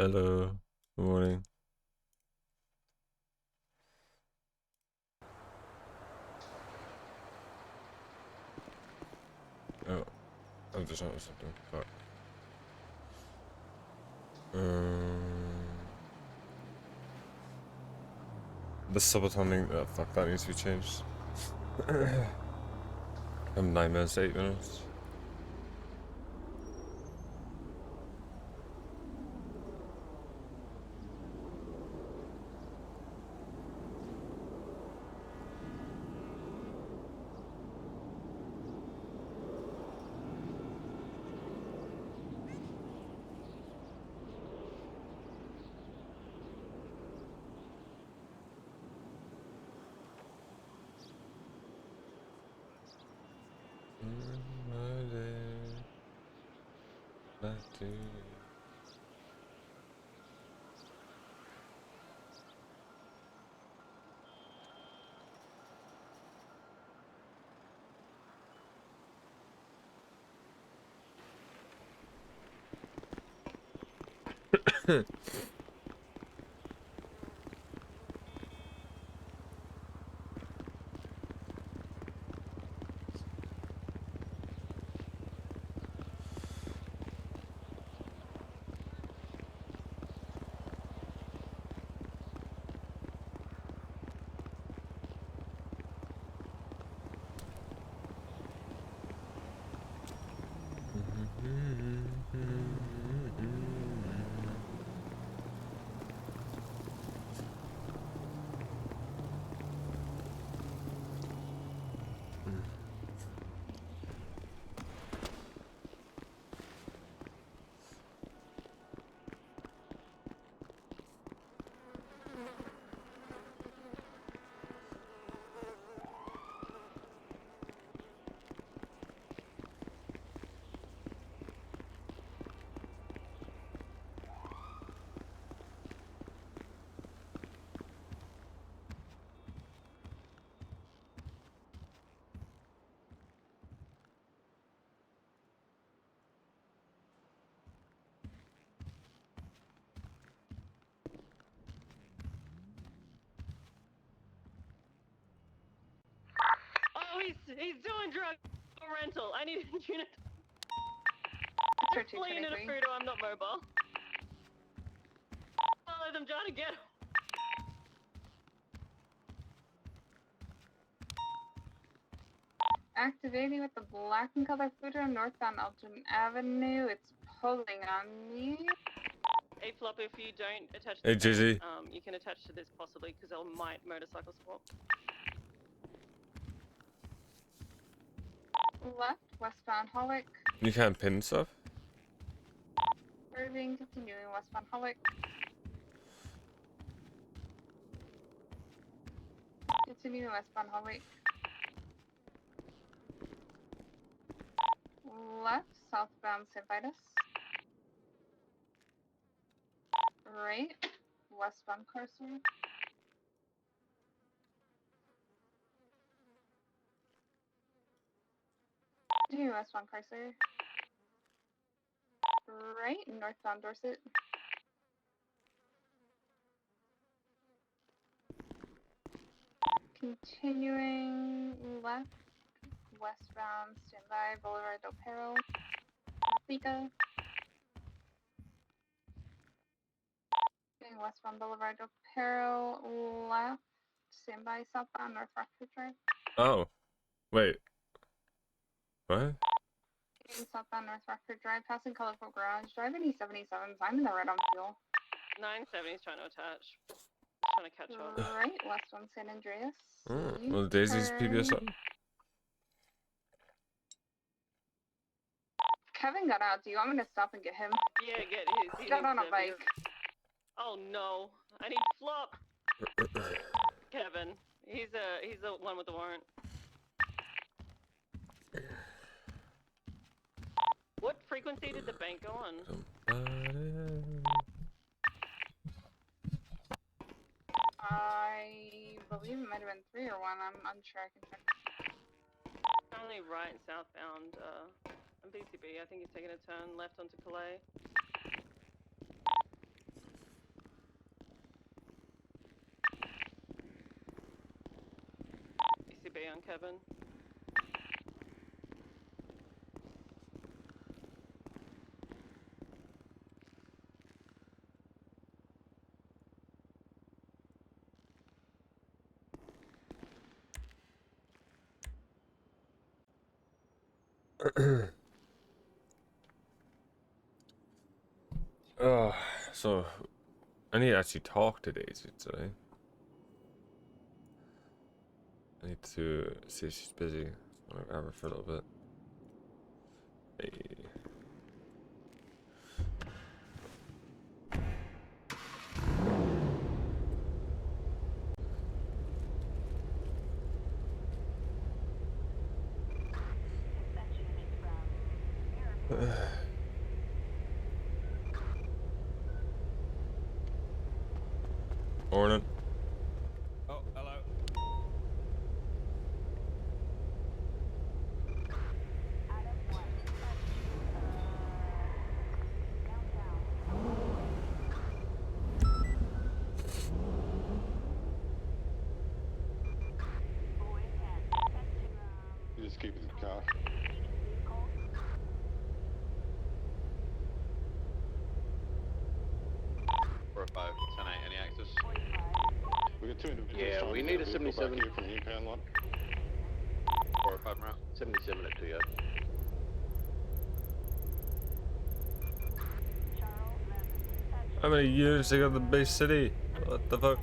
Hello. Good morning. Oh, I've just noticed something. Fuck. The subatomic. Oh, fuck, that needs to be changed. I'm 9 minutes, 8 minutes. Oh, he's doing drug rental. I need a unit. They're fleeing in a Fudo. I'm not mobile. Follow them, trying to get him. Activating with the black and color Fudo northbound Elgin Avenue. It's pulling on me. A flop, if you don't attach Hey, to Jizzy. you can attach to this possibly because they might motorcycle swap. Left, westbound Hollick. You can't pin stuff? Curving, continuing westbound Hollick. Continuing westbound Hollick. Left, southbound St. Vitus. Right, westbound Carson. Continuing westbound Carcer. Right, northbound Dorset. Continuing left, westbound standby Boulevard Del Perro. Fika. Going westbound Boulevard Del Perro, left, standby southbound North Rockford Drive. Oh. Wait. What? Going southbound North Rockford Drive, passing Colorful Garage, driving E77s. I'm in the red on fuel. 970's trying to attach. Trying to catch up. Right, westbound San Andreas. Well, Daisy's PBS up? Kevin got out. Do you want me to stop and get him? Yeah, get his. He got on a bike. Oh no! I need flop. Kevin, he's the one with the warrant. What frequency did the bank go on? I believe it might have been 3 or 1. I'm unsure. I can check. Only right southbound BCB. I think he's taking a turn left onto Calais. Kevin. So I need to actually talk to Daisy today. I need to see if she's busy. I'm gonna grab her for a little bit. Hey. Morning. Oh, hello. You just keep it in the car. Or 5, 10, 8, any access? We got two individuals. Yeah, trying we to need get a vehicle 77. back here from the impound lot. 4 or 5 route. 77 at 2 yard. How many years they got the base city? What the fuck?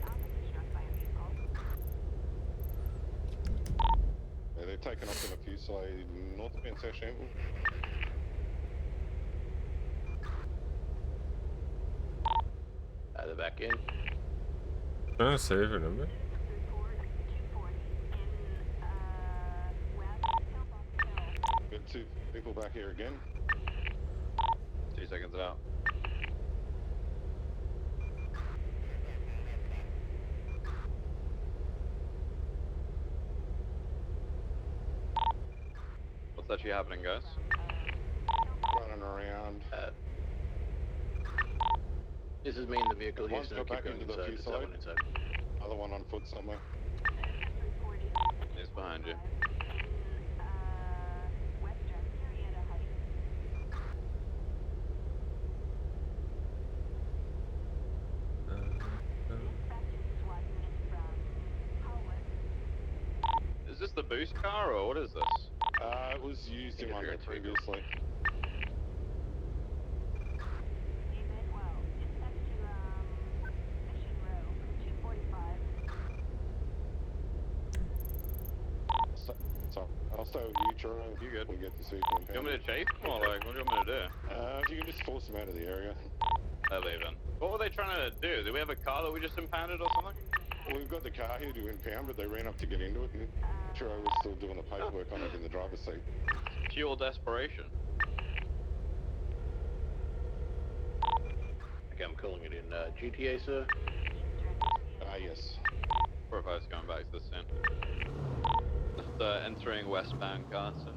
Yeah, they're taking off in a Fusilier north of South Shamble. They're back in. Trying to save her number. We got two people back here again. 2 seconds out. What's actually happening, guys? Running around. This is me in the vehicle here, One's so got keep back going into the inside. There's that Fusilier. one inside. Other one on foot somewhere. He's behind you. Is this the boost car or what is this? It was used in Think one it's there right previously. So I'll stay with you, Troy. You good? We get this vehicle You want me impounded. to chase them or like, what do you want me to do? If you can just force them out of the area. They're leaving. What were they trying to do? Do we have a car that we just impounded or something? Well, we've got the car here to impound, but they ran up to get into it, and Troy was still doing the paperwork on it in the driver's seat. Pure desperation. Okay, I'm calling it in GTA, sir. Yes. 4 or 5's going back to the scene. Just entering westbound Carson.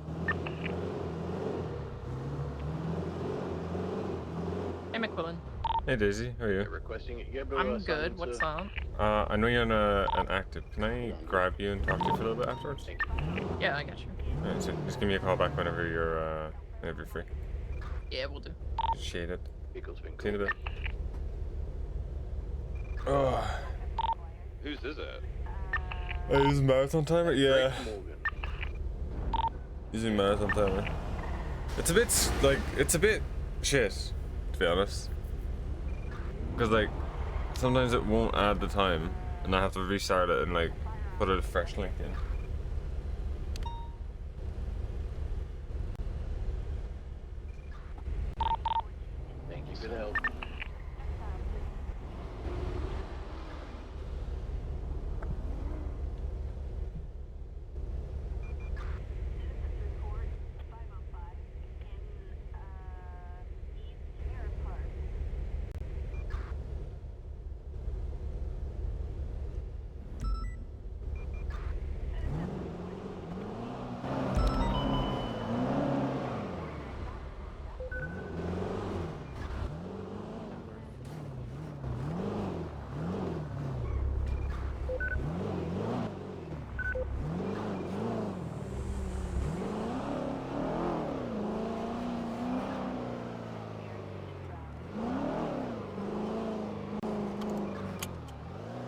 Hey, McQuillan. Hey Daisy, how are you? Requesting it. Yeah, I'm good. What's up? I know you're on an active. Can I grab you and talk to you for a little bit afterwards? Yeah, I got you. Alright, so just give me a call back whenever you're free. Yeah, we'll do. Appreciate it. Vehicle's been See you in a called. bit. Oh, Whose is it? use marathon timer? Yeah, Drake Morgan. using marathon timer. It's a bit it's a bit shit, to be honest. Because like sometimes it won't add the time, and I have to restart it and like put a fresh link in. Thank you for the help.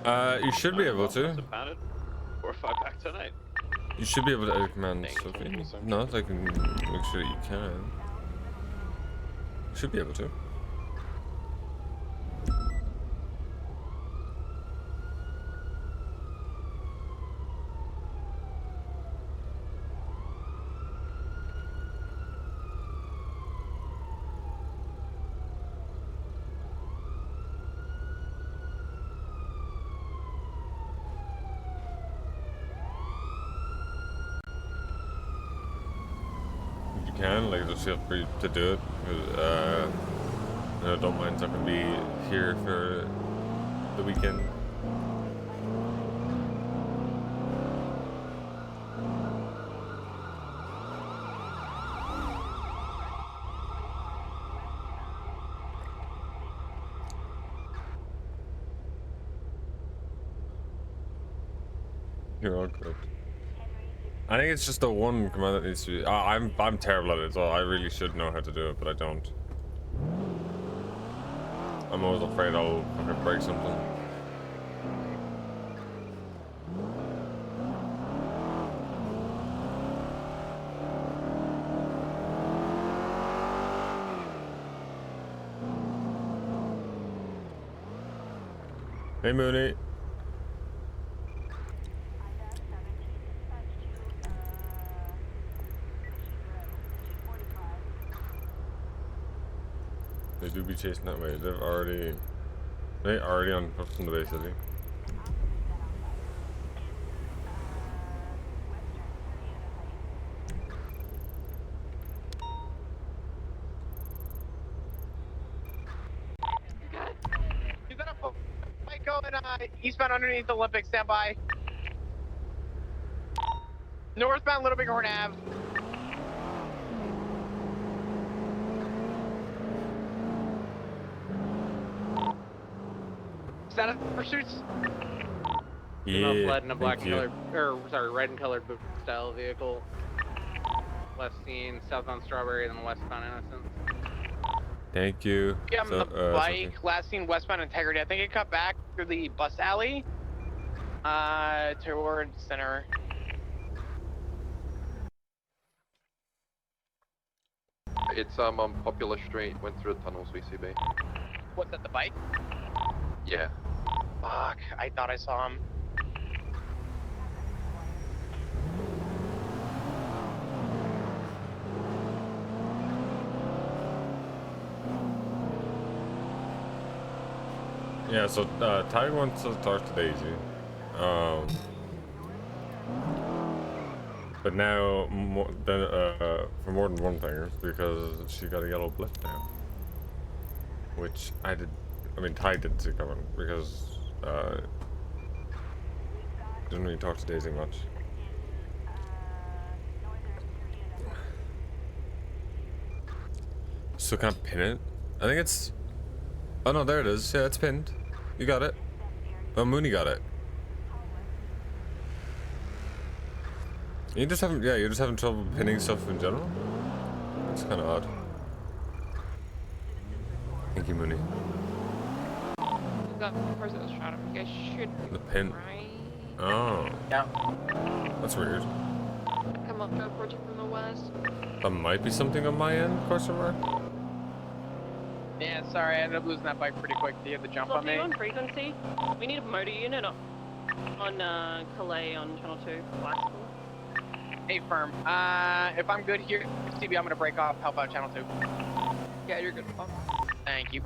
You should be able to. Must have pounded 4 or 5 back tonight. You should be able to edit command Thank Sophie. you. Not I can make sure that you can. Should be able to. If you can, like, just feel free to do it. 'Cause, I don't mind not gonna be here for the weekend. You're all good. I think it's just the one command that needs to be. I'm terrible at it, so I really should know how to do it, but I don't. I'm always afraid I'll fucking break something. Hey Mooney. They do be chasing that way. They're already on from the base city. You got a fight going eastbound underneath Olympic. Stand by. Northbound Little Bighorn Ave. Status pursuits. Yeah. Red and a black thank you. colored, or sorry, red and colored boot style vehicle. Last seen southbound Strawberry, then westbound Innocence. Thank you. Yeah, I'm So, the bike. Sophie. Last seen westbound Integrity. I think it cut back through the bus alley. Towards center. It's on Popular Street, went through the tunnels, VCB. What's that, the bike? Yeah. Fuck, I thought I saw him. Yeah, so Ty wants to talk to Daisy. But now for more than one thing, because she got a yellow blip now. Which I mean Ty didn't see coming because didn't really talk to Daisy much. So can I pin it? I think it's. Oh no, there it is. Yeah, it's pinned. You got it. Oh, Mooney got it. You just haven't. Yeah, you're just having trouble pinning stuff in general. It's kind of odd. Thank you, Mooney. We've got cars that was shot him. You guys should The pin. right. Oh. Yeah. That's weird. Come up to approach it from the west. That might be something on my end, question mark. Yeah, sorry, I ended up losing that bike pretty quick. He had the jump on Sloppy me. on frequency. We need a motor unit on Calais on Channel 2. Blackpool. Hey, firm. If I'm good here, CB, I'm gonna break off. Help out Channel 2. Yeah, you're good. Oh. Thank you.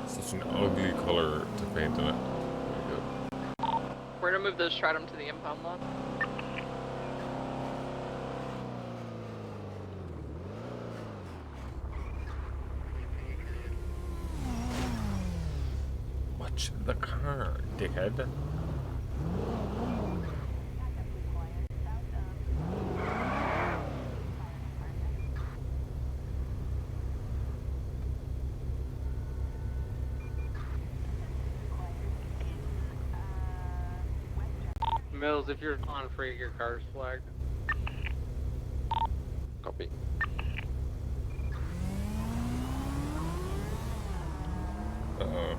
Such an ugly color to paint in it. Very good. We're gonna move the stratum to the impound lot. Watch the car, dickhead. Mills, if you're on free, your car's flagged. Copy. Uh-oh.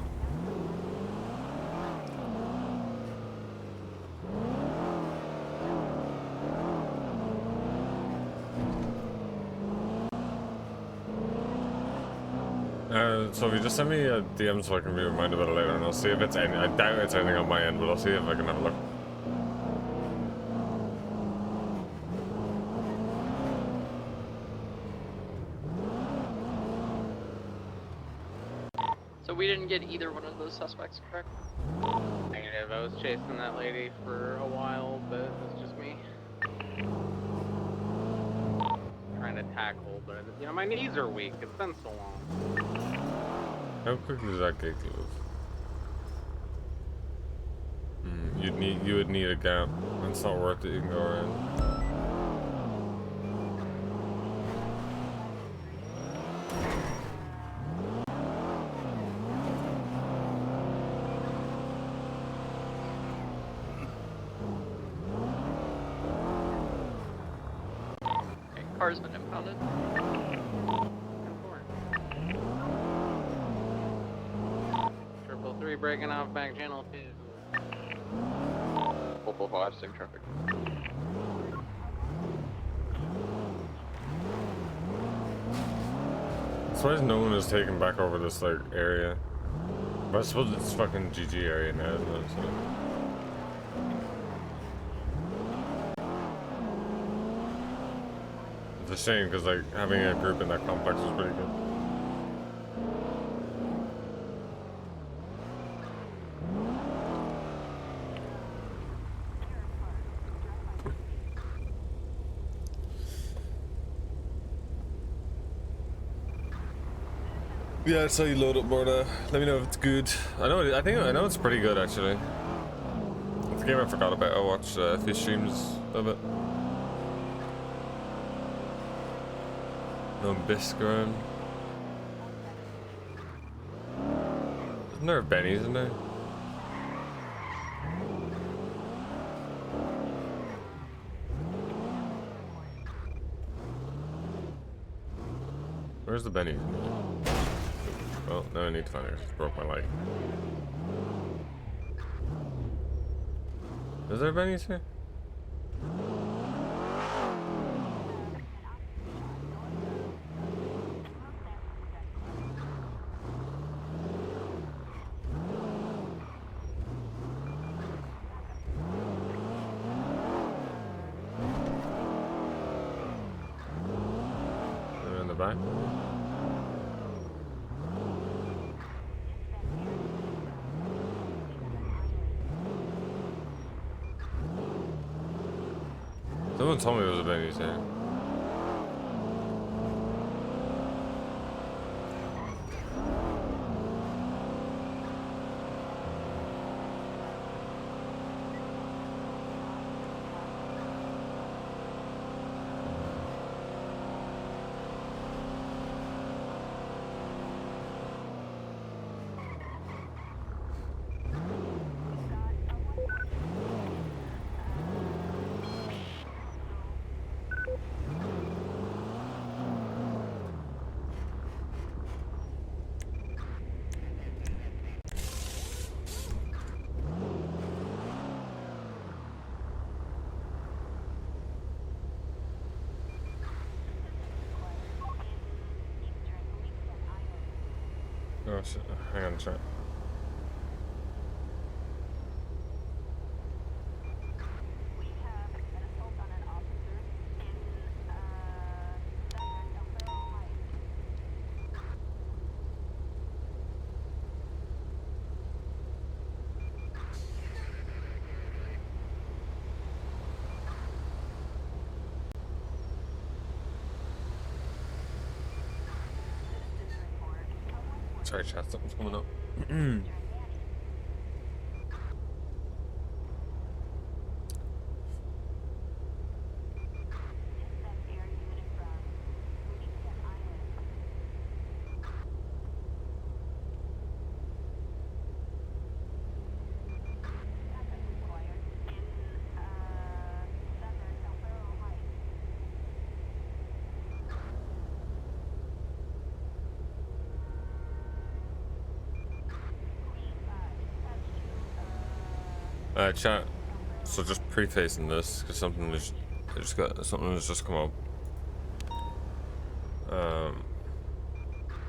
So if you just send me a DM so I can be reminded about it later, and I'll see if it's any. I doubt it's anything on my end, but I'll see if I can have a look. So we didn't get either one of those suspects, correct? Negative. I was chasing that lady for a while, but it was just me. Trying to tackle, but you know my knees are weak. It's been so long. How quickly does that gate close? You would need a gap. It's not worth it. You can go around. Okay, car's been impounded. Triple 3 breaking off back channel 2. 445, same traffic. As far as no one is taking back over this like area, but I suppose it's fucking GG area now, isn't it? So. It's a shame because like having a group in that complex was pretty good. Yeah, I saw you load up more. Let me know if it's good. I know it's pretty good actually. It's a game I forgot about. I watched a few streams of it. No bisque around. Isn't there a Benny's in there? Where's the Benny's? Well, now I need to find it. I just broke my leg. Is there a Benny's here? They're in the back. Someone told me there was a Benny's here. Oh shit, hang on, chat. Sorry, chat, something's coming up. Chat. So just prefacing this, because something has just come up.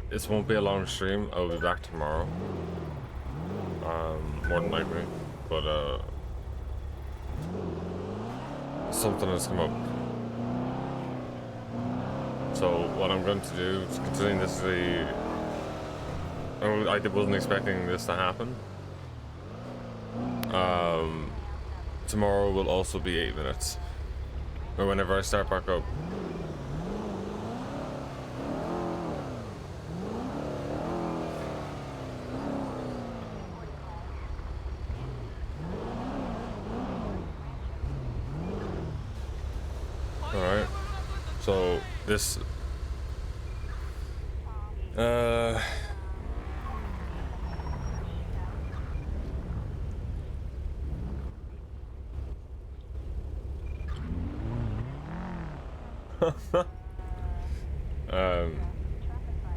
This won't be a long stream. I'll be back tomorrow. More than likely, but something has come up. So what I'm going to do, considering this is I wasn't expecting this to happen. Tomorrow will also be 8 minutes, or whenever I start back up. Alright, so this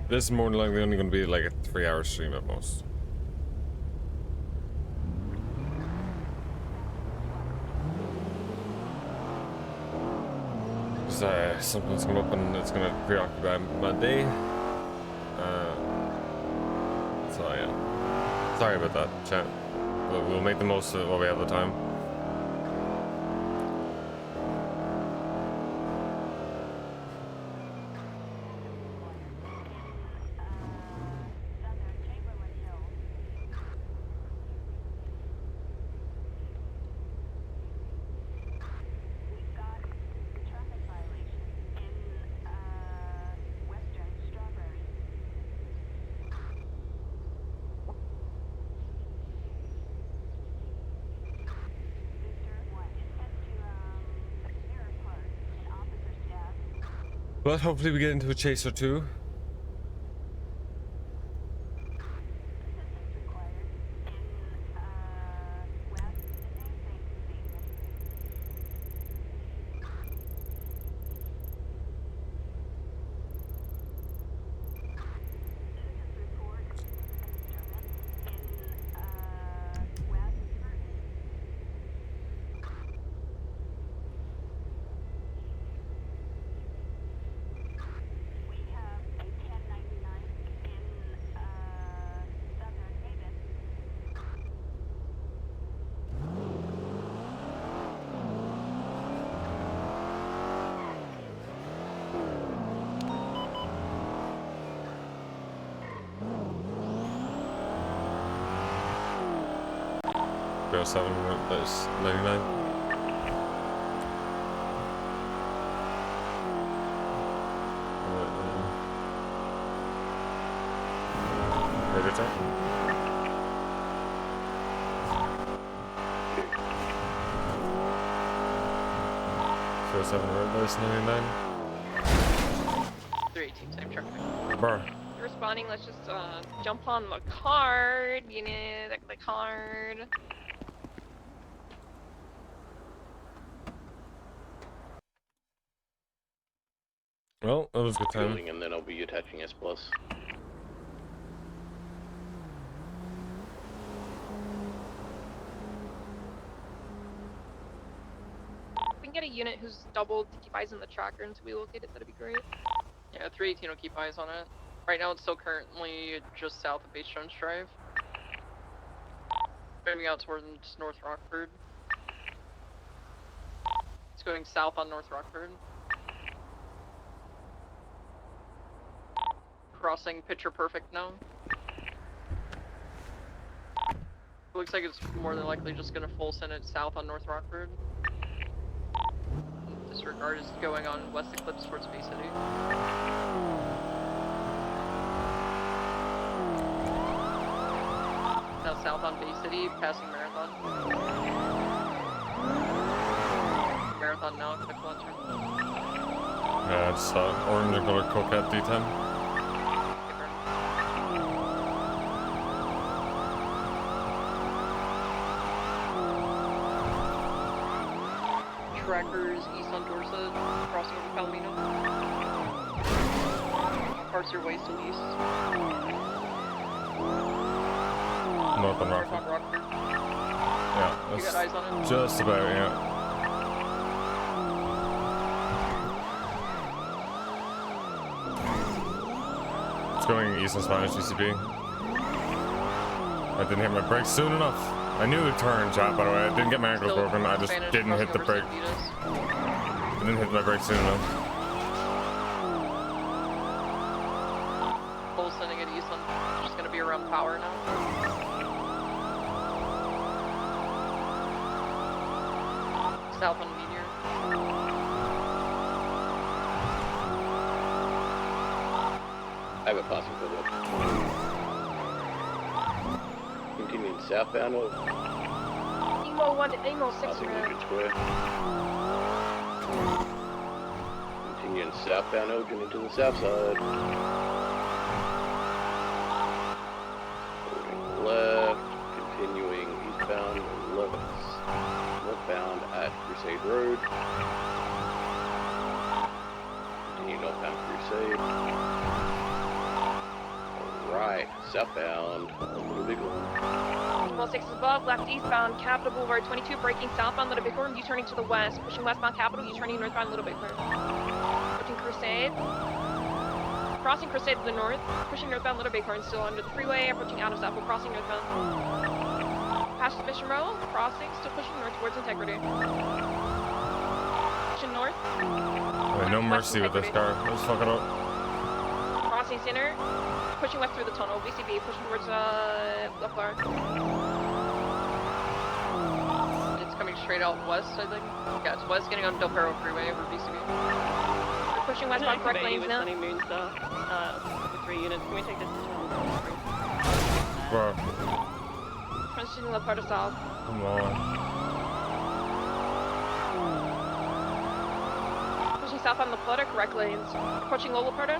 this is more than likely only going to be like a 3-hour stream at most. Something's come up and it's going to preoccupy my day. So yeah, sorry about that, chat. We'll make the most of it while we have the time. But hopefully we get into a chase or two. Go 7, that's 99. Radar check. 07 red, that's 99. 318, same truck. Bar. You're responding, let's just jump on the card. You need the card. Well, that was a good time. Building, and then I'll be attaching S+. If we can get a unit who's doubled to keep eyes on the tracker until we locate it, that'd be great. Yeah, 318 will keep eyes on it. Right now it's still currently just south of Base Jones Drive. Moving out towards North Rockford. It's going south on North Rockford. Crossing Picture Perfect now. Looks like it's more than likely just gonna full send it south on North Rockford. Disregard is going on West Eclipse towards Bay City. Now south on Bay City, passing Marathon. Marathon now, quick launcher. Yeah, it's orange and color Coquette D10. Trackers east on Dorset, crossing over Palomino. Parts your way still east. North on North Rockford. on Rockford. Yeah, You that's got eyes on it? just about, yeah. It's going east and Spanish GCB. I didn't hit my brakes soon enough. I knew it turned, chat, by the way. I didn't get my ankles Still broken. I just Spanish didn't hit the crossing brake. over San I didn't hit my brakes soon enough. Bull sending it east on. Just gonna be around power now. South on Meteor. I have a passing for that. Continuing southbound or Emo 1 to Emo 6 passing around. Union Square. Continuing southbound Elgin into the south side. Holding left, continuing eastbound northbound at Crusade Road. Continue northbound Crusade. Alright, southbound, Little Bighorn. Emo 6 is above, left eastbound, Capitol Boulevard 22, braking southbound Little Bighorn, U-turning to the west, pushing westbound Capitol, U-turning northbound Little Bighorn. Approaching Crusade. Crossing Crusade to the north, pushing northbound Little Bighorn, still under the freeway, approaching out of Southwood, crossing northbound. Past the Mission Row, crossing, still pushing north towards Integrity. Pushing north. Oh, no mercy with this car. Let's fuck it up. Crossing center, pushing west through the tunnel, VCB, pushing towards left bar. It's coming straight out west, I think. Yeah, it's west, getting on Del Perro Freeway over VCB. We're pushing westbound correct lanes now. Sunny Moonstar, with 3 units. Can we take this to Bro, Pushing left part of south. come on. Pushing south on La Plata, correct lanes. Approaching Lola Plata.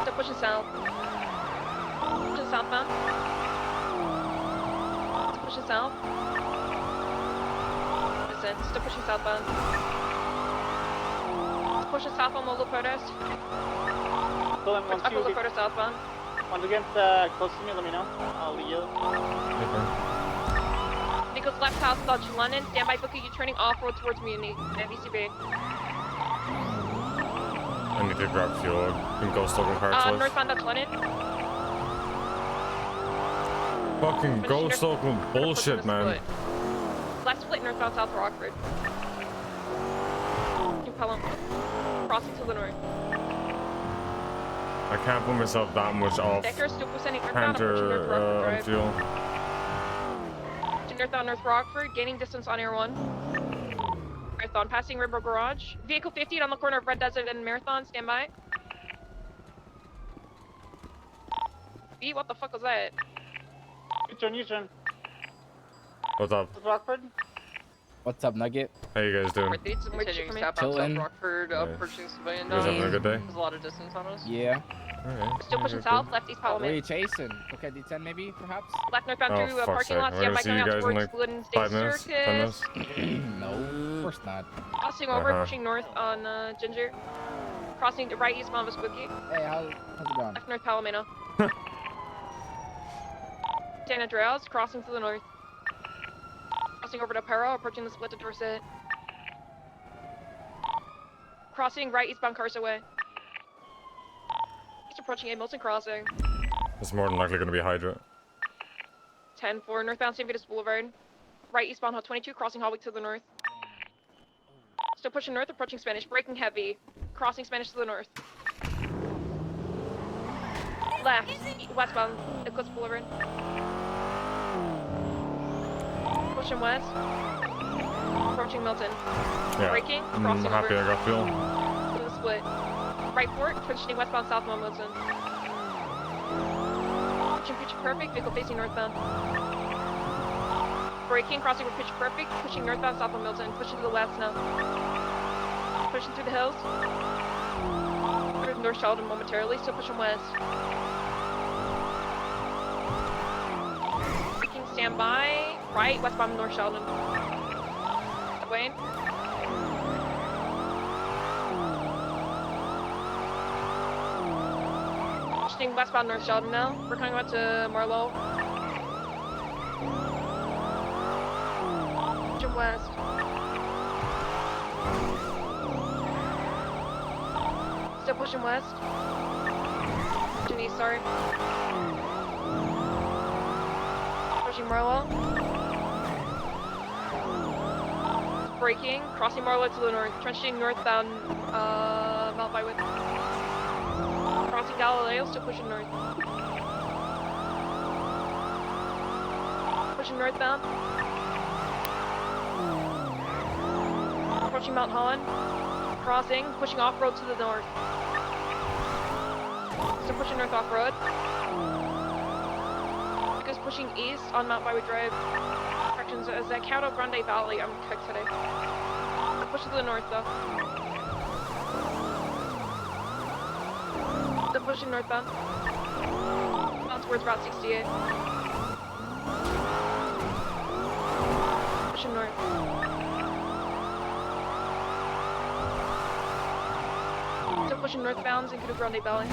Still pushing south. Pushing southbound. Still pushing south. Listen, still pushing southbound. Still pushing south on Lola Plata. Pulling Push up Lola Plata southbound. Once again, close to me, let me know. I'll lead you. Okay. Nichols left house, Dodge London. Standby booking, you turning off-road towards Muni. VCB. I need to grab fuel. Can go stoking parts with. Northbound Dodge London. Fucking go stoking bullshit, man. Left split northbound South Rockford. Pelham. Crossing to the north. I can't put myself that much off Decker still presenting northbound, approaching North Panther Rockford on Drive. fuel. Northbound North Rockford, gaining distance on Air 1. Marathon, passing Rainbow Garage. Vehicle 50 on the corner of Red Desert and Marathon, standby. B, what the fuck was that? U-turn. What's up? Rockford? What's up, Nugget? How you guys doing? Continuing southbound Chillin'. South Rockford, Nice. approaching Civilian. You guys having a good day? There's a lot of distance on us. Yeah. Alright. Still pushing Okay. south, left East Where are Parliament. you chasing? Okay, D10 maybe, perhaps? Left northbound Oh, through a fuck's parking sake. lot, We're standby gonna see going you out guys in towards like Glidden 5 State minutes? 10 minutes? Circus. No, of course not. Crossing over, Uh-huh. pushing north on Ginger. Crossing to right eastbound Vespucci. Hey, how's it going? Left north Palomino. San Andreas, crossing to the north. Crossing over to Perro, approaching the split to Dorset. Crossing right eastbound Carsaway. East approaching A Milton Crossing. It's more than likely going to be Hydra. 10-4, northbound St. Vitus Boulevard. Right eastbound Hall 22, crossing Hallwick to the north. Still pushing north, approaching Spanish, braking heavy. Crossing Spanish to the north. Left, westbound Eclipse Boulevard. Pushing west. Approaching Milton. Yeah. Braking, I'm crossing happy over. I got fuel. To the split. Right port, transitioning westbound southbound Milton. Pushing Pitch Perfect, vehicle facing northbound. Braking, crossing with Pitch Perfect, pushing northbound southbound Milton, pushing to the west now. Pushing through the hills. Through North Sheldon momentarily, still pushing west. Braking standby, right, westbound North Sheldon. Wayne. Pushing westbound North Sheldon now. We're coming out to Marlowe. west. Still pushing west. Pushing east, sorry. Pushing Marlow. Braking, crossing Marlow to the north, trenching northbound, Mount Bywith. Crossing Galileo, still pushing north. Pushing northbound. Approaching Mount Holland. Crossing, pushing off-road to the north. Still pushing north off-road. Because pushing east on Mount Bywith Drive. Directions as a Caudo Grande Valley, I'm cooked today. Push to the north though. Still pushing northbound. Down towards Route 68. Pushing north. Still pushing northbound in Caudo Grande Valley.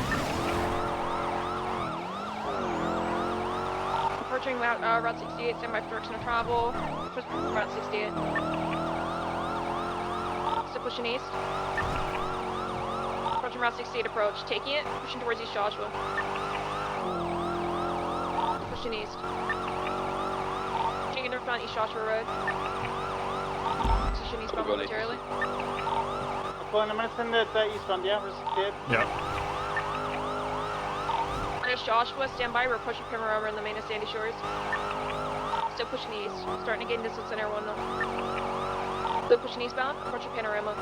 Approaching Route 68, stand by for direction of travel. Push Route 68. Still pushing east. Approaching Route 68 approach. Taking it, pushing towards East Joshua. Pushing east. Pushing northbound East Joshua Road. Pushing eastbound momentarily. I'm gonna send it eastbound, yeah, we're Yeah. East Joshua, stand by, we're pushing Panorama in the main of Sandy Shores. Still pushing east, starting to gain distance in Air 1 now. Still pushing eastbound, approaching Panorama.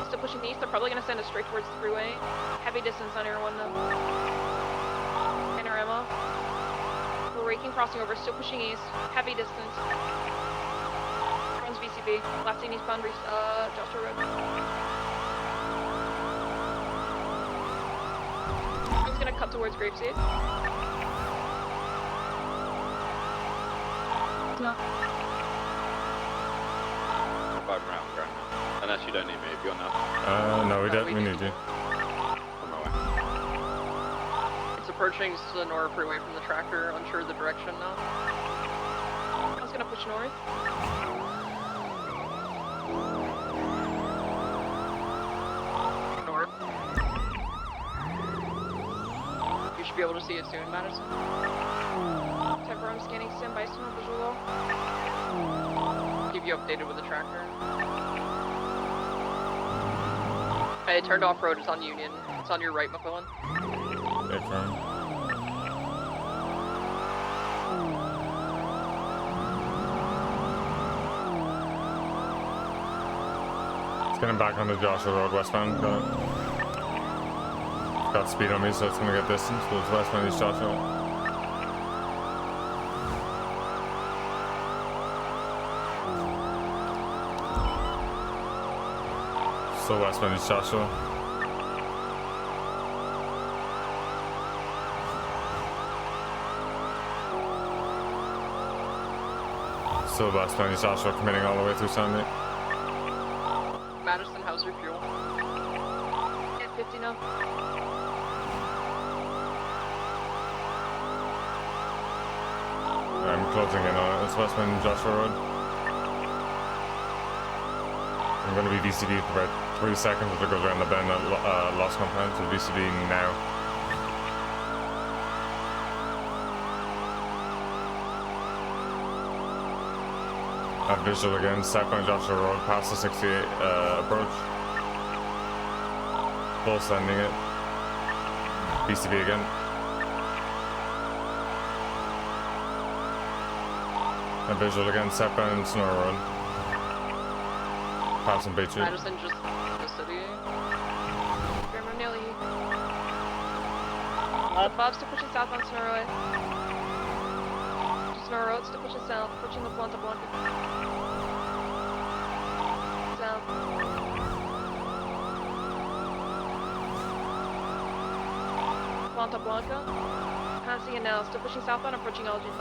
Still pushing east, they're probably going to send us straight towards the freeway. Heavy distance on Air 1 now. Panorama. We're raking, crossing over, still pushing east. Heavy distance. Runs VCB, last seen eastbound, Joshua Road. I'm gonna cut towards Grapeseed. No. 5 rounds right now. Unless you don't need me, if you're not. No, we don't. We need you. On my way. It's approaching Sonora Freeway from the tractor, unsure of the direction now. I was gonna push north. North. You should be able to see it soon, Madison. Temper, I'm scanning stand by on visual. Keep you updated with the tractor. Hey, it turned off road, it's on Union. It's on your right, McQuillan. Yeah, fine. It's getting back on the Joshua Road westbound. Got speed on me, so it's gonna get distance, but it's westbound East Joshua. So westbound East Joshua. So westbound East Joshua committing all the way through Sandy. Madison, how's your fuel? At 50 now. I'm closing in on it. It's westbound Joshua Road. I'm going to be VCB for about 3 seconds if it goes around the bend at Lost Compound, so VCB now. At visual again, southbound Joshua Road, past the 68 approach. Full sending it. VCB again. At visual again, southbound Sonora Road. Passing Beach. Madison, just the city. Grandma Nelly. Bob's still pushing south on Sonora Road. Sonora Road still pushing south, pushing the Planta Blanca. South. Planta Blanca. Passing it now, still pushing southbound, approaching Elgin.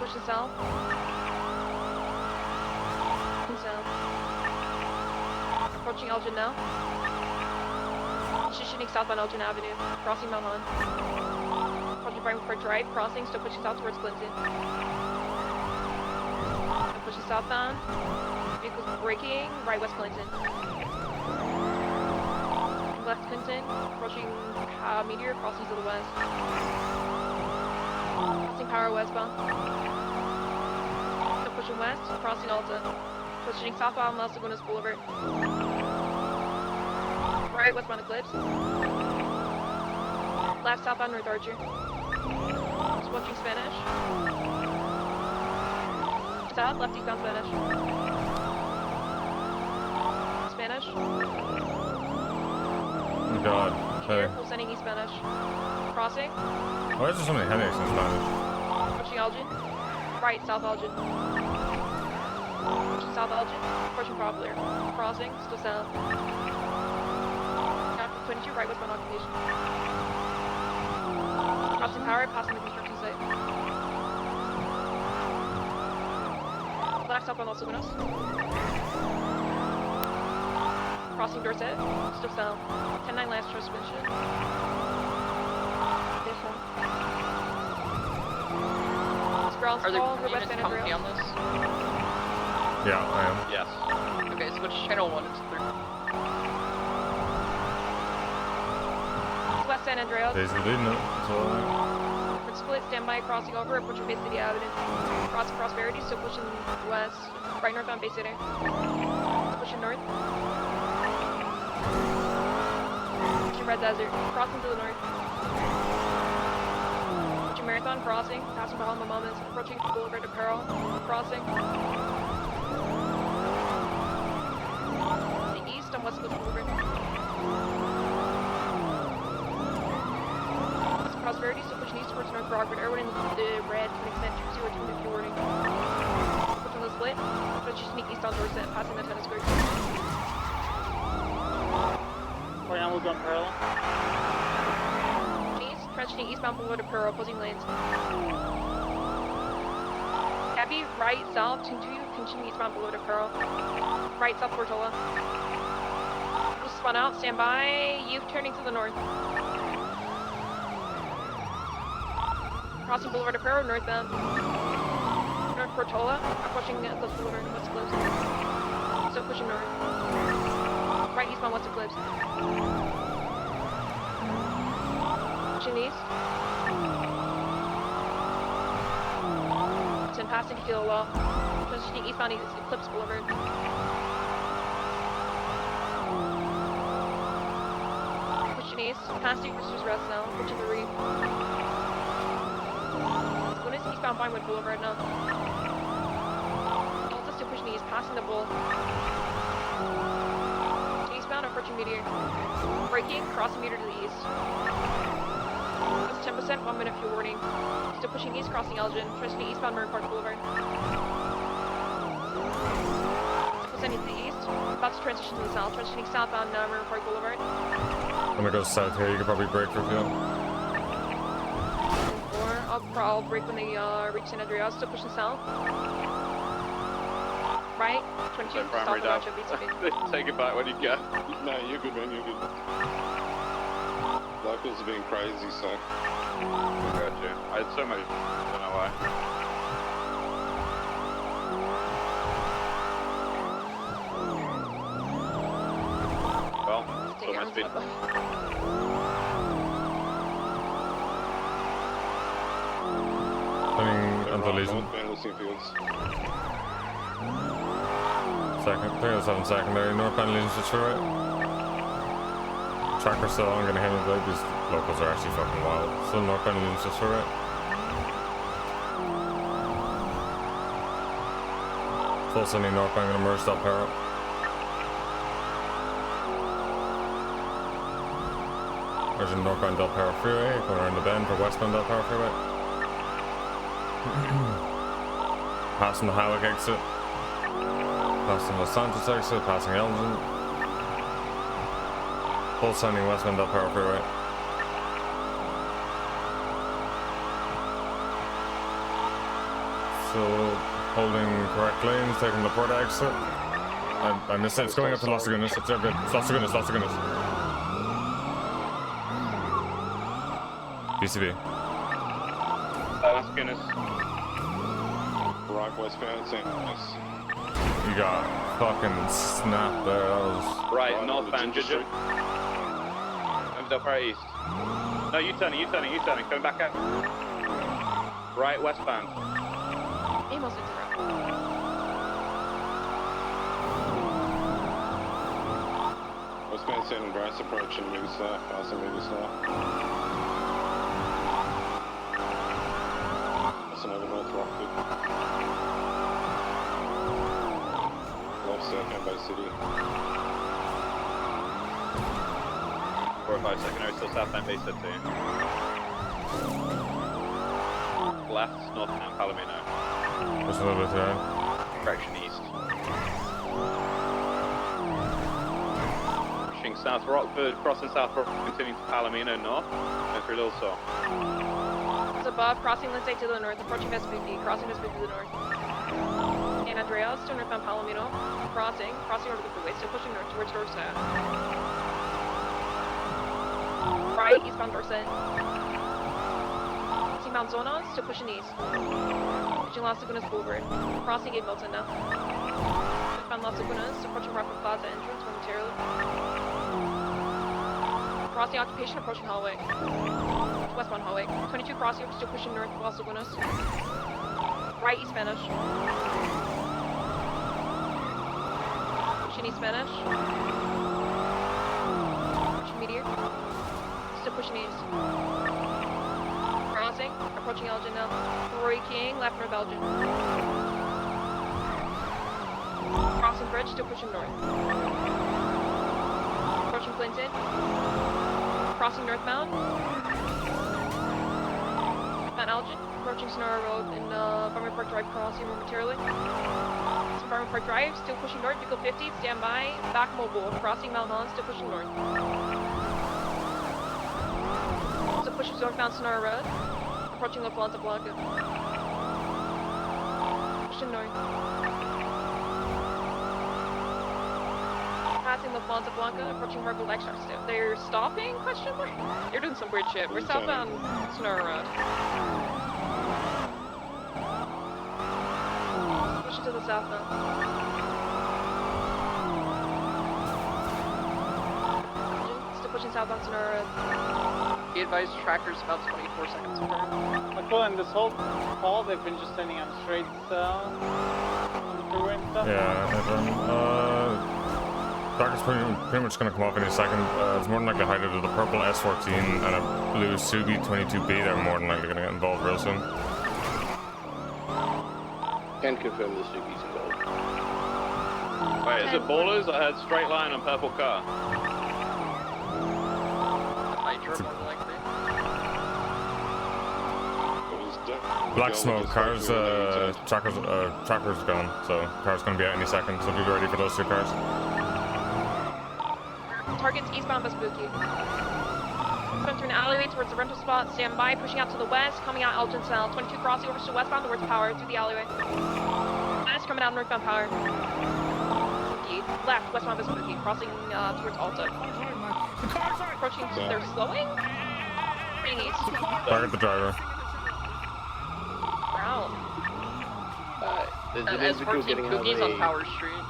Pushing south. Pushing south. Approaching Elgin now. She's shooting south on Elgin Avenue, crossing Mount Holland. Approaching Crossing Frankfurt Drive, crossing, still pushing south towards Clinton. Still pushing southbound. Vehicles braking, right west Clinton. Left Clinton, approaching Meteor, crossing to the west. Crossing Power westbound. Still pushing west, crossing Alta. Pushing southbound Las Lagunas Boulevard. Right westbound Eclipse. Left southbound North Archer. Just watching Spanish. South, left eastbound Spanish. Spanish. Oh god. Here, Hey. full sending east Spanish. Crossing. Why is there so many headaches in Spanish? Pushing Elgin. Right, south Elgin. Pushing south Elgin. Pushing Poplar. Crossing, still south. After 22, right westbound occupation. Crossing Power, passing the construction site. Left up on Los Lagunas. Crossing Dorset, still south. 10-9 last transmission. This one. Ground Are there sprawl, West units San coming Andreas. on this? Yeah, I am. Yes. Okay, switch channel 1 into 3. West San Andreas. Days of leading it. That's all I know. Different split, standby, crossing over, approaching Bay City Avenue. Crossing Prosperity, still pushing west. Right northbound Bay City. Pushing north. Pushing Red Desert. Crossing to the north. Pushing Marathon, crossing. Passing Bahama Mamas. Approaching Boulevard of Pearl. Crossing. The east on West Coast Boulevard. Prosperity, still pushing east towards North Rockford. Erwin in the red, to an extent, 202 warning. Pushing the split, but you sneak east on Dorset, passing the tennis court. Right, we'll go parallel. East, transitioning eastbound Boulevard of Pearl, opposing lanes. Cabby, right, south, continue eastbound Boulevard of Pearl. Right, south Portola. Just spun out, stand by, you turning to the north. Crossing Boulevard of Pearl, northbound. North Portola, approaching Eclipse Boulevard, west Eclipse. Still pushing north. Right eastbound, west Eclipse. Pushing east. Then passing Tequila Wall. Transitioning eastbound, Eclipse Boulevard. Pushing east, passing Christmas Rest now, pushing the reef. Eastbound Vinewood Boulevard now. Also still pushing east, passing the bull. Eastbound, approaching Meteor. Braking, crossing Meteor to the east. That's 10%, 1 minute fuel warning. Still pushing east, crossing Elgin. Transitioning eastbound Marine Park Boulevard. Still sending to the east. About to transition to the south. Transitioning southbound Marine Park Boulevard. I'm gonna go south here. You could probably brake for fuel. I'll brake when they reach San Andreas, still pushing south. Right, 22, So stop primary the down. Rancho BTB. Take it back when you go. Nah, you're good, man, you're good. Locals are being crazy, so. Got you. I had so much. I don't know why. Well, Take so my it speed. on top. Turning onto Legion. Northbound Lucian Fields. Second. 307 secondary. Northbound Legion switch for right. Tracker still on, gonna hit it. Like, these locals are actually fucking wild. Still northbound Legion switch for right. Full sending northbound, gonna merge Del Perro. Merging northbound Del Perro Freeway, going around the bend for westbound Del Perro Freeway. Passing the Hawick exit. Passing Los Santos exit, passing Elgin. Full sending westbound Del Perro Freeway. So holding correct lanes, taking the port exit. I missed it. It's going up to Las Lagunas. It's good. It's Las Lagunas, Las Lagunas. BCB. Las Guinness. Rock westbound, St. Louis. You got fucking snap there. That was. Right, northbound, Ginger Ginger. Moved up right east. No, you turning. Coming back out. Right, westbound. Almost interrupt. Westbound San Andreas approaching, maybe slow. Also maybe slow. Also over North Rockford. Left southbound by city. 4 or 5 secondary, still southbound base set 2. Left, northbound Palomino. Just a little bit there. Direction east. Pushing South Rockford, crossing South Rockford, continuing to Palomino north. Go through Little Saw. It's above, crossing Lindsay to the north, approaching Vespucci, crossing Vespucci to the north. San Andreas, still northbound Palomino, crossing over the freeway, still pushing north towards Dorset. Right, eastbound Dorset. Eastbound Zona, still pushing east. Pushing Las Lagunas Boulevard, crossing Gate Milton now. Eastbound Las Lagunas, approaching Rockford Plaza entrance momentarily. Crossing Occupation, approaching Hallway. Westbound Hallway. 22 crossing, still pushing north Las Lagunas. Right, East Spanish. Pushing East Spanish. Pushing Meteor. Still pushing east. Crossing, approaching Elgin now. Roy King, left North Elgin. Crossing Bridge, still pushing north. Approaching Clinton. Crossing northbound. Mount Elgin, approaching Sonora Road and Farmer Park Drive crossing momentarily. Farmer Park Drive, still pushing north, vehicle 50, stand by, back mobile, crossing Mount Holland, still pushing north. Still pushing northbound Sonora Road, approaching La Planta Blanca. Pushing north. Passing La Planta Blanca, approaching Marble Extract still. They're stopping? Question mark? You're doing some weird shit. We're southbound Sonora Road. Pushing to the south now. Still pushing southbound Sonora Road. Be advised, tracker's about 24 seconds apart. McCullen, this whole call, they've been just sending on straight south on the freeway and stuff? Yeah, Doctor's pretty much going to come off in a second. It's more than likely highlighted with a purple S14 and a blue Subi 22B. They're more than likely going to get involved real soon. Can confirm the Subi's involved. Wait, is it ballers? I heard straight line on purple car. Nitro, more than likely. Black smoke, cars, tracker's gone, so car's going to be out any second, so be ready for those two cars. Target's eastbound Vespucci. Going through an alleyway towards the rental spot, stand by, pushing out to the west, coming out Elgin South. 22 crossing over to westbound towards Power, through the alleyway. That's coming out northbound Power. Left, westbound Vespucci, crossing towards Alta. Approaching, they're slowing? Pretty east. Target the driver. Brown. There's an individual S14 getting out of cookies on a... Power Street.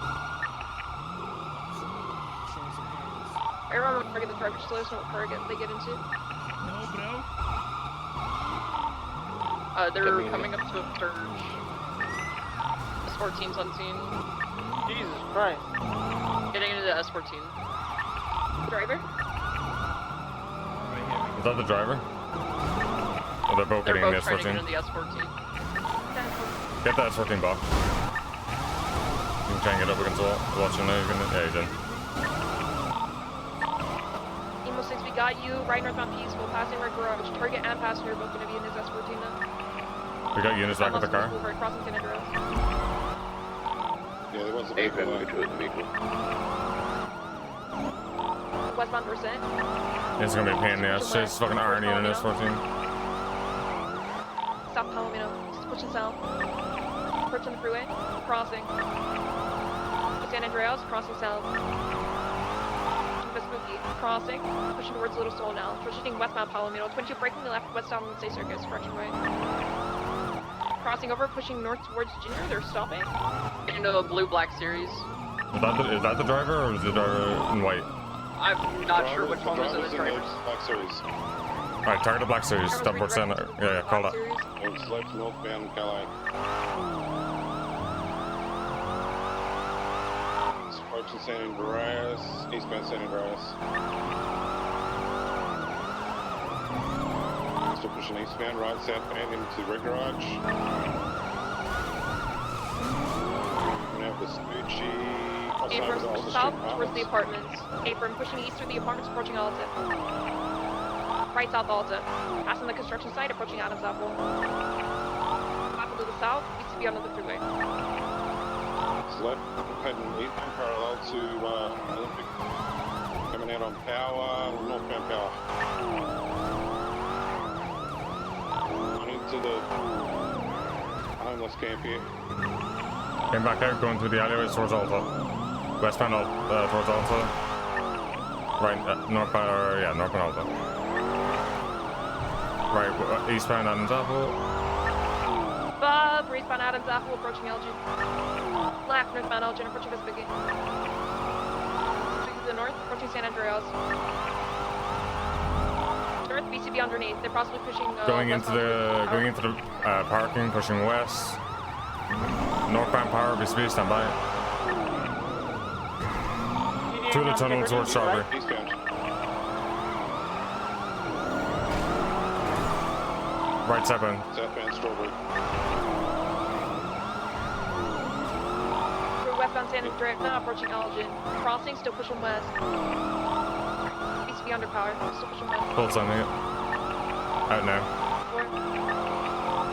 I remember target the driver, just let us know what car they get into. They're coming up to a surge. S14's on scene. Jesus Christ. Getting into the S14. Driver? Is that the driver? Oh, they're both getting in the both trying to get S14. into the S14. Get the S14 box. You can try and get up against the wall. Watching now, yeah, he's in. Emo 6, we got you. Right northbound Peaceful, passing right garage. Target and passenger both gonna be in his S14 now. We got units back with the car. Crossing San Andreas. Yeah, there was a A-Pen moving towards the vehicle. Westbound percent. It's gonna be a pain in the ass. It's fucking irony in an S14. South Palomino. Just pushing south. Approaching the freeway. Crossing. San Andreas, crossing south. Vespucci. Gate. Crossing, pushing towards Little Seoul now. Proceeding westbound Palomino. 22 breaking the left westbound State Circus, direction right. Crossing over, pushing north towards Ginger. They're stopping. Into a blue-black series. Is that the driver or is the driver in white? I'm not sure which one was in the drivers. Black Series. Alright, target the black series. Stop towards center. Yeah, call that. It's left northbound Calais. Approaching San Andreas, eastbound San Andreas. Still pushing eastbound, right southbound into Red Garage. Now Vespucci. Abram pushing south towards the apartments. Abram pushing east through the apartments, approaching Alta. Right south Alta. Passing the construction site, approaching Adams Apple. Apple to the south, BCB under the freeway. It's left, heading eastbound parallel to Olympic. Coming out on Power, northbound Power. On into the homeless camp here. Came back out, going through the alleyways towards Alta. Westbound towards Alta. Right, northbound Alta. Right, eastbound Adams Apple. Bob, eastbound Adams Apple, approaching Elgin. Left, northbound Elgin, approaching Vespucci. To the north, approaching San Andreas. North, BCB underneath. They're possibly pushing. Going into the parking, pushing west. Northbound Power, BCB, stand by. Through the tunnel towards Strawberry. Eastbound. Right, southbound. Southbound Strawberry. Through westbound San Andreas, now approaching Elgin. Crossing, still pushing west. BCB under power, still pushing west. Full sending it. Out now.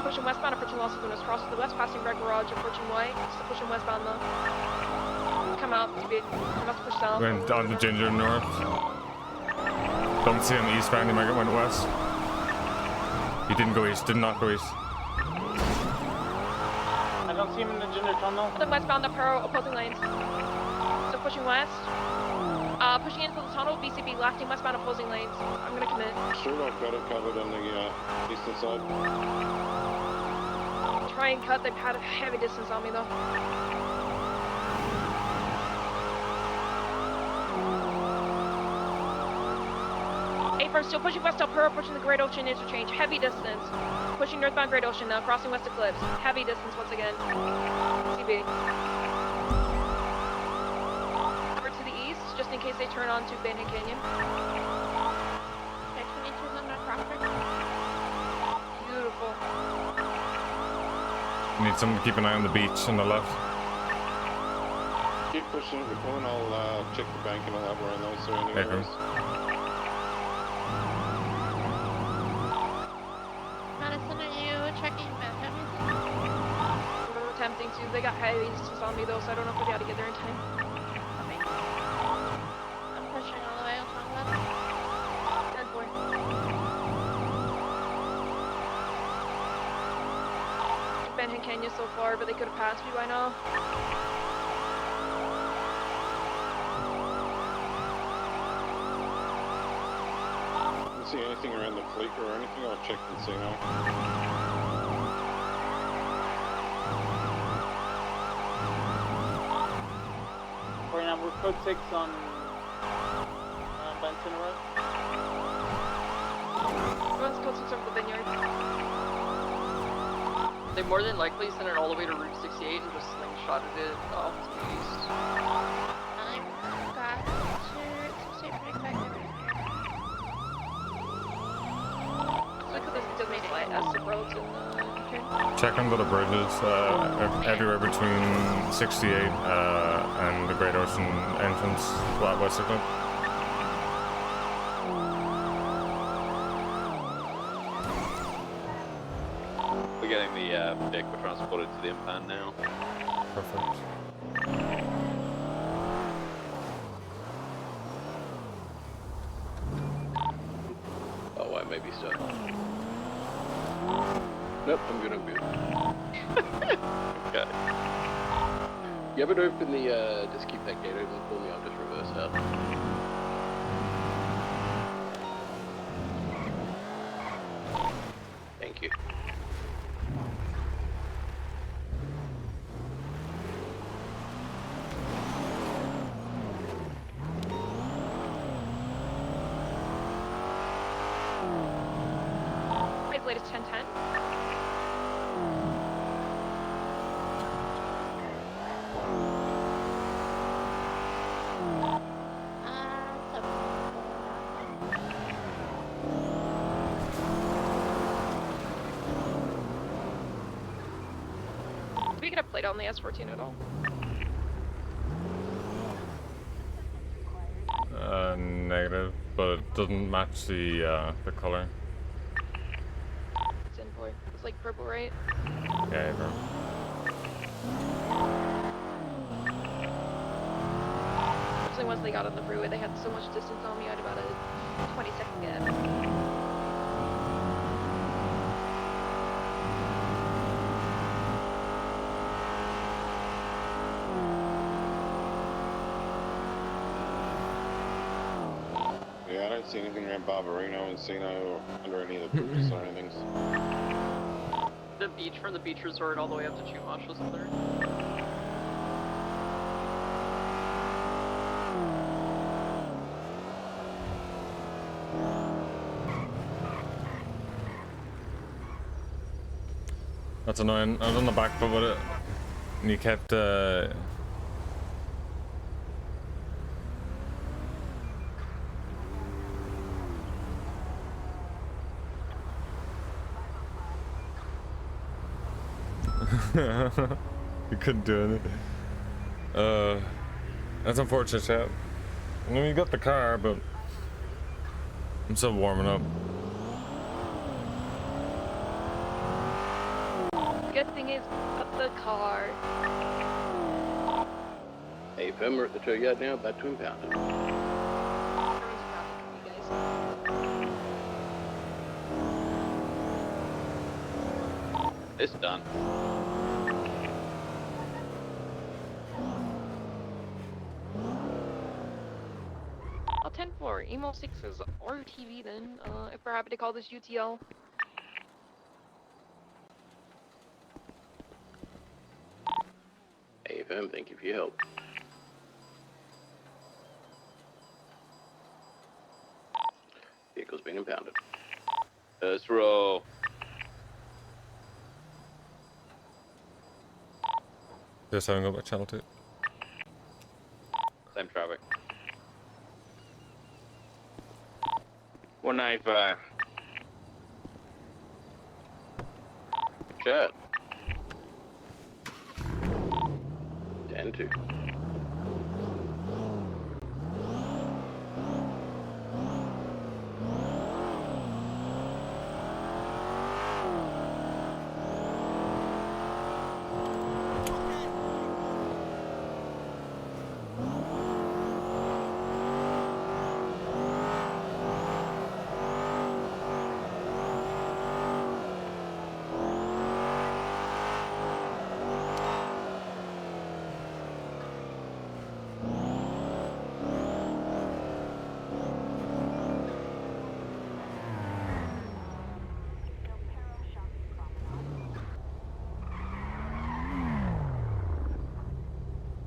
Pushing westbound, approaching Los Lunas. Cross to the west, passing Red Garage, approaching white. Still pushing westbound though. Come out, BCB. Come out to push south. Went on the Ginger north. Don't see him eastbound, he might went west. He didn't go east, did not go east. I don't see him in the Ginger tunnel. The westbound up her opposing lanes. Still pushing west. Pushing into the tunnel, BCB lefting westbound opposing lanes. I'm gonna commit. Sure, I've got it covered on the eastern side. Try and cut, they've had a heavy distance on me though. A-firm still pushing west up her, approaching the Great Ocean interchange. Heavy distance. Pushing northbound Great Ocean now, crossing west Eclipse. Heavy distance once again. CB. Over to the east, just in case they turn on to Bandit Canyon. Beautiful. Need someone to keep an eye on the beach on the left. Keep pushing, we're pulling, I'll check the bank and I'll have around those surrounding areas. Madison, are you checking everything? We're attempting to. They got heavy distance on me though, so I don't know if we'll be able to get there in time. Okay. I'm pushing all the way. I'll talk about it. Good boy. Ben and Kenya so far, but they could have passed me by now. See anything around the fleet or anything? I'll check and see now. Right now we're code 6 on Benson Road. Everyone's close to the vineyard. They more than likely sent it all the way to Route 68 and just slingshotted it off to the east. I'm got to Route 68 pretty quick. Look at this domain light as the roads in the... Check under the bridges, everywhere between 68 and the Great Ocean entrance, flat west of it. We're getting the vehicle transported to the impound now. Perfect. Oh, I may be stuck. Nope, I'm good, I'm good. Okay. You haven't opened the, just keep that gate open for me, I'll just reverse out. Thank you. His latest 1010. Did we get a plate on the S14 at all? Negative, but it doesn't match the color. It's in boy. It's like purple, right? Yeah, bro. Actually, once they got on the freeway, they had so much distance on me, I had about a 20-second gap. Yeah, I don't see anything around Barbarino, Encino, or under any of the bridges or anything. The beach from the beach resort all the way up to Chumash was clear. That's annoying. I was on the back foot with it, and you kept you couldn't do it. That's unfortunate, chat. I mean, you got the car, but I'm still warming up. Good thing is, got the car. Hey, Fem, we're at the tow yard now, about to impound it. It's done. I'll 10-4. Emo 6 is RTV then, if we're happy to call this UTL. Hey, Fem, thank you for your help. Vehicle's been impounded. Let's roll. Just having go back channel 2. Same traffic. 195. Chat. 10-2.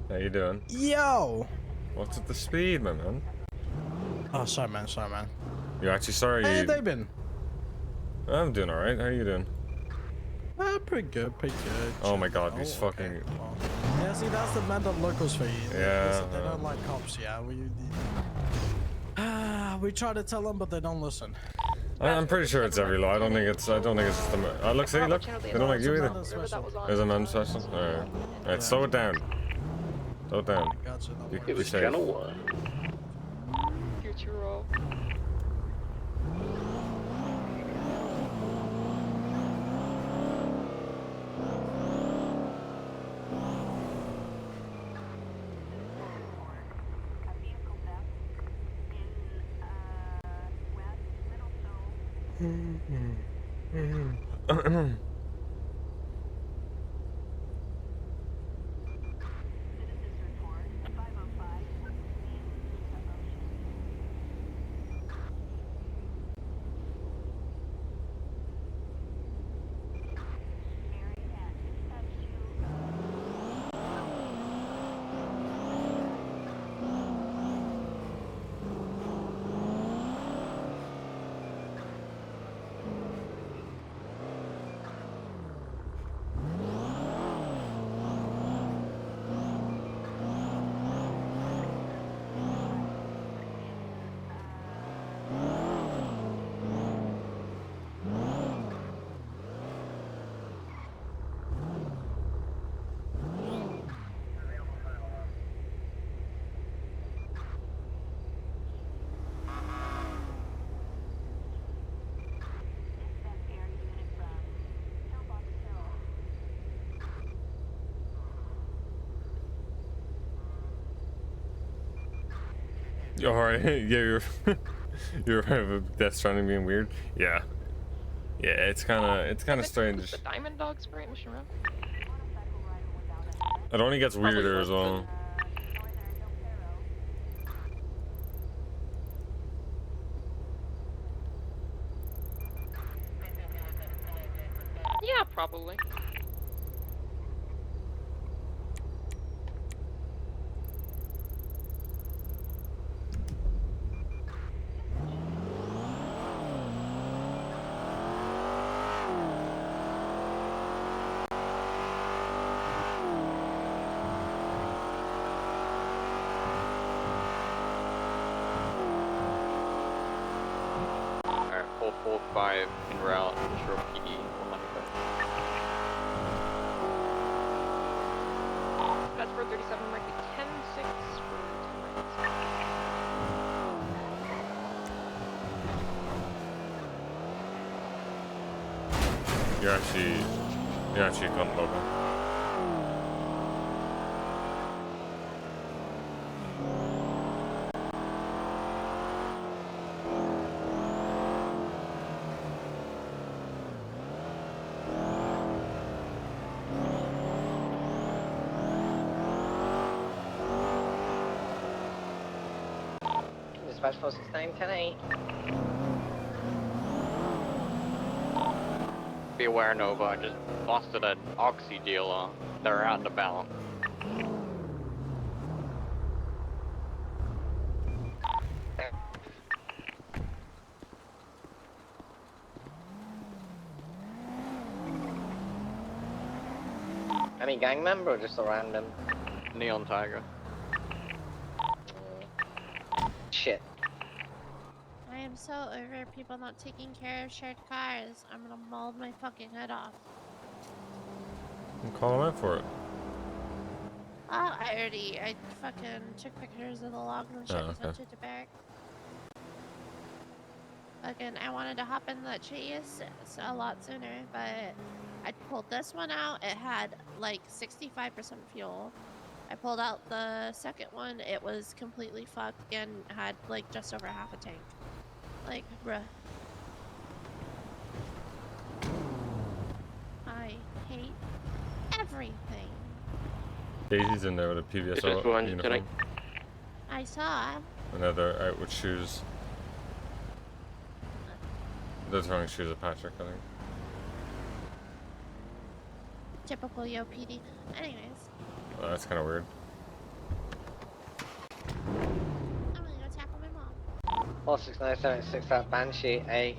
How you doing? Yo! What's at the speed, man? Oh, sorry, man. Sorry, man. You're actually sorry. How they been? I'm doing alright. How are you doing? Pretty good, pretty good. Oh my god, these fucking... Okay. Well, yeah, see, that's the mental locals for you. Yeah. They don't like cops, yeah. We try to tell them, but they don't listen. I'm pretty sure it's every law. I don't think it's just the... look, see, look. They don't like you either. There's a man special. Alright. Alright, slow it down. Slow it down. Gotcha. It was safe. channel 1. Futuro. Alright, yeah, you're right about Death Stranding being weird. Yeah. Yeah, it's kinda strange. The Diamond Dog spray at Mission Row. It only gets weirder as well. Yeah, probably. Alright, 445 en route, Shore PD 195. That's for 37, might be 10-6 for 10 minutes. You're actually a cunt, Logan. Dispatch 469, 10-8. Be aware, Nova, I just busted an Oxy dealer. They're out and about. Any gang member or just a random? Neon Tiger. Shit. I am so over people not taking care of shared cars. I'm gonna mold my fucking head off. I'm calling out for it. Oh, I fucking took pictures of the logs and shit and sent it to Barrack. Fucking, I wanted to hop in the chase a lot sooner, but I pulled this one out. It had like 65% fuel. I pulled out the second one. It was completely fucked and had like just over half a tank. Like, bruh. I hate everything. Daisy's in there with a PVSO uniform. I saw. Another out with shoes. They're throwing shoes at Patrick, I think. Typical Yo PD. Anyways. Well, that's kind of weird. I'm gonna go tackle my mom. 46976 out Banshee, A.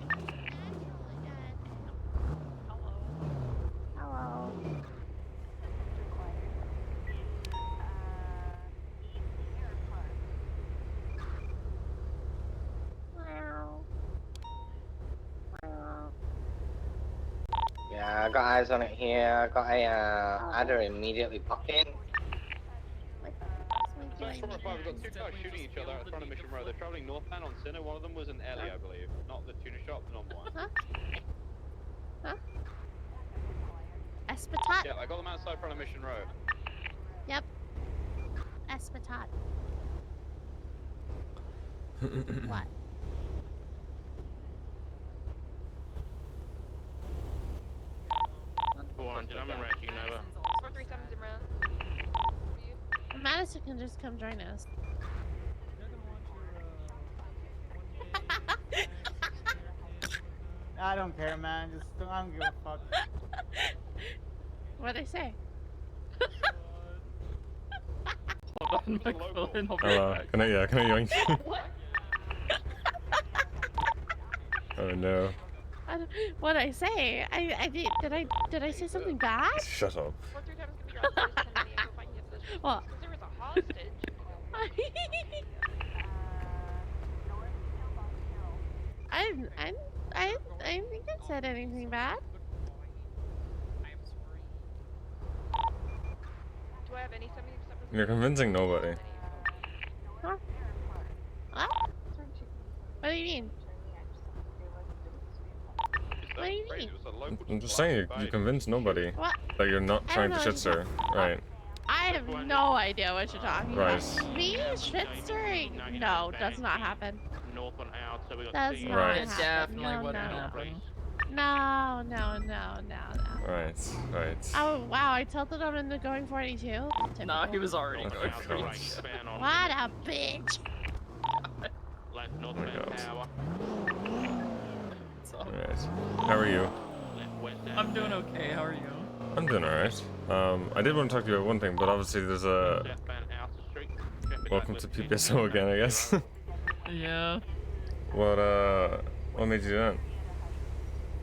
Hello. Yeah, I got eyes on it here. I got a adder immediately popping. Sorry, from we've got two cars shooting each other at the front of Mission Row. They're traveling northbound on Sinner. One of them was in Ellie, I believe. Not the tuner shop, the normal one. Huh? Espatat? Yeah, I got them outside front of Mission Row. Yep. Espatat. What? I'm in ranking, Nova. 437's in round. Madison can just come join us. I don't care, man. Just I don't give a fuck. What'd they say? Hold on, McFlynn, I'll be Hello. back. Can I yoink you? Oh no. What'd I say? Did I say something bad? Shut up. 437's gonna be dropped first, and then go find you position. What? Because there was a hostage. I didn't think I said anything bad. Do I have any 70%? You're convincing nobody. Huh? What? What do you mean? What do you mean? I'm just saying you convinced nobody What? that you're not I trying don't to know shit sir. what- Right. I have no idea what you're talking Right. about. Me? Shit stirring? No, does not happen. North on out, so we got Does two not Right. It happen. definitely No, wouldn't no. happen. No. Right. Right. Oh, wow, I tilted him into going 42? Nah, he was already Oh, going God. for it. What a bitch! Left Oh north my bound God. tower. So, Right. How are you? Left west I'm doing okay. How are you? I'm doing alright. I did want to talk to you about one thing, but obviously there's a... southbound Outer Street. Traffic Welcome light to left PPSO again, I guess. Yeah. What made you do that?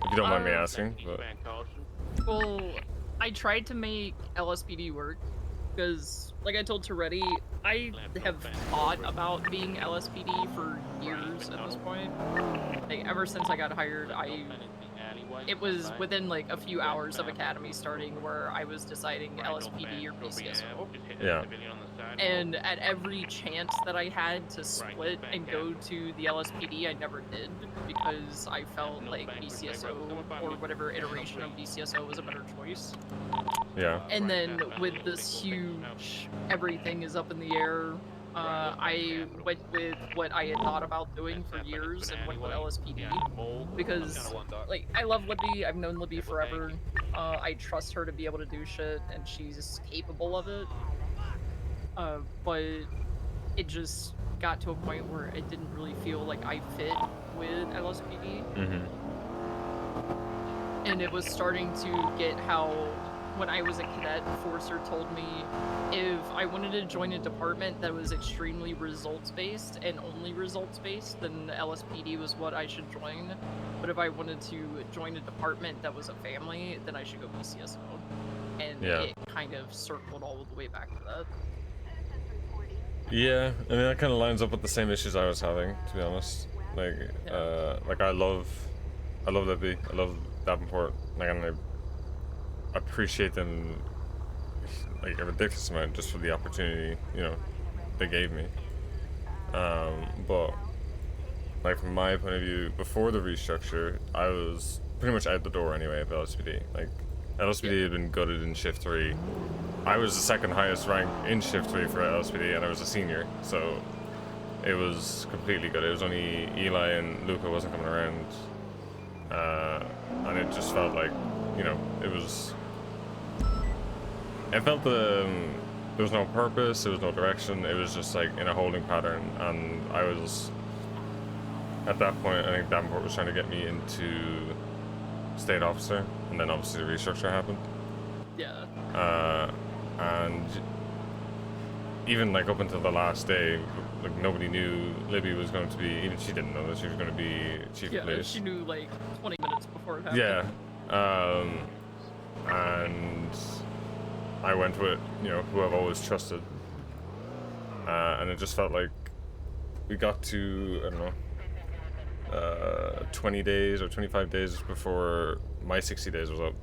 If you don't mind me asking, but... eastbound caution. Well, I tried to make LSPD work because, like I told Toretti, I have thought about being LSPD for years at this point. Like, ever since I got hired, it was within like a few hours of Academy starting where I was deciding LSPD or BCSO. Yeah. And at every chance that I had to split and go to the LSPD, I never did because I felt like BCSO or whatever iteration of BCSO was a better choice. Yeah. And then with this huge everything is up in the air, I went with what I had thought about doing for years and went with LSPD because, like, I love Libby. I've known Libby forever. I trust her to be able to do shit, and she's capable of it. But it just got to a point where it didn't really feel like I fit with LSPD. Mm-hmm. And it was starting to get how, when I was a cadet, Forcer told me if I wanted to join a department that was extremely results-based and only results-based, then LSPD was what I should join. But if I wanted to join a department that was a family, then I should go BCSO. And Yeah. it kind of circled all the way back to that. Yeah, I mean that kind of lines up with the same issues I was having, to be honest. Like I love Libby, I love Davenport, like, and I appreciate them like a ridiculous amount just for the opportunity, you know, they gave me. But like from my point of view, before the restructure, I was pretty much out the door anyway of LSPD. Like LSPD had been gutted in Shift 3. I was the second highest rank in Shift 3 for LSPD, and I was a senior, so it was completely good. It was only Eli and Luca wasn't coming around, and it just felt like, you know, it felt there was no purpose, there was no direction, it was just like in a holding pattern, and I was, at that point, I think Davenport was trying to get me into state officer, and then obviously the restructure happened. Yeah. And even like up until the last day, like nobody knew Libby was going to be, even she didn't know that she was going to be chief of police. She knew like 20 minutes before it happened. Yeah. And I went with, you know, who I've always trusted. And it just felt like we got to, I don't know, 20 days or 25 days before my 60 days was up.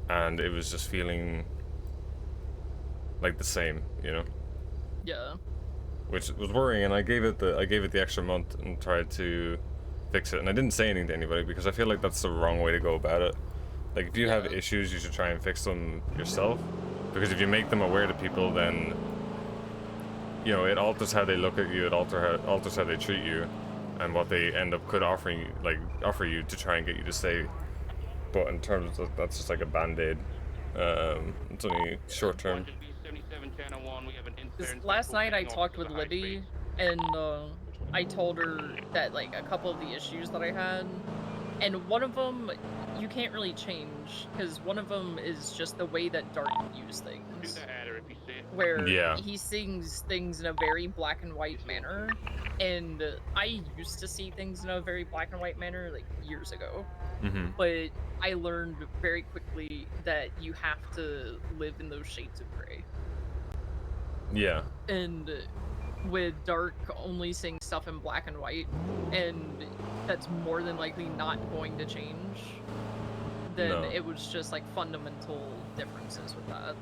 And it was just feeling like the same, you know? Yeah. Which was worrying, and I gave it the extra month and tried to fix it. And I didn't say anything to anybody because I feel like that's the wrong way to go about it. Like, if you have issues, you should try and fix them yourself. Because if you make them aware to people, then, you know, it alters how they look at you, it alters how they treat you, and what they end up could offer you to try and get you to stay. But in terms of that's just like a band-aid. It's only short term. Last night I talked with Libby, and I told her that like a couple of the issues that I had, and one of them you can't really change because one of them is just the way that Dark views things, where he sees things in a very black and white manner, and I used to see things in a very black and white manner like years ago. Mm-hmm. But I learned very quickly that you have to live in those shades of gray. Yeah. And with Dark only seeing stuff in black and white, and that's more than likely not going to change, then it was just like fundamental differences with that.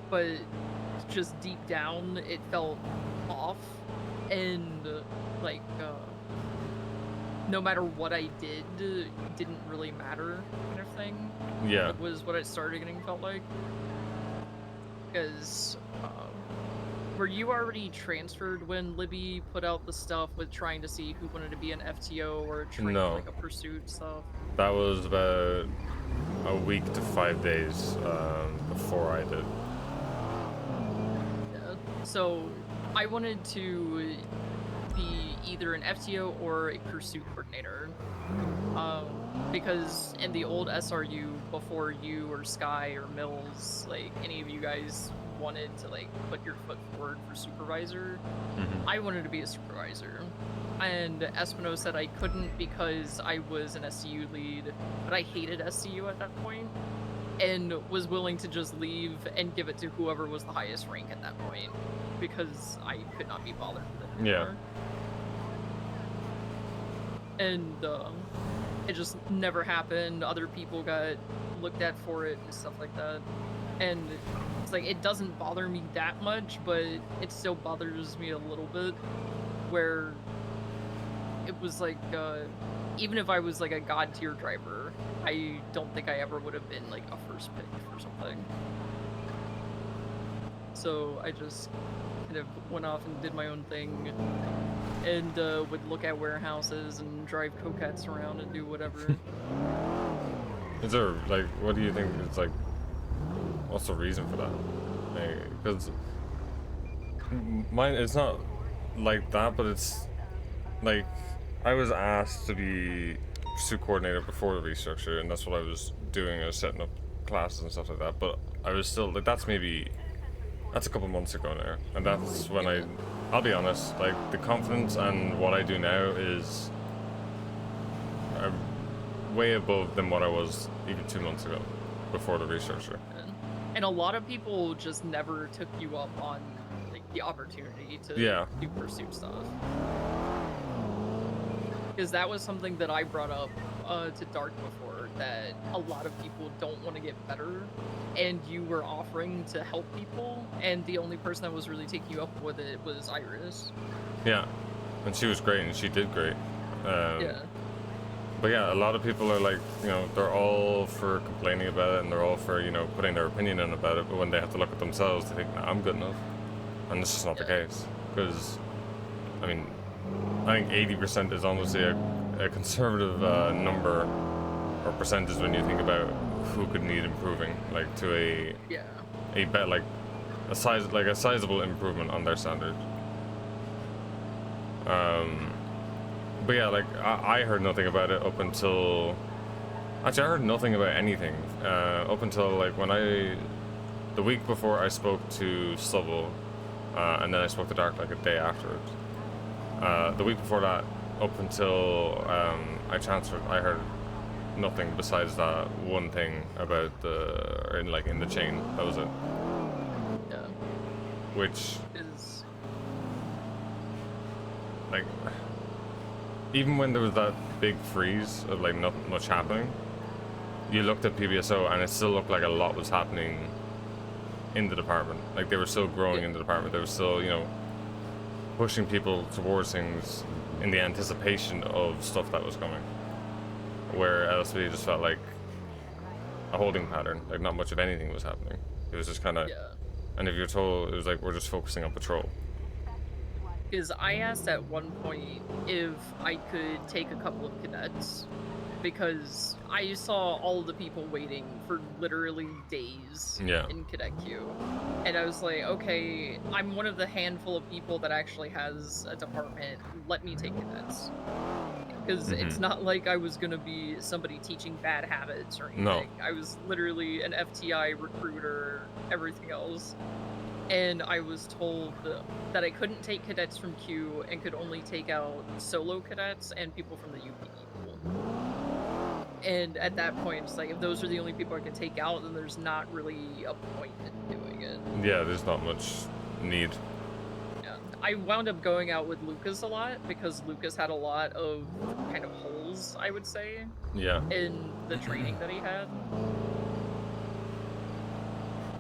But just deep down, it felt off, and like, no matter what I did, it didn't really matter, kind of thing. Yeah. Was what it started getting felt like. Because were you already transferred when Libby put out the stuff with trying to see who wanted to be an FTO or train No. like a pursuit stuff? That was about a week to 5 days before I did. So I wanted to be either an FTO or a pursuit coordinator. Because in the old SRU, before you or Sky or Mills, like any of you guys wanted to like put your foot forward for supervisor, I wanted to be a supervisor. And Espino said I couldn't because I was an SCU lead, but I hated SCU at that point, and was willing to just leave and give it to whoever was the highest rank at that point, because I could not be bothered with it anymore. And it just never happened. Other people got looked at for it and stuff like that. And it's like, it doesn't bother me that much, but it still bothers me a little bit, where it was like, even if I was like a god tier driver, I don't think I ever would have been like a first pick for something. So I just kind of went off and did my own thing, and would look at warehouses and drive coquettes around and do whatever. Is there, like, what do you think is, like, what's the reason for that? Because mine, it's not like that, but it's, like, I was asked to be pursuit coordinator before the restructure, and that's what I was doing. I was setting up classes and stuff like that, but I was still, like, that's a couple months ago now, and that's when I'll be honest, like, the confidence and what I do now is way above than what I was even 2 months ago, before the restructure. And a lot of people just never took you up on like the opportunity to do pursuit stuff. Because that was something that I brought up to Dark before, that a lot of people don't want to get better, and you were offering to help people, and the only person that was really taking you up with it was Iris. Yeah, and she was great, and she did great. But yeah, a lot of people are like, you know, they're all for complaining about it, and they're all for, you know, putting their opinion in about it, but when they have to look at themselves, they think, nah, I'm good enough. And this is not the case. Because, I mean, I think 80% is honestly a conservative number or percentage when you think about who could need improving, like to a sizable improvement on their standard. But yeah, like I heard nothing about it up until, actually I heard nothing about anything up until like the week before I spoke to Stubble, and then I spoke to Dark like a day afterwards. The week before that, up until I transferred, I heard nothing besides that one thing about in the chain. That was it. Yeah. Which is like, even when there was that big freeze of like not much happening, you looked at PBSO and it still looked like a lot was happening in the department. Like they were still growing in the department. They were still, you know, pushing people towards things in the anticipation of stuff that was coming. Where LSP just felt like a holding pattern, like not much of anything was happening. It was just kind of, and if you're told, it was like, we're just focusing on patrol. Because I asked at one point if I could take a couple of cadets, because I saw all of the people waiting for literally days in cadet queue. And I was like, okay, I'm one of the handful of people that actually has a department, let me take cadets. Because it's not like I was going to be somebody teaching bad habits or anything. No. I was literally an FTI recruiter, everything else. And I was told that I couldn't take cadets from Q and could only take out solo cadets and people from the UPE pool. And at that point, it's like, if those are the only people I can take out, then there's not really a point in doing it. Yeah, there's not much need. Yeah. I wound up going out with Lucas a lot, because Lucas had a lot of kind of holes, I would say, in the training that he had.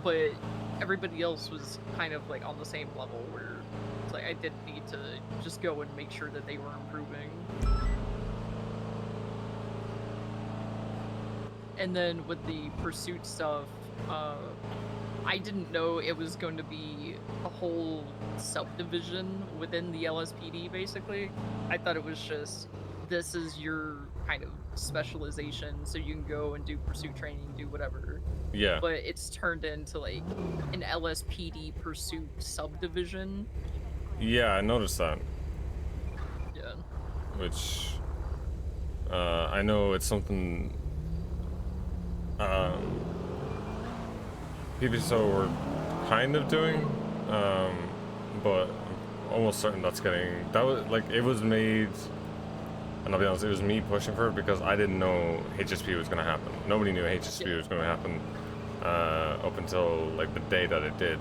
But everybody else was kind of like on the same level, where it's like I didn't need to just go and make sure that they were improving. And then with the pursuit stuff, I didn't know it was going to be a whole subdivision within the LSPD, basically. I thought it was just, this is your kind of specialization, so you can go and do pursuit training, do whatever. Yeah. But it's turned into, like, an LSPD pursuit subdivision. Yeah, I noticed that. Yeah. Which, I know it's something, PBSO were kind of doing, but I'm almost certain that's getting, that was, like, it was made, and I'll be honest, it was me pushing for it because I didn't know HSP was going to happen. Nobody knew HSP was going to happen, up until, like, the day that it did.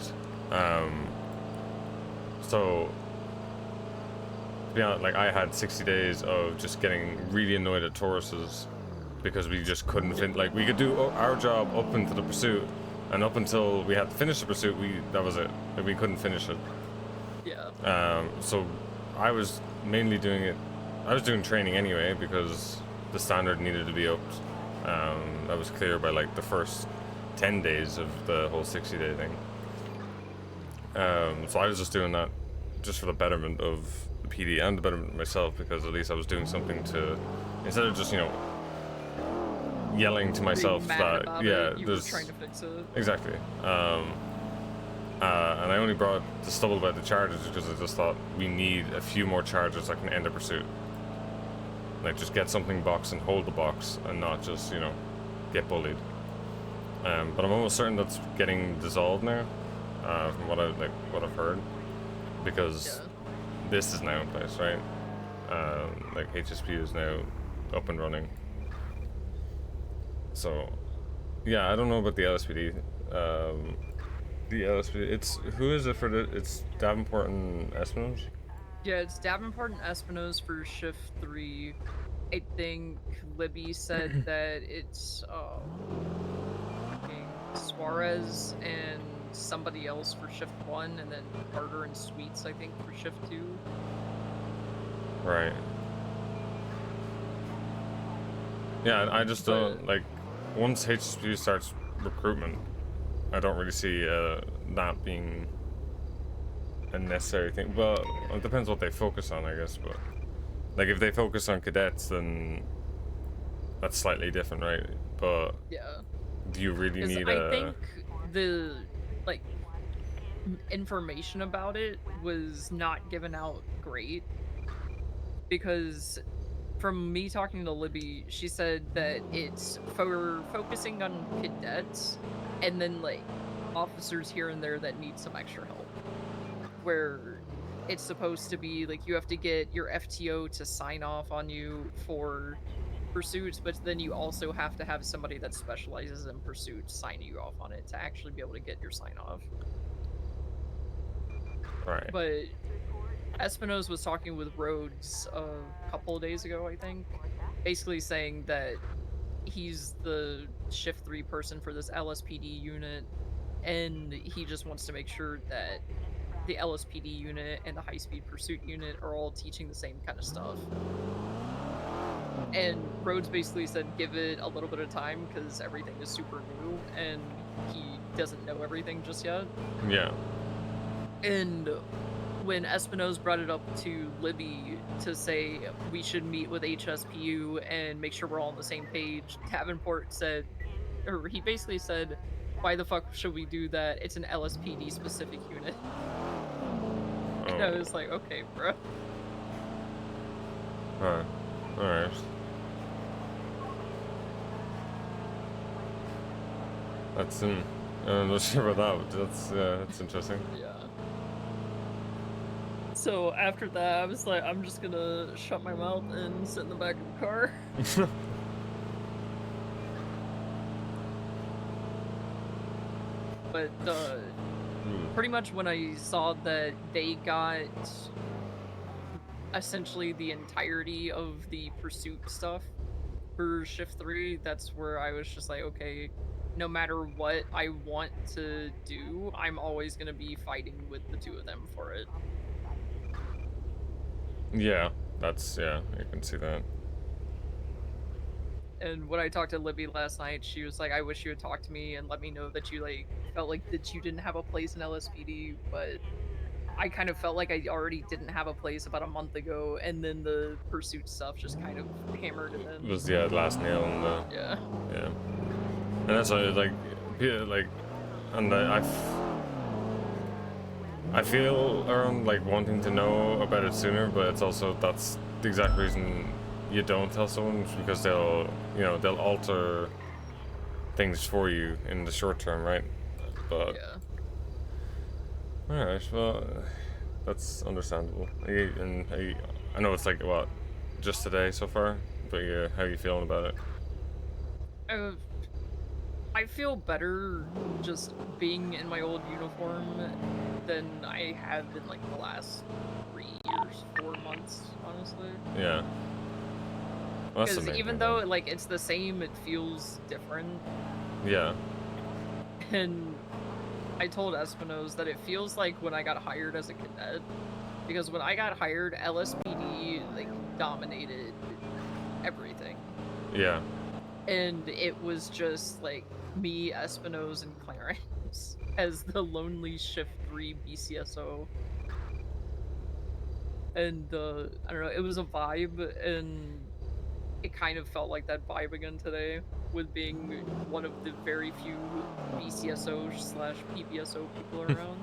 So, to be honest, like, I had 60 days of just getting really annoyed at Tauruses because we just couldn't like, we could do our job up into the pursuit, and up until we had to finish the pursuit, that was it. Like, we couldn't finish it. Yeah. So I was mainly doing it, I was doing training anyway because the standard needed to be upped. That was clear by, like, the first 10 days of the whole 60-day thing. So I was just doing that just for the betterment of the PD and the betterment of myself, because at least I was doing something to, instead of just, you know, yelling to myself that, yeah, you were trying to fix it. Exactly. And I only brought the stubble about the charges because I just thought we need a few more charges that can end a pursuit. Like, just get something boxed and hold the box, and not just, you know, get bullied. But I'm almost certain that's getting dissolved now, from what I've heard, because this is now in place, right? Like, HSP is now up and running. So, yeah, I don't know about the LSPD. The LSPD, who is it for it's Davenport and Espinosa? Yeah, it's Davenport and Espinosa for shift 3. I think Libby said that it's Suarez and somebody else for shift 1, and then Carter and Sweets, I think, for shift 2. Right. Yeah, I just don't, like, once HSP starts recruitment, I don't really see that being a necessary thing. Well, it depends what they focus on, I guess, but, like, if they focus on cadets, then that's slightly different, right? But yeah, do you really need I think the, like, information about it was not given out great, because from me talking to Libby, she said that it's for focusing on cadets and then, like, officers here and there that need some extra help, where it's supposed to be like you have to get your FTO to sign off on you for pursuits, but then you also have to have somebody that specializes in pursuits sign you off on it to actually be able to get your sign off. Right. But Espinosa was talking with Rhodes a couple of days ago, I think, basically saying that he's the shift 3 person for this LSPD unit, and he just wants to make sure that the LSPD unit and the high-speed pursuit unit are all teaching the same kind of stuff. And Rhodes basically said give it a little bit of time because everything is super new and he doesn't know everything just yet. Yeah. And when Espinosa brought it up to Libby to say we should meet with HSPU and make sure we're all on the same page, Davenport said, or he basically said, why the fuck should we do that? It's an LSPD specific unit. Oh. And I was like, okay, bro. Alright. That's I'm not sure about that, but that's interesting. Yeah. So after that, I was like, I'm just gonna shut my mouth and sit in the back of the car. But pretty much when I saw that they got essentially the entirety of the pursuit stuff for shift 3, that's where I was just like, okay, no matter what I want to do, I'm always gonna be fighting with the two of them for it. Yeah, I can see that. And when I talked to Libby last night, she was like, I wish you would talk to me and let me know that you like felt like that you didn't have a place in LSPD, but I kind of felt like I already didn't have a place about a month ago, and then the pursuit stuff just kind of hammered it in. It was the last nail in the... Yeah. Yeah. And that's why, like, yeah, like, and I feel around, like, wanting to know about it sooner, but it's also, that's the exact reason you don't tell someone, because they'll, you know, they'll alter things for you in the short term, right? But... Yeah. Alright, well, that's understandable. I know it's like, what, just today so far? But yeah, how are you feeling about it? I feel better just being in my old uniform than I have in like the last 3 years, 4 months, honestly. Yeah. Well, that's the Because main even thing, though like it's the same, it feels different. Yeah. And I told Espinosa that it feels like when I got hired as a cadet, because when I got hired, LSPD like dominated everything. Yeah. And it was just like me, Espinosa, and Clarence as the lonely Shift 3 BCSO. And I don't know, it was a vibe, and it kind of felt like that vibe again today, with being one of the very few BCSO/PPSO people around.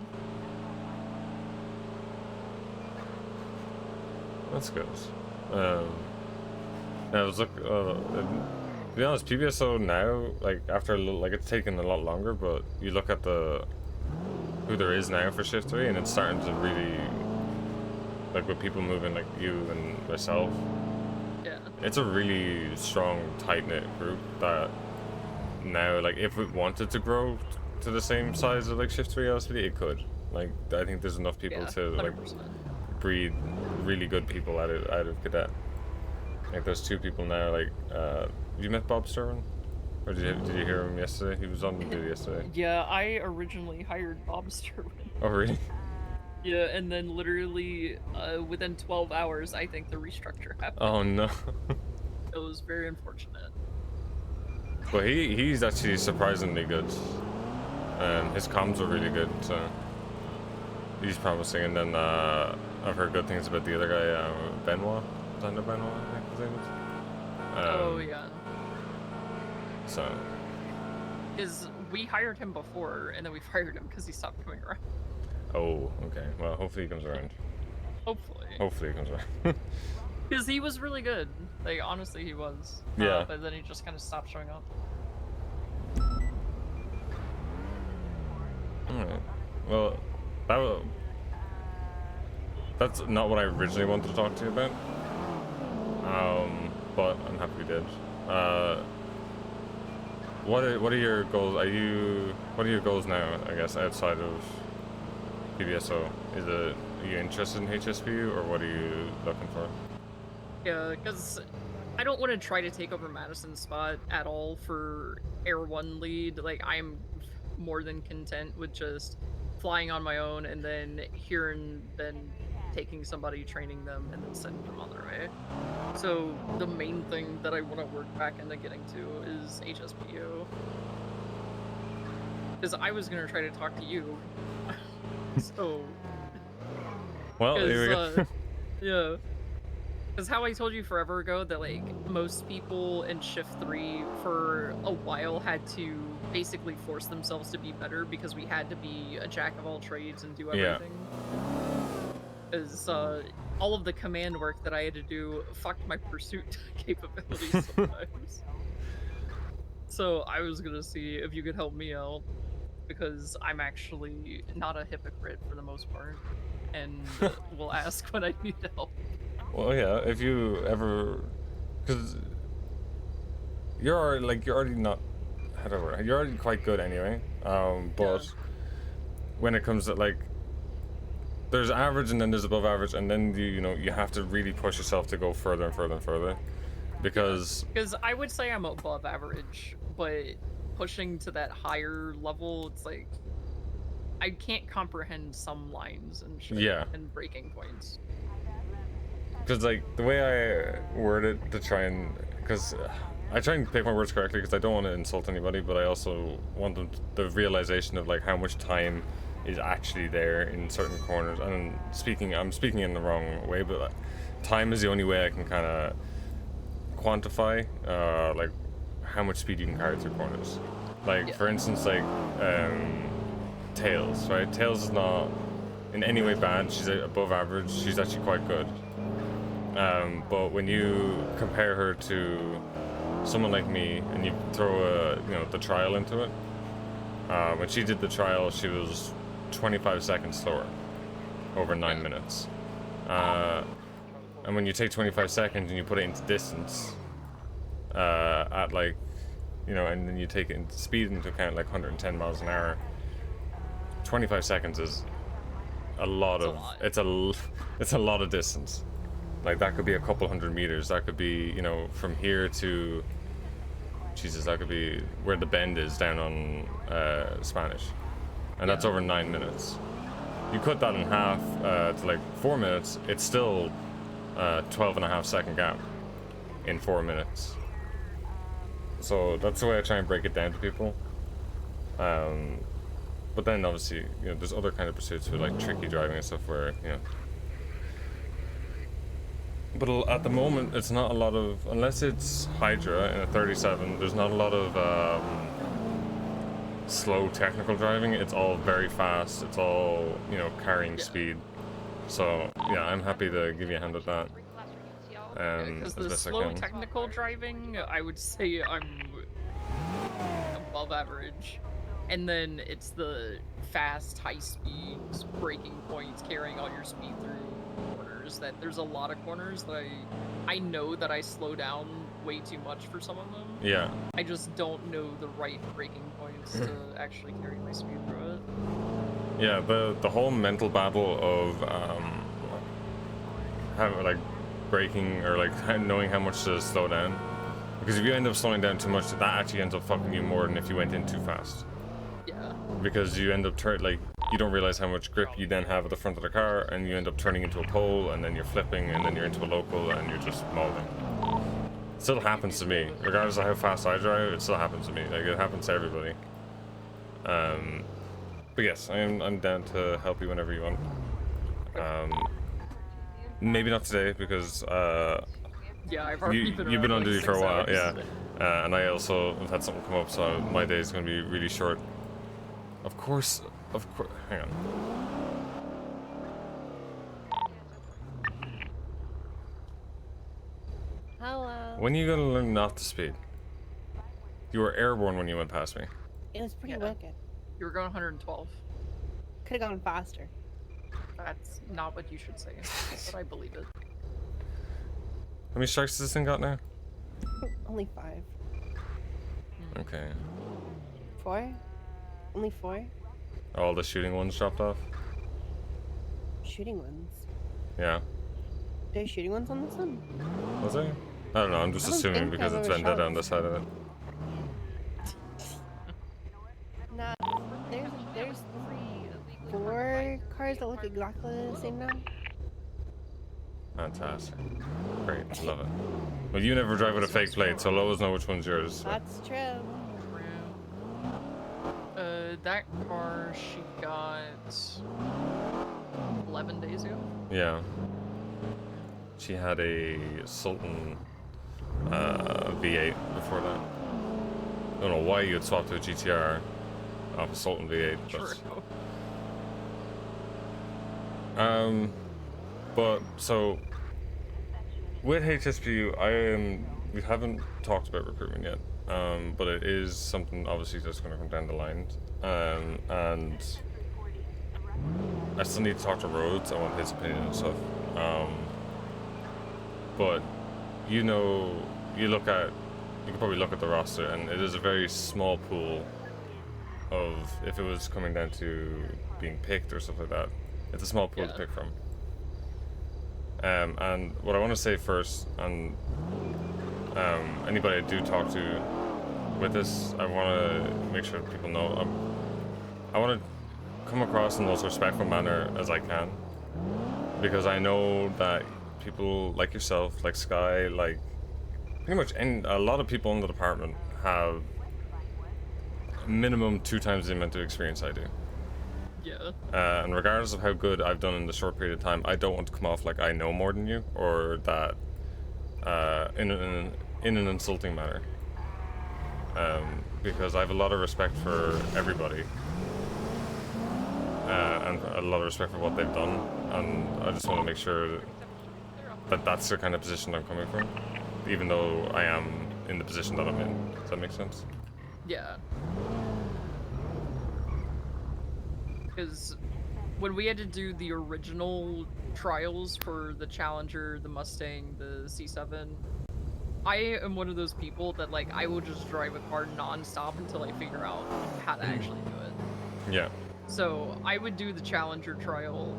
That's good. I was to be honest, PPSO now, like, after a little, like, it's taken a lot longer, but you look at who there is now for Shift 3, and it's starting to really, like, with people moving like you and myself, yeah, it's a really strong, tight-knit group that now, like, if it wanted to grow to the same size of, like, Shift 3 LSPD, it could. Like, I think there's enough people to, like, 100%. breed really good people out of Cadet. Like, there's 2 people now, like, you met Bob Sturman? Or did you hear him yesterday? He was on duty yesterday. Yeah, I originally hired Bob Sturman. Oh, really? Yeah, and then literally within 12 hours, I think the restructure happened. Oh, no. It was very unfortunate. Well, he's actually surprisingly good. And his comms were really good, so he's promising. And then I've heard good things about the other guy, Benoit. Thunder Benoit, I think his name is. Oh, yeah. So. Because we hired him before, and then we fired him because he stopped coming around. Oh, okay. Well, hopefully he comes around. Hopefully. Hopefully he comes around. Because he was really good. Like, honestly, he was. Yeah. But then he just kind of stopped showing up. Alright. Well, that's not what I originally wanted to talk to you about. But I'm happy we did. What are your goals? What are your goals now, I guess, outside of PBSO? Are you interested in HSPU, or what are you looking for? Yeah, because I don't want to try to take over Madison's spot at all for Air 1 lead. Like, I'm more than content with just flying on my own and then taking somebody, training them, and then sending them on their way. So the main thing that I want to work back into getting to is HSPU. Because I was going to try to talk to you. So... Well, here we go. Yeah. Because how I told you forever ago that, like, most people in Shift 3 for a while had to basically force themselves to be better because we had to be a jack of all trades and do everything. Because all of the command work that I had to do fucked my pursuit capabilities sometimes. So I was gonna see if you could help me out, because I'm actually not a hypocrite for the most part, and will ask when I need help. Well, yeah, if you ever, because you're already not, how do I word it? You're already quite good anyway. But when it comes to, like, there's average and then there's above average, and then you have to really push yourself to go further and further and further, because I would say I'm above average, but pushing to that higher level, it's like I can't comprehend some lines and shit, and breaking points. Because, like, the way I word it to try and, because I try and pick my words correctly because I don't want to insult anybody, but I also want them the realization of like how much time is actually there in certain corners. And I'm speaking in the wrong way, but time is the only way I can kind of quantify like how much speed you can carry through corners. Like for instance, like Tails, right? Tails is not in any way bad. She's above average. She's actually quite good. But when you compare her to someone like me and you throw the trial into it, when she did the trial, she was 25 seconds slower over 9 minutes. And when you take 25 seconds and you put it into distance at like, and then you take it into speed into account, like 110 miles an hour, 25 seconds is a lot of, it's a lot of distance. Like that could be a couple hundred meters. That could be, from here to, Jesus, that could be where the bend is down on Spanish. And that's over 9 minutes. You cut that in half to like 4 minutes, it's still 12.5 second gap in 4 minutes. So that's the way I try and break it down to people. But then obviously, there's other kind of pursuits with like tricky driving and stuff where, But at the moment, it's not a lot of, unless it's Hydra in a 37, there's not a lot of slow technical driving. It's all very fast. It's all, carrying speed. So yeah, I'm happy to give you a hand with that. Because the slow technical driving, I would say I'm above average. And then it's the fast, high speeds, braking points, carrying all your speed through corners. That there's a lot of corners that I know that I slow down way too much for some of them. Yeah. I just don't know the right braking points to actually carry my speed through it. Yeah, the whole mental battle of braking or like knowing how much to slow down, because if you end up slowing down too much, that actually ends up fucking you more than if you went in too fast. Yeah. Because you end up you don't realize how much grip you then have at the front of the car, and you end up turning into a pole, and then you're flipping, and then you're into a local, and you're just molding. It still happens to me, regardless of how fast I drive. It still happens to me. Like it happens to everybody. But yes, I'm down to help you whenever you want. Maybe not today because yeah, I've already you've been on like duty for a while, hours. yeah. And I also have had something come up, so my day is going to be really short. Of course. Hang on. Hello. When are you going to learn not to speed? You were airborne when you went past me. It was pretty wicked. You were going 112. Could have gone faster. That's not what you should say, but I believe it. How many strikes has this thing got now? Only 5. Okay. 4? Only 4? All the shooting ones dropped off? Shooting ones? Yeah. There's shooting ones on this one? Was there? I don't know, I'm just assuming because it's Vendetta on the side of it. Nah, there's 4 cars that look exactly the same now. Fantastic. Great, love it. Well, you never drive with a fake plate, so I'll always know which one's yours. So. That's true. That car she got 11 days ago. Yeah. She had a Sultan V8 before that. I don't know why you'd swap to a GTR off a Sultan V8. But so with HSPU, we haven't talked about recruitment yet. But it is something obviously that's going to come down the line. And I still need to talk to Rhodes. I want his opinion and stuff. But you can probably look at the roster, and it is a very small pool of, if it was coming down to being picked or stuff like that, it's a small pool to pick from. And what I want to say first, and anybody I do talk to with this, I want to make sure people know, I want to come across in the most respectful manner as I can, because I know that people like yourself, like Sky, like pretty much a lot of people in the department have minimum 2 times the amount of experience I do. Yeah. And regardless of how good I've done in the short period of time, I don't want to come off like I know more than you, or that in an insulting manner. Because I have a lot of respect for everybody, and a lot of respect for what they've done, and I just want to make sure that that's the kind of position I'm coming from, even though I am in the position that I'm in. Does that make sense? Yeah. Because when we had to do the original trials for the Challenger, the Mustang, the C7, I am one of those people that, like, I will just drive a car non-stop until I figure out how to actually do it. Yeah. So I would do the Challenger trial.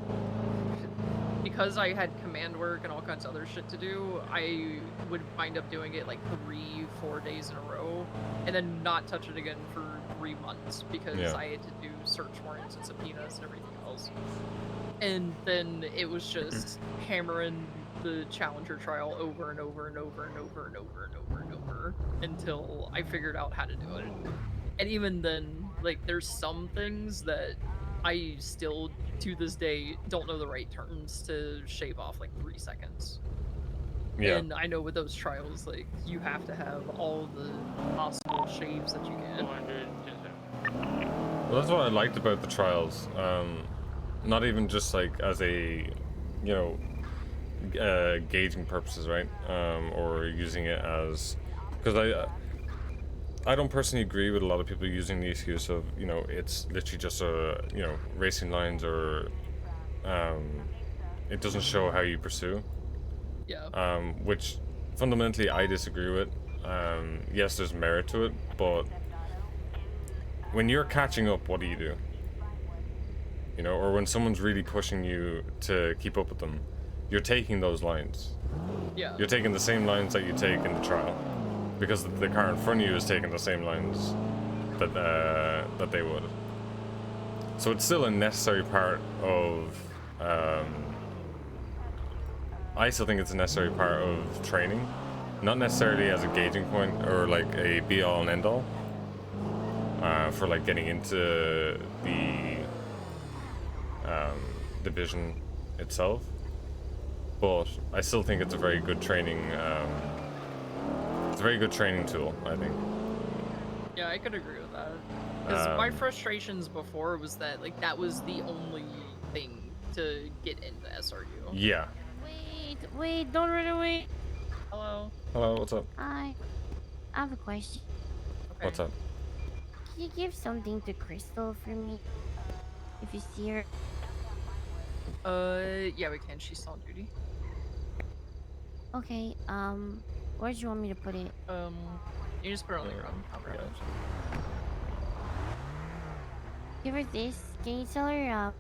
Because I had command work and all kinds of other shit to do, I would wind up doing it like 3-4 days in a row, and then not touch it again for 3 months because I had to do search warrants and subpoenas and everything else. And then it was just hammering the Challenger trial over and over and over and over and over and over and over until I figured out how to do it. And even then, like, there's some things that I still, to this day, don't know the right terms to shave off like 3 seconds. Yeah. And I know with those trials, like, you have to have all the possible shaves that you can. Well, that's what I liked about the trials. Not even just like as a, you know, gauging purposes, right? Or using it as, because I don't personally agree with a lot of people using the excuse of, you know, it's literally just a, you know, racing lines, or it doesn't show how you pursue. Yeah. Which fundamentally I disagree with. Yes, there's merit to it, but when you're catching up, what do? You know, or when someone's really pushing you to keep up with them, you're taking those lines. Yeah. You're taking the same lines that you take in the trial, because the car in front of you is taking the same lines that that they would. So it's still a necessary part of. I still think it's a necessary part of training, not necessarily as a gauging point or like a be-all and end-all for like getting into the division itself. But I still think it's a very good training. It's a very good training tool, I think. Yeah, I could agree with that. Because my frustrations before was that, like, that was the only thing to get into SRU. Yeah. Wait, don't run away. Hello. Hello, what's up? Hi. I have a question. Okay. What's up? Can you give something to Crystal for me? If you see her. Yeah, we can. She's still on duty. Okay, where do you want me to put it? You just put it on the ground. I'll grab it. Give her this. Can you tell her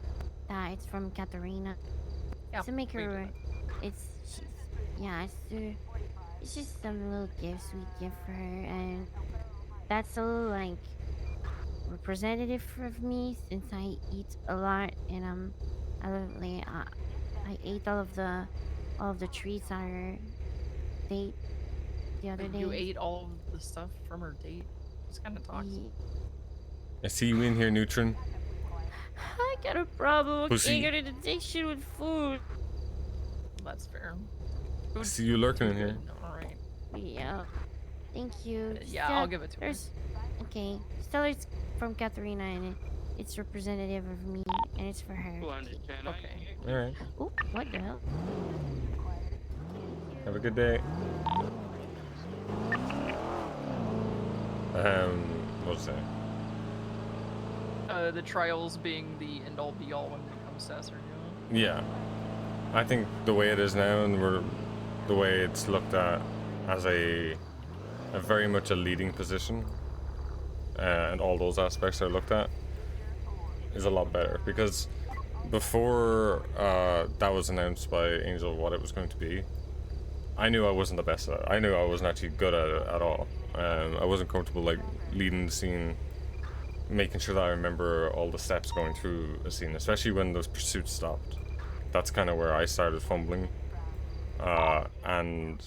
that it's from Katarina? Yeah, to make we can do her. It's just some little gifts we give for her, and that's a little like representative of me since I eat a lot, and I ate all of the treats on her date the other day. You ate all of the stuff from her date? It's kind of toxic. I see you in here, Neutron. I got a problem with Pussy. anger and addiction with food. That's fair. I see you lurking in here. Alright. Yeah. Thank you. Yeah, I'll give it to her. Okay. Tell her it's from Katarina, and it's representative of me, and it's for her. Okay. Alright. Oop, what the hell? Have a good day. What was that? The trials being the end-all be-all when it comes to SRU. Yeah. I think the way it is now, and the way it's looked at as a very much a leading position, and all those aspects are looked at, is a lot better. Because before that was announced by Angel what it was going to be, I knew I wasn't the best at it. I knew I wasn't actually good at it at all. I wasn't comfortable like leading the scene, making sure that I remember all the steps going through a scene, especially when those pursuits stopped. That's kind of where I started fumbling. And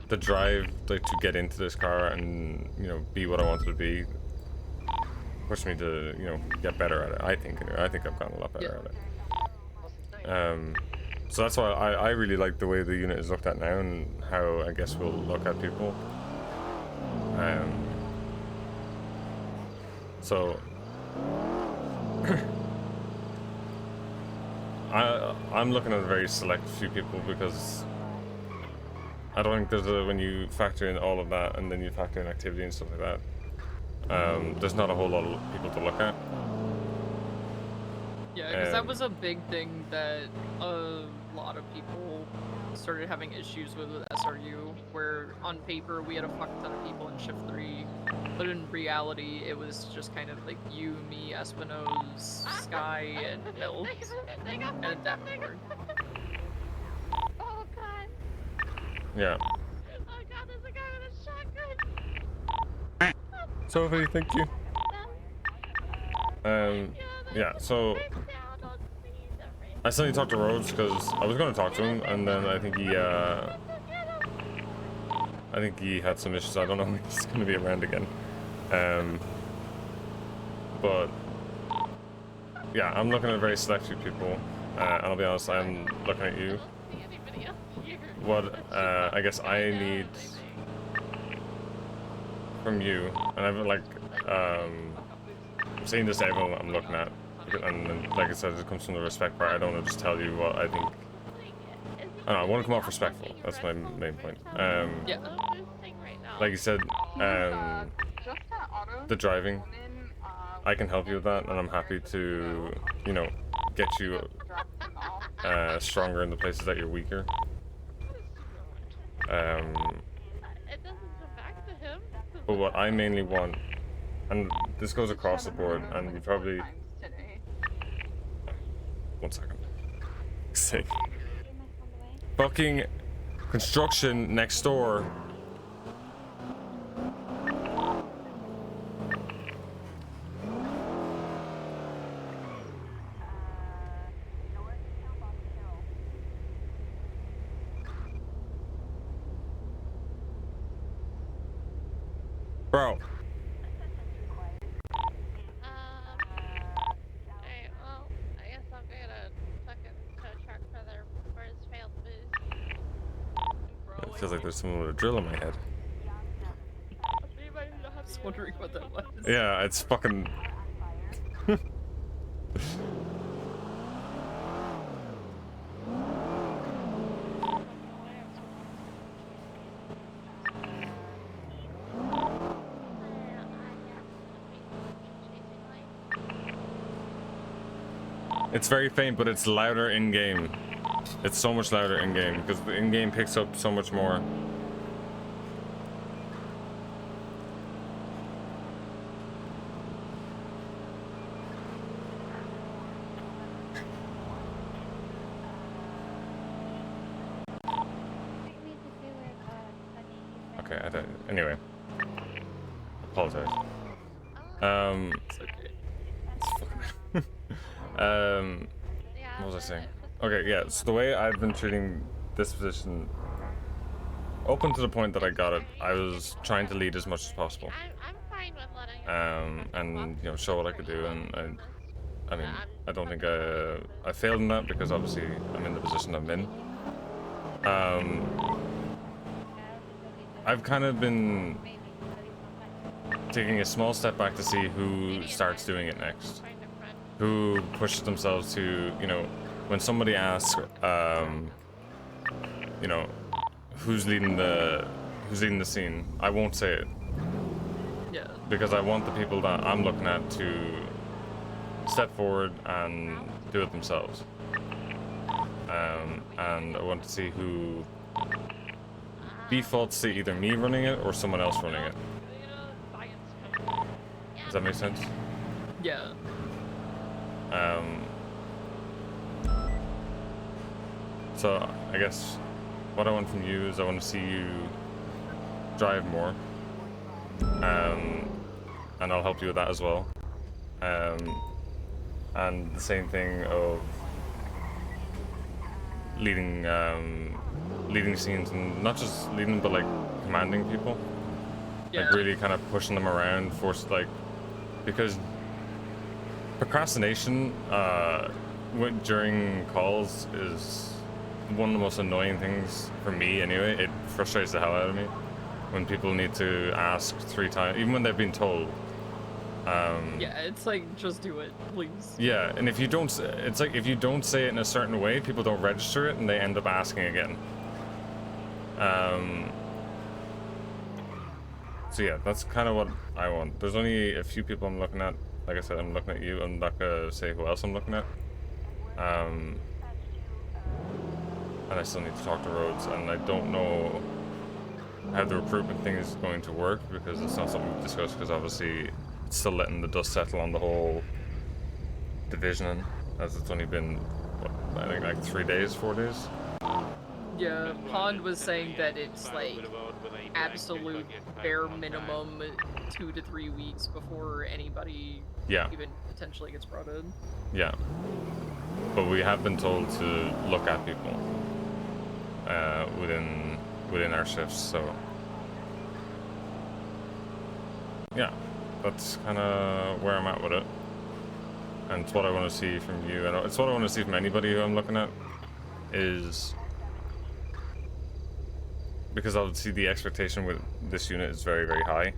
the drive like to get into this car and be what I wanted to be pushed me to get better at it. I think I've gotten a lot better at it. So that's why I really like the way the unit is looked at now and how I guess we'll look at people. So I'm looking at a very select few people because I don't think there's when you factor in all of that and then you factor in activity and stuff like that, there's not a whole lot of people to look at. Yeah, because that was a big thing that a lot of people started having issues with SRU, where on paper we had a fuck ton of people in Shift 3, but in reality it was just kind of like you, me, Espino's, Sky, and Milk, and that board. Oh god. Yeah. Oh god, there's a guy with a shotgun. Sophie, thank you. Yeah, so I suddenly talked to Rhodes because I was going to talk to him, and then I think he had some issues. I don't know if he's going to be around again. But yeah, I'm looking at a very select few people, and I'll be honest, I'm looking at you. What I guess I need from you, and I've like saying this to everyone I'm looking at, and like I said, it comes from the respect part. I don't want to just tell you what I think. I want to come off respectful. That's my main point. Yeah. Like you said, the driving, I can help you with that, and I'm happy to, get you stronger in the places that you're weaker. But what I mainly want, and this goes across the board, and you probably... 1 second. Sick. Fucking construction next door. Bro. It feels like there's someone with a drill in my head. I was wondering what that was. Yeah, it's fucking... It's very faint, but it's louder in-game. It's so much louder in-game, because the in-game picks up so much more. Okay, anyway. Apologize. It's okay. It's fucking... what was I saying? Okay, yeah, so the way I've been treating this position, open to the point that I got it, I was trying to lead as much as possible. I'm fine with letting and show what I could do, and I mean, I don't think I failed in that, because obviously I'm in the position I'm in. I've kind of been taking a small step back to see who starts doing it next. Who pushes themselves to, when somebody asks, who's leading the scene, I won't say it. Yeah. Because I want the people that I'm looking at to step forward and do it themselves. And I want to see who defaults to either me running it or someone else running it. Does that make sense? Yeah. So I guess what I want from you is I want to see you drive more, and I'll help you with that as well. And the same thing of leading scenes, and not just leading, but like commanding people. Yeah. Like really kind of pushing them around, because procrastination during calls is one of the most annoying things for me anyway. It frustrates the hell out of me when people need to ask 3 times, even when they've been told. Yeah, it's like, just do it, please. Yeah, and if you don't, it's like if you don't say it in a certain way, people don't register it and they end up asking again. So yeah, that's kind of what I want. There's only a few people I'm looking at. Like I said, I'm looking at you. I'm not gonna say who else I'm looking at. And I still need to talk to Rhodes, and I don't know how the recruitment thing is going to work because it's not something we've discussed. Because obviously, it's still letting the dust settle on the whole division, as it's only been what, I think like 3 days, 4 days. Yeah, Pond was saying that it's like absolute bare minimum 2 to 3 weeks before anybody even potentially gets brought in. Yeah. But we have been told to look at people within our shifts, so yeah, that's kind of where I'm at with it, and it's what I want to see from you, and it's what I want to see from anybody who I'm looking at, is because obviously the expectation with this unit is very, very high,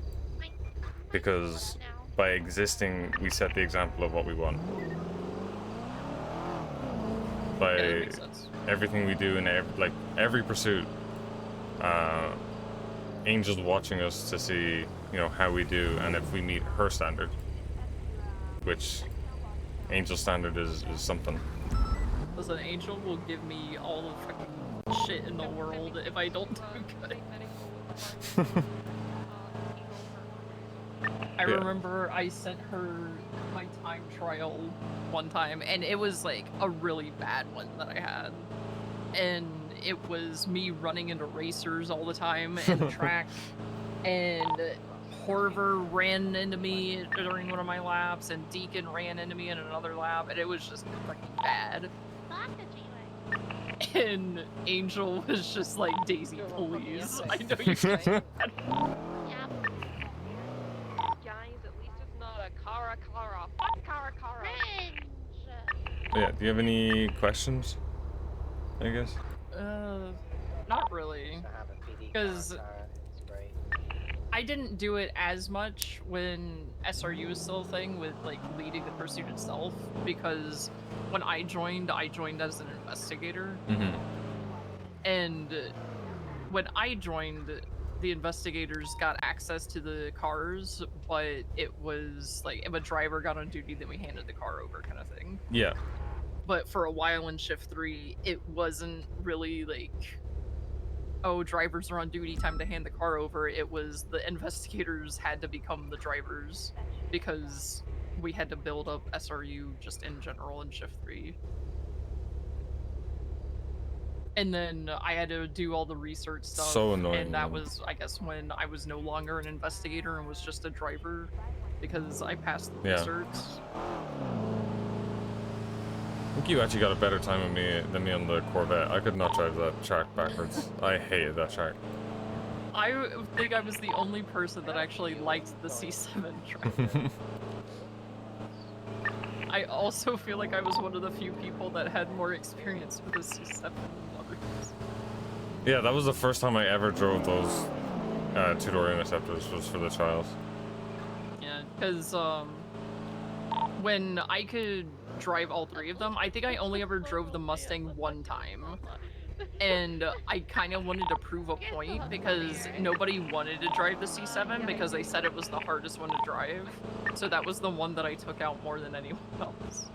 because by existing we set the example of what we want. By everything we do in every pursuit, Angel's watching us to see, you know, how we do and if we meet her standard, which Angel's standard is something. Listen, Angel will give me all the fucking shit in the world if I don't do good. I remember I sent her my time trial one time, and it was like a really bad one that I had. And it was me running into racers all the time in the track, and Horver ran into me during one of my laps, and Deacon ran into me in another lap, and it was just fucking bad. And Angel was just like, Daisy, please. I know you can't. Yeah, do you have any questions, I guess? Not really. Because I didn't do it as much when SRU was still a thing with, like, leading the pursuit itself, because when I joined as an investigator. Mm-hmm. And when I joined, the investigators got access to the cars, but it was like if a driver got on duty, then we handed the car over, kind of thing. Yeah. But for a while in Shift 3, it wasn't really like, oh, drivers are on duty, time to hand the car over. It was the investigators had to become the drivers because we had to build up SRU just in general in Shift 3. And then I had to do all the research stuff. So annoying. And that was, I guess, when I was no longer an investigator and was just a driver, because I passed the research. I think you actually got a better time than me on the Corvette. I could not drive that track backwards. I hated that track. I think I was the only person that actually liked the C7 track. I also feel like I was one of the few people that had more experience with the C7 than others. Yeah, that was the first time I ever drove those two-door interceptors, was for the trials. Yeah, because when I could drive all three of them, I think I only ever drove the Mustang one time. And I kind of wanted to prove a point because nobody wanted to drive the C7 because they said it was the hardest one to drive. So that was the one that I took out more than anyone else.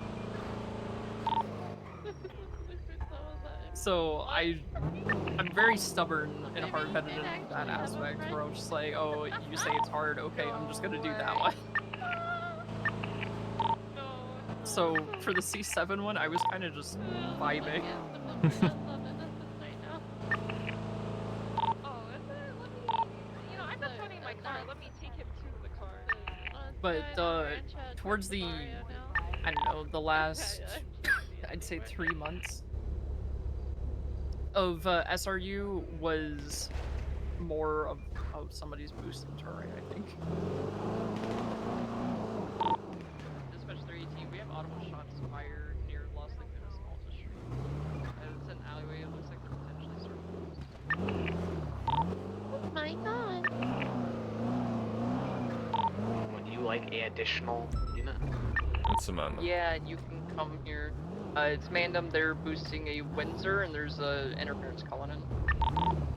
So I'm very stubborn and hard-headed in that aspect where I'm just like, oh, you say it's hard, okay, I'm just gonna do that one. So for the C7 one, I was kind of just vibing. But towards the, I don't know, the last, I'd say 3 months, of SRU was more of somebody's boost and terrain, I think. Dispatch 318, we have audible shots fired near Los Lagunas and Alta Street. It's an alleyway, it looks like they're potentially circles. Oh my god. Would you like a additional unit? It's a man. Yeah, you can come here. It's Mandem, they're boosting a Windsor, and there's a interference calling in.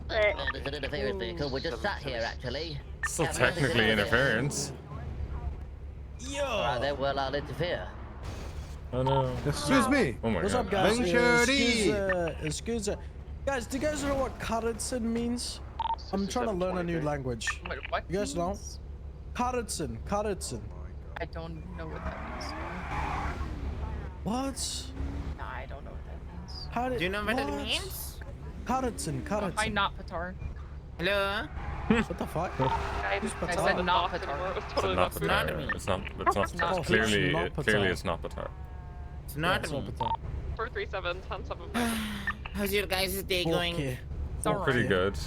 There's an interference vehicle. We're just sat here, actually. Still technically interference. Alright then, well, I'll interfere. Oh no. Excuse me. Oh my What's god. up, guys? Bonjour. Excuse me. Guys, do you guys know what Karatsin means? I'm trying to learn a new language. Wait, what? You guys know? Karatsin. Karatsin. I don't know what that means. What? Nah, I don't know what that means. How did, Do you know what it means? Karatsin. Karatsin. Hi, not Patar. Hello? What the fuck? I said not Patar. It's not Patar. It's not Patar. Oh, Clearly, it's not clearly Patar. it's not Patar. It's not it's me. not Patar. 437, 1075. How's your guys' day going? Okay. It's alright. Pretty good.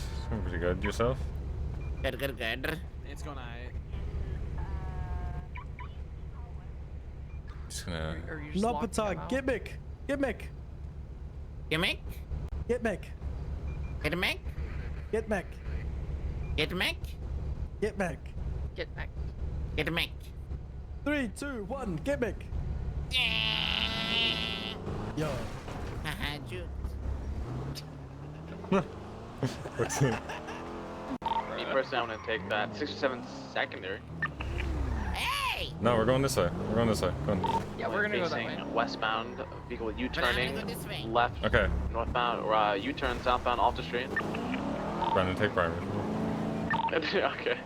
Pretty good. Yourself? Good, good, good. It's going alright. Just gonna. Or you just Not locked them Patar. out? Gimmick. Gimmick. Gimmick? Gimmick. Gimmick? Gimmick. Gimmick? Gimmick. Get back. Gimmick. 3, 2, 1. Gimmick. Yo. Haha, juke. What's it? Me personally, I'm gonna take that 67 secondary. Hey! No, we're going this way. We're going this way. Go on. Yeah, we're gonna go that Facing way. westbound, vehicle But I'm U-turning, gonna go this way. left, Okay. northbound, or U-turn southbound Alta Street. Brandon, take Brian. Okay.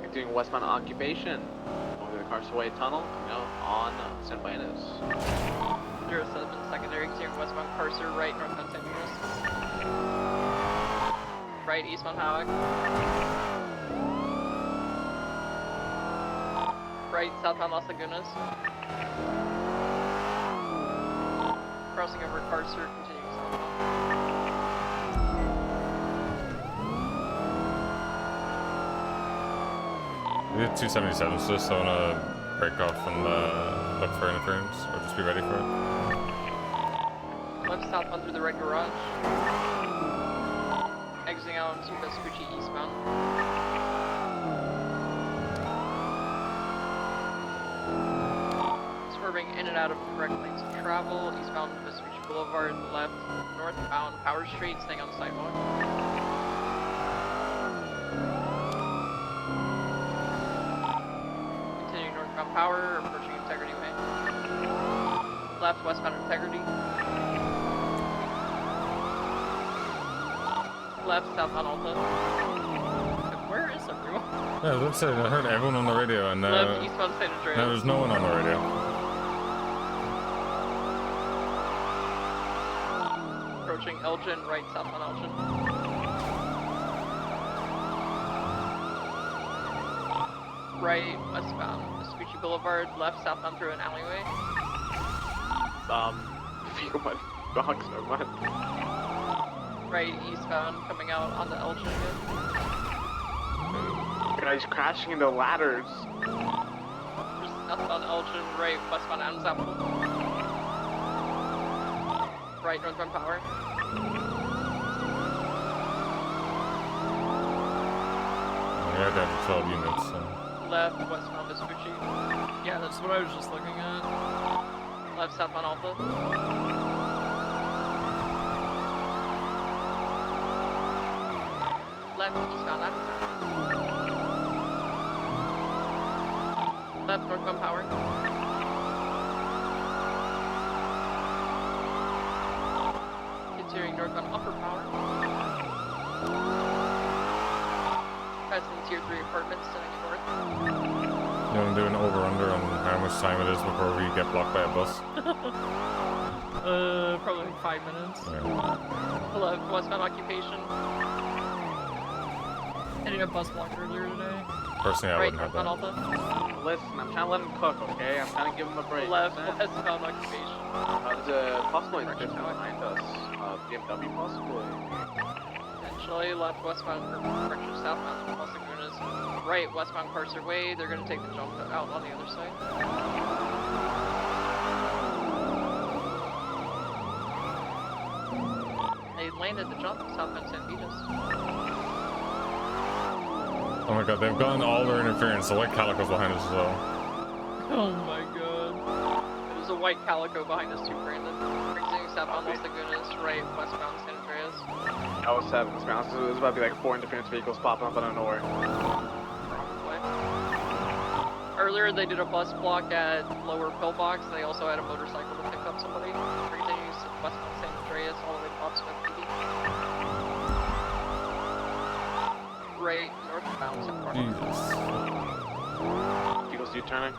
Continuing westbound occupation. Over the Carsaway Tunnel, on San Buenos. 07 secondary, continuing westbound Carcer, right northbound San Luis. Right eastbound Howick. Right southbound Las Lagunas. Crossing over Carcer, continuing southbound. We did 277, so just wanna break off and look for interference, or just be ready for it. Left southbound through the red garage. Exiting out into Vespucci eastbound. Swerving in and out of correct lanes of travel. Eastbound Vespucci Boulevard, left. Northbound Power Street, staying on the sidewalk. Continuing northbound Power, approaching Integrity Way. Left westbound Integrity. Left southbound Alta. Where is everyone? Yeah, let's say I heard everyone on the radio, and Left eastbound San Andreas. now there's no one on the radio. Approaching Elgin, right southbound Elgin. Right westbound Vespucci Boulevard, left southbound through an alleyway. Vehicle by dogs, never mind. Right eastbound coming out onto Elgin again. Guys crashing into ladders. Just southbound Elgin, right westbound Adams Apple. Right northbound Power. Yeah, down to 12 units. So. Left westbound Vespucci. Yeah, that's what I was just looking at. Left southbound Alpha. Left eastbound Adams. Left northbound Power. Continuing northbound Upper Power. Passing tier 3 apartments turning north. You want to do an over-under on how much time it is before we get blocked by a bus? Probably like 5 minutes. Yeah. Left westbound occupation. Hitting a bus block earlier today. Personally, I Right, wouldn't have northbound that. Alpha. Listen, I'm trying to let him cook, okay? I'm trying to give him a break. Left, westbound occupation. There's a possible intersection behind us. BMW possibly. Potentially left westbound correction southbound Las Lagunas. Right westbound Carcer Way. They're gonna take the jump out on the other side. They landed the jump southbound San Vitas. Oh my god, they've gotten all their interference. The white calico's behind us as well. Oh my god. There's a white calico behind us too, Brandon. Exiting southbound Las Lagunas, right westbound San Andreas. I was 7 this round, so there's about to be like 4 interference vehicles popping up out of nowhere. Earlier they did a bus block at lower pillbox. They also had a motorcycle to pick up somebody. Continues westbound San Andreas all the way to Bobsmith PD. Right northbound San Francisco. Jesus. Eagles U-turning.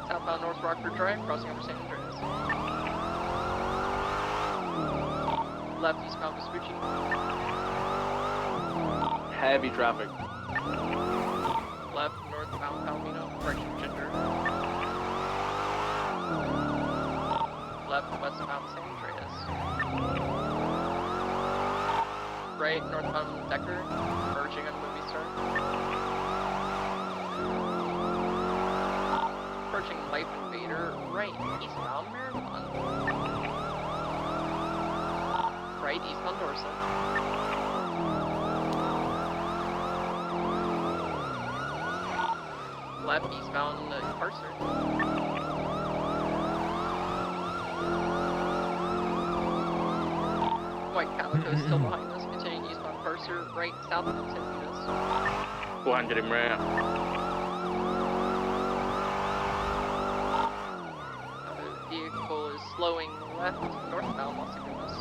Southbound North Rockford Drive, crossing over San Andreas. Left eastbound Vespucci. Heavy traffic. Left northbound Palomino, correction Ginger. Left westbound San Andreas. Right northbound Decker, merging on Movie Star. Approaching Life Invader, right eastbound Marathon. Right eastbound Dorset. Left eastbound Carcer. White Calico is still behind us, continuing eastbound Carcer, right southbound San Vitas. 400 in rear. Vehicle is slowing left northbound Las Lagunas.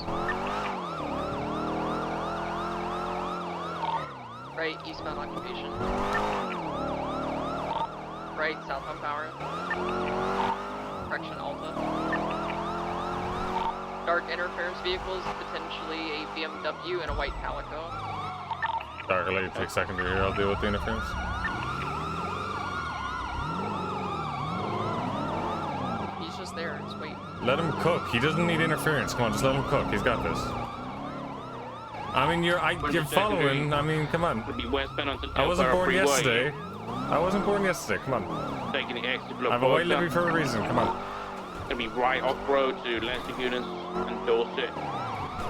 Right eastbound occupation. Right southbound power. Correction Alpha. Dark interference vehicles, potentially a BMW and a white Calico. Dark, I'll let you take secondary here. I'll deal with the interference. He's just there, just waiting. Let him cook. He doesn't need interference. Come on, just let him cook. He's got this. I mean, you're following. I mean, come on. I wasn't born yesterday. I wasn't born yesterday. Come on. Taking the exit I block. have a white livery for a reason. Come on. Gonna be right off road to Las Lagunas and Dorset.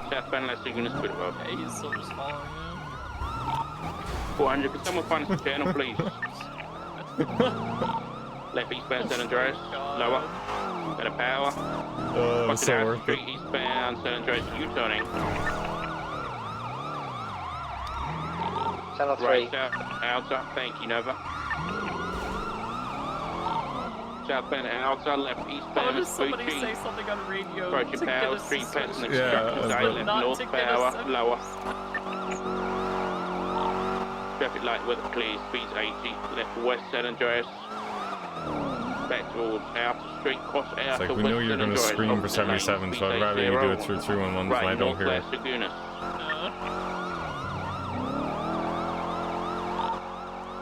Southbound Las Lagunas Boulevard. Yeah, he's still just following him. 400, can someone find us a channel, please? Left eastbound San Andreas, lower. Better power. It's so worth it. Street eastbound San Andreas, U-turning. Channel 3. Right, outer, thank you, Nova. Southbound outer, left How eastbound does somebody Vespucci. say something on radio Approaching to get power, us street to person switch? instructions, Yeah, left not north to get power, us lower. Traffic light weather clear, speeds 80, left west San Andreas. Back towards outer street, cross out It's like to we west know you're San going to Andreas, scream for open 77, lane, so I'd rather you do it 80, through 311 when I right don't hear it. northwest Lagunas.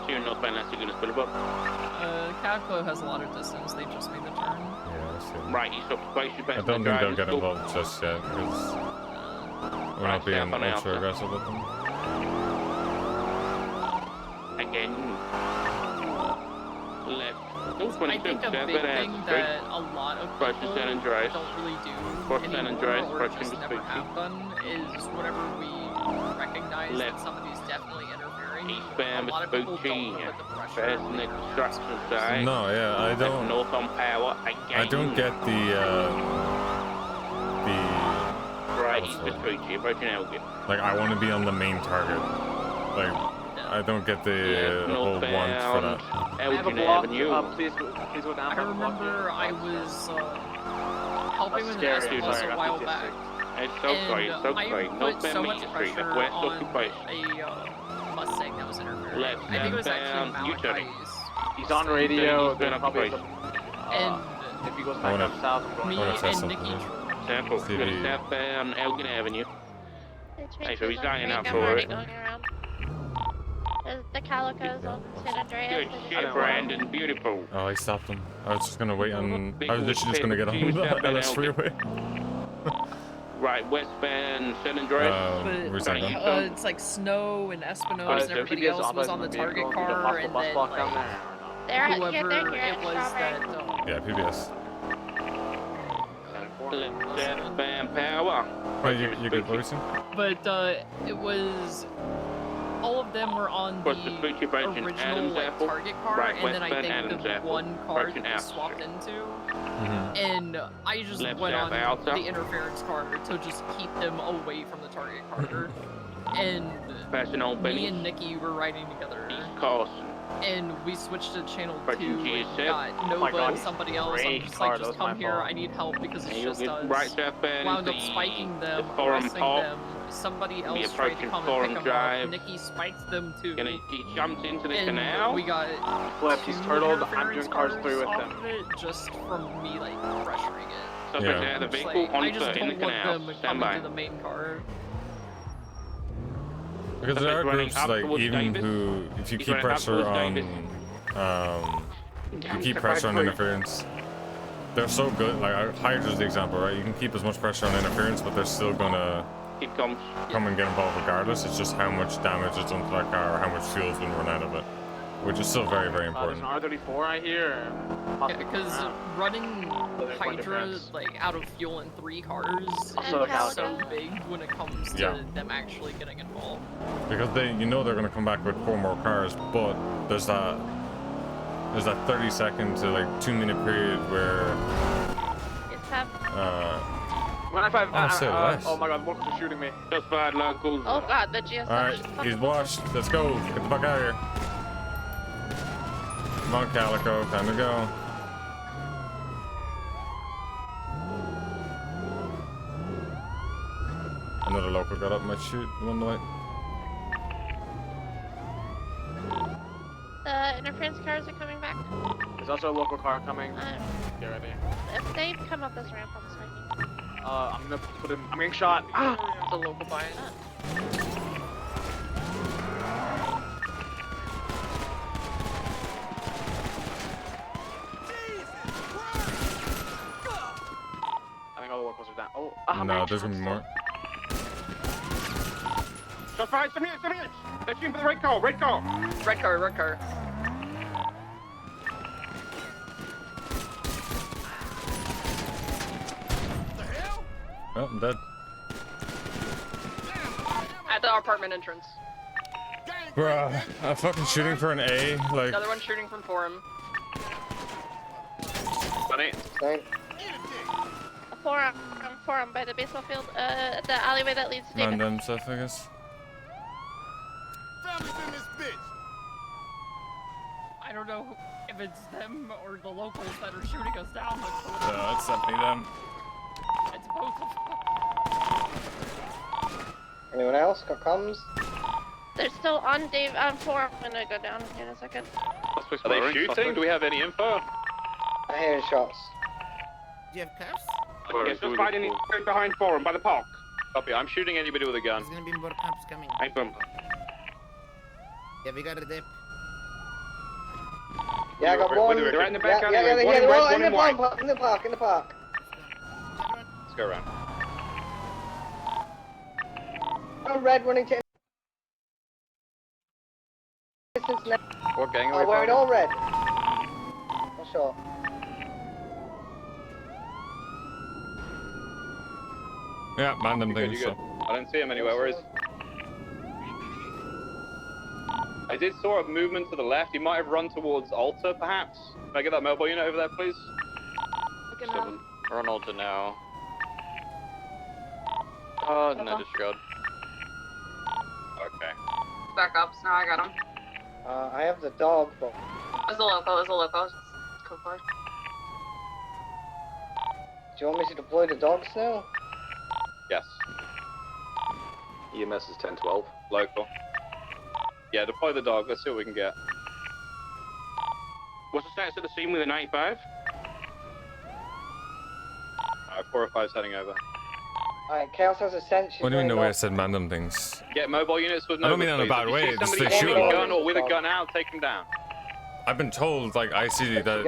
Here in northbound Las Lagunas Boulevard. Calico has a lot of distance, they just made the turn. Yeah, I see. Right, east occupation, back I to don't the think they'll driving get school. involved just yet, because we're not being south on ultra outer. aggressive with them. Again. Left. I think a big thing that a lot of people San Andreas. don't really do Cross San Andreas, anymore or approaching just never Vespucci. have done is whenever we recognize that somebody's definitely interfering, Eastbound a lot of people Vespucci. don't put the pressure Fast on in the their construction passengers. side. No, yeah, I Left don't. north on power. Again. I don't get the Right, east Vespucci, approaching Elgin. like I want to be on the main target. Like I don't get the whole want for that. I have a Elgin block. Avenue. Please go down. I remember I was helping with an Scary, S-Bus sorry, a while back, It's so great, and so I great. put Northbound so much Meeting Street, pressure west on occupation. a Mustang that was interfering. Left, I think it was actually southbound, U-turning. Malachi's. He's on radio. There's Eastbound probably occupation. And if he goes I back wanna- down south, I'm me going wanna test and something Nikki here. Sample, TV. go to southbound Elgin Avenue. Hey, so he's dying out I'm for already it. going around. The Calicos on San Andreas. Good shit, Brandon. Beautiful. Oh, I stopped him. I was just gonna wait on. Big I was literally just gonna get on huge the step in LS Elgin. freeway. Right, westbound San Andreas. Where's that But gone? it's like Snow and Espinosa Is and there everybody PBS else was on the operating target vehicle? Is there a car, and bus then block down like there or no? They're here, whoever they're here it in was Strawberry. that. Yeah, PBS. Westbound power. Oh, you good, Boyson? But it was all of them were on Across the the street, you're approaching original Adams like Apple. target car, Right, and then I westbound think Adams the Apple. one car Approaching that we Astor swapped Street. into, Mm-hmm. and I just Left went south, on outside. the interference car to just keep them away from the target car, and Passing on me Benny. and Nikki were riding together. Carson. And we switched to channel 2 Approaching and GSF. got Oh my Nova God, and somebody else. I'm great just car, like, that just was my come here, fault. I need help because And it's you'll just get us. right southbound Wound up the spiking them, Forum arresting Park. them. Somebody else tried to approaching come and Forum pick them Drive. up. Nikki spiked them too. And he jumped into the And canal. we got Flipped, he's two turtled. I'm interference doing cars cars through with off them. of it just from me like pressuring it. Suspect Yeah. out of the Just vehicle like, on I just foot in the don't want canal. them Stand coming by. to the main car. Because there are running groups up like towards even Davis. who, if you He's keep running up pressure towards on, Davis. you keep pressure on interference. They're so good. Like Hydra's the example, right? You can keep as much pressure on interference, but they're still gonna It comes. come and get involved regardless. It's just how much damage it's done to that car, or how much fuel's been run out of it, which is still very, very There's important. an R34 right here. Yeah, because running there's one Hydra difference. like out of fuel in 3 cars Also, is so Calico. big when it comes to Yeah. them actually getting involved. Because they, you know, they're gonna come back with 4 more cars, but there's that 30-second to like 2-minute period where It's happening. When I five, Oh, say less. oh my God, locals are shooting me. Just fired locals. Oh god, the GSF. Alright, he's washed. Let's go. Get the fuck out of here. Come on, Calico. Time to go. Another local got up. Might shoot the one light. The interference cars are coming back. There's also a local car coming. Get ready. If they come up this ramp, I'm swinging. I'm gonna put him. I'm getting shot. Ah! It's a local bias. I think all the locals are down. Oh, No, there's gonna be more. Just fired. Some units. They're shooting for the red car. Red car. Red car, red car. Oh, I'm dead. At the apartment entrance. Bruh, I'm fucking shooting for an A. Like, Another one shooting from Forum. Funny. Forum by the baseball field. The alleyway that leads to David. random stuff, I guess. I don't know if it's them or the locals that are shooting us down. No, it's definitely them. It's both of them. Anyone else got comms? They're still on Forum. I'm gonna go down in a second. Are they shooting? Do we have any info? I hear shots. Do you have cuffs? Yes, just fighting straight behind Forum by the park. Copy. I'm shooting anybody with a gun. There's gonna be more cops coming. Hey, boom. Yeah, we got a dip. Yeah, I got one. They're right in the back yeah, alleyway. yeah, One yeah, in they're red, all one in the in white. park, in the park. Let's go around. Oh, red running to distance now. What gang are Oh, we we're in from? all red. Not sure. Yeah, random You good, things. you good. So. I don't see him anywhere. Where is? I did saw a movement to the left. He might have run towards Alta, perhaps. Can I get that mobile unit over there, please? We're on Alta now. Oh, no disregard. Okay. Backups. No, I got him. I have the dog, but It's a local. It's a local. It's code for it. do you want me to deploy the dogs now? Yes. EMS is 1012. Local. Yeah, deploy the dog. Let's see what we can get. What's the status of the scene with the 95? 405's heading over. Alright, Chaos has a sense. What do you mean the way I said random things? Get mobile units with I don't Nova, mean that in a please. bad If you way, see just somebody they shoot holding a them. gun or with a gun out, take them down. I've been told, like, I see that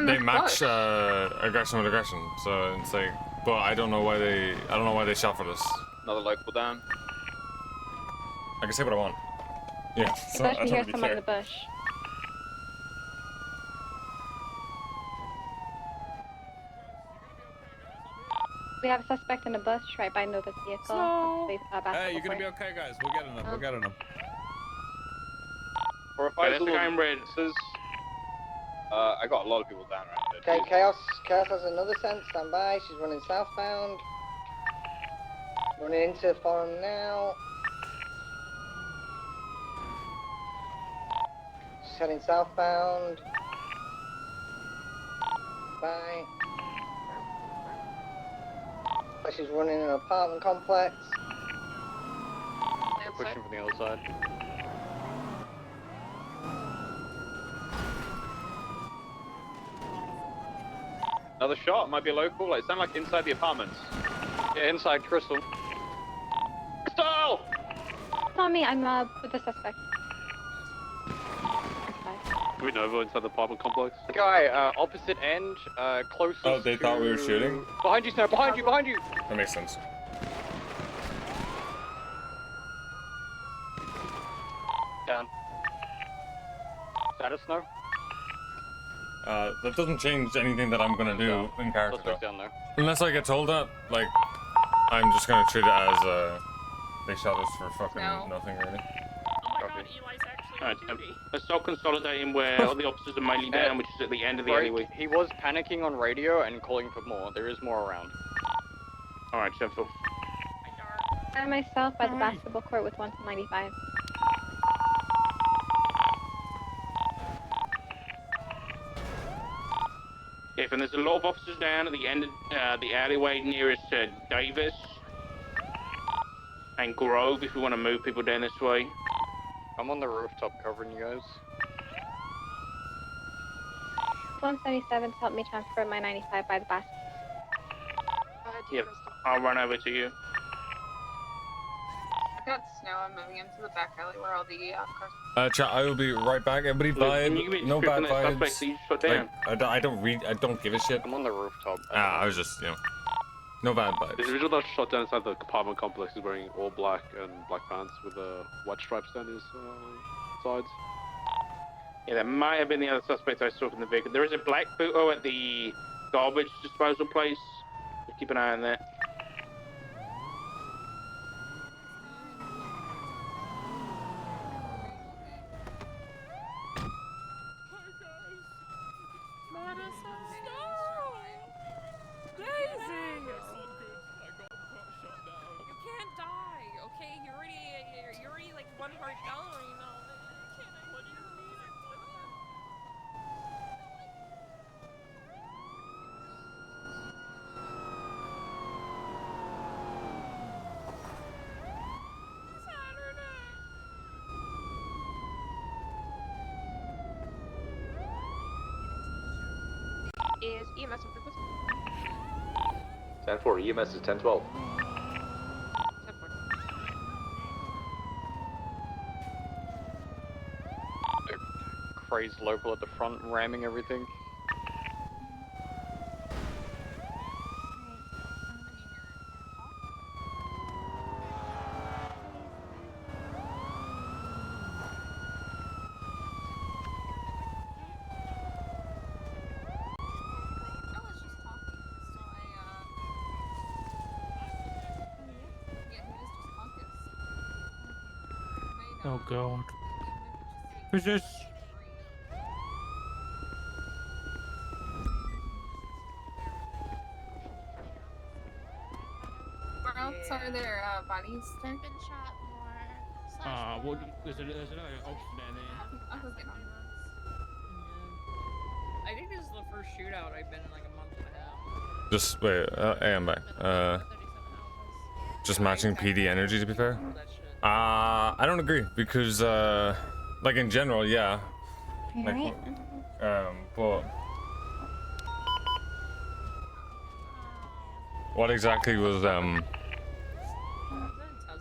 they match aggression with aggression, so it's like, but I don't know why they shot for this. Another local down. I can say what I want. Yeah, so Bush, I we don't hear really someone in care. the bush. We have a suspect in a bush right by Nova's vehicle. Hey, you're gonna be okay, guys. We're getting them. We're getting them. For a Okay, fight that's the guy in red. I got a lot of people down around here. Okay, Chaos has another sense. Stand by. She's running southbound. Running into the forum now. She's heading southbound. Bye. She's running in an apartment complex. They're pushing from the other side. Another shot, might be a local. Like, sound like inside the apartments. Yeah, inside Crystal. Crystal! It's not me, I'm with the suspect. Do we know inside the apartment complex? Guy, opposite end, closest. Oh, they thought we were shooting? Behind you, Snow, behind you, behind you! That makes sense. Down. Status, Snow? That doesn't change anything that I'm gonna do in character. Suspect Though. down there. Unless I get told that, like, I'm just gonna treat it as they shot us for fucking nothing, really. Alright, let's start consolidating where all the officers are mainly down, which is at the end of the alleyway. He was panicking on radio and calling for more. There is more around. Alright, Sheffield. And myself by the basketball court with 195. If and there's a lot of officers down at the end of the alleyway nearest Davis and Grove if we want to move people down this way. I'm on the rooftop covering you guys. 177 to help me transfer my 95 by the basket. Yep, I'll run over to you. I got Snow. I'm moving into the back alley where all the cars. Chat, I will be right back. Everybody Can you give me vibe, a no description bad of that suspect vibes. that you shot down? Like, I don't give a shit. I'm on the rooftop. I was just, no bad The vibes. individual that shot down inside the apartment complex is wearing all black and black pants with white stripes down his sides. Yeah, that might have been the other suspect I saw from the vehicle. There is a black Pluto at the garbage disposal place. Just keep an eye on that. Daisy! You can't die, okay? You're already like one heart down right now. You can't. What do you mean? Is EMS in purpose? 10-4, EMS is 10-12. Crazed local at the front ramming everything. Oh god. Who's this? Where else are there bodies? Been shot more. What? There's another officer down there. I'll go get on. I think this is the first shootout I've been in like a month and a half. Just wait, hey, I'm back. Just matching PD energy, to be fair. I don't agree because, like in general, yeah. Like, but What exactly was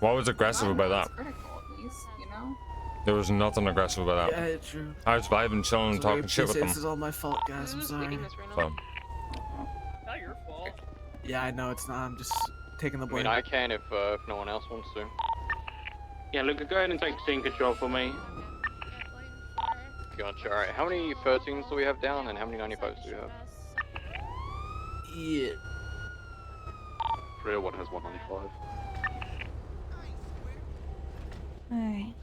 what was aggressive about that? Critical, at least, you know? There was nothing aggressive about that. Yeah, true. I was vibing, chilling, talking shit with them. This is all my fault, guys. I'm sorry. Fun. Not your fault. Yeah, I know it's not. I'm just taking the I blame. mean, I can if no one else wants to. Yeah, Luca, go ahead and take scene control for me. Gotcha. Alright, how many 13s do we have down and how many 95s do we have? Yeah. 301 has 195. Alright.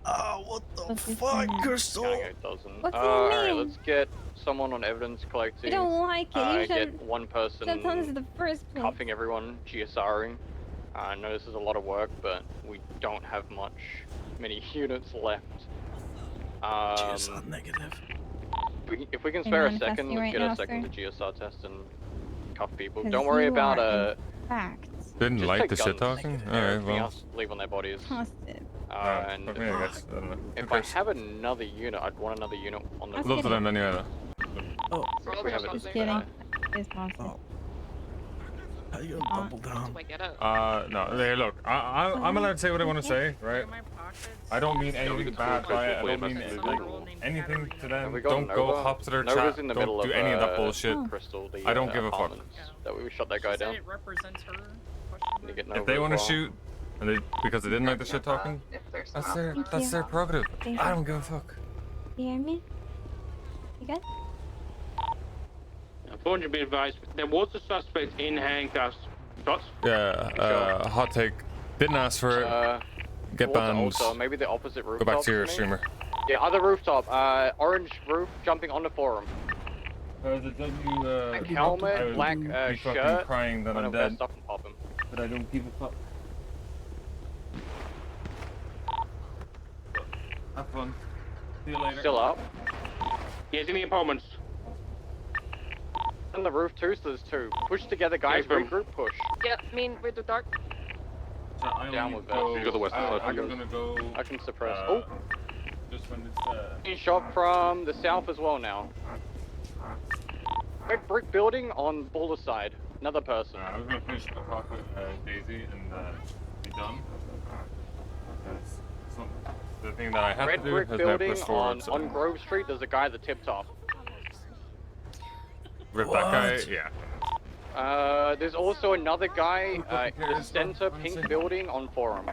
Oh, what the fuck, Crystal? Counting a dozen. What do you Alright, mean? let's get someone on evidence collecting. You don't like it. You Get should one person have told us in the first place. cuffing everyone, GSRing. I know this is a lot of work, but we don't have many units left. GSR negative. If we can I'm spare a manifesting second, let's right get now, a second sir. to GSR test and cuff people. 'Cause Don't worry you about are, in fact, Didn't just like take the shit guns. talking? Yeah, Alright, everything well. else leave on their bodies. positive. And fuck me, I guess. I don't know. if Who I cares? have another unit, I'd want another unit on the. Love to them anyway. Oh, If we have it. Just kidding. It's positive. How you gonna double down? No, hey, look, I'm allowed to say what I want to say, right? I don't mean anything bad by it. I don't mean anything to them. We got Don't go Nova. hop to their Nova's chat. in the middle Don't do of, any of that bullshit. Crystal, the, I don't give a fuck. apartments That we shot that guy down. It represents her. To get If Nova they as want to well. shoot, and they because they didn't like the shit talking, that's their prerogative. Thank I you. don't give a fuck. You hear me? You good? Unfortunately, be advised, there was a suspect in handcuffs. Shots? Yeah, hot take. Didn't ask for it. Get Towards banned. Alta, maybe the opposite Go rooftop. back to your for me. streamer. Yeah, other rooftop. Orange roof, jumping on the forum. The W. Black helmet, black be fucking shirt. crying that One I'm of their dead. stuff and pop him. But I don't give a fuck. Have fun. See you later. Still up. Yeah, it's in the apartments. On the roof too, so there's two. Push together, guys. boom. Regroup, push. Yeah, I mean, with the dark. Down with that. You got the west side. I'm gonna go. I can suppress. Just when Being shot from the south as well now. Red brick building on Boulder side. Another person. I was gonna finish the talk with Daisy and be done. That's the thing that I have Red to do brick has now building pushed forward. on Grove Street. There's a guy at the tip top. Rip that guy, yeah. There's also another guy in the center pink building on Forum.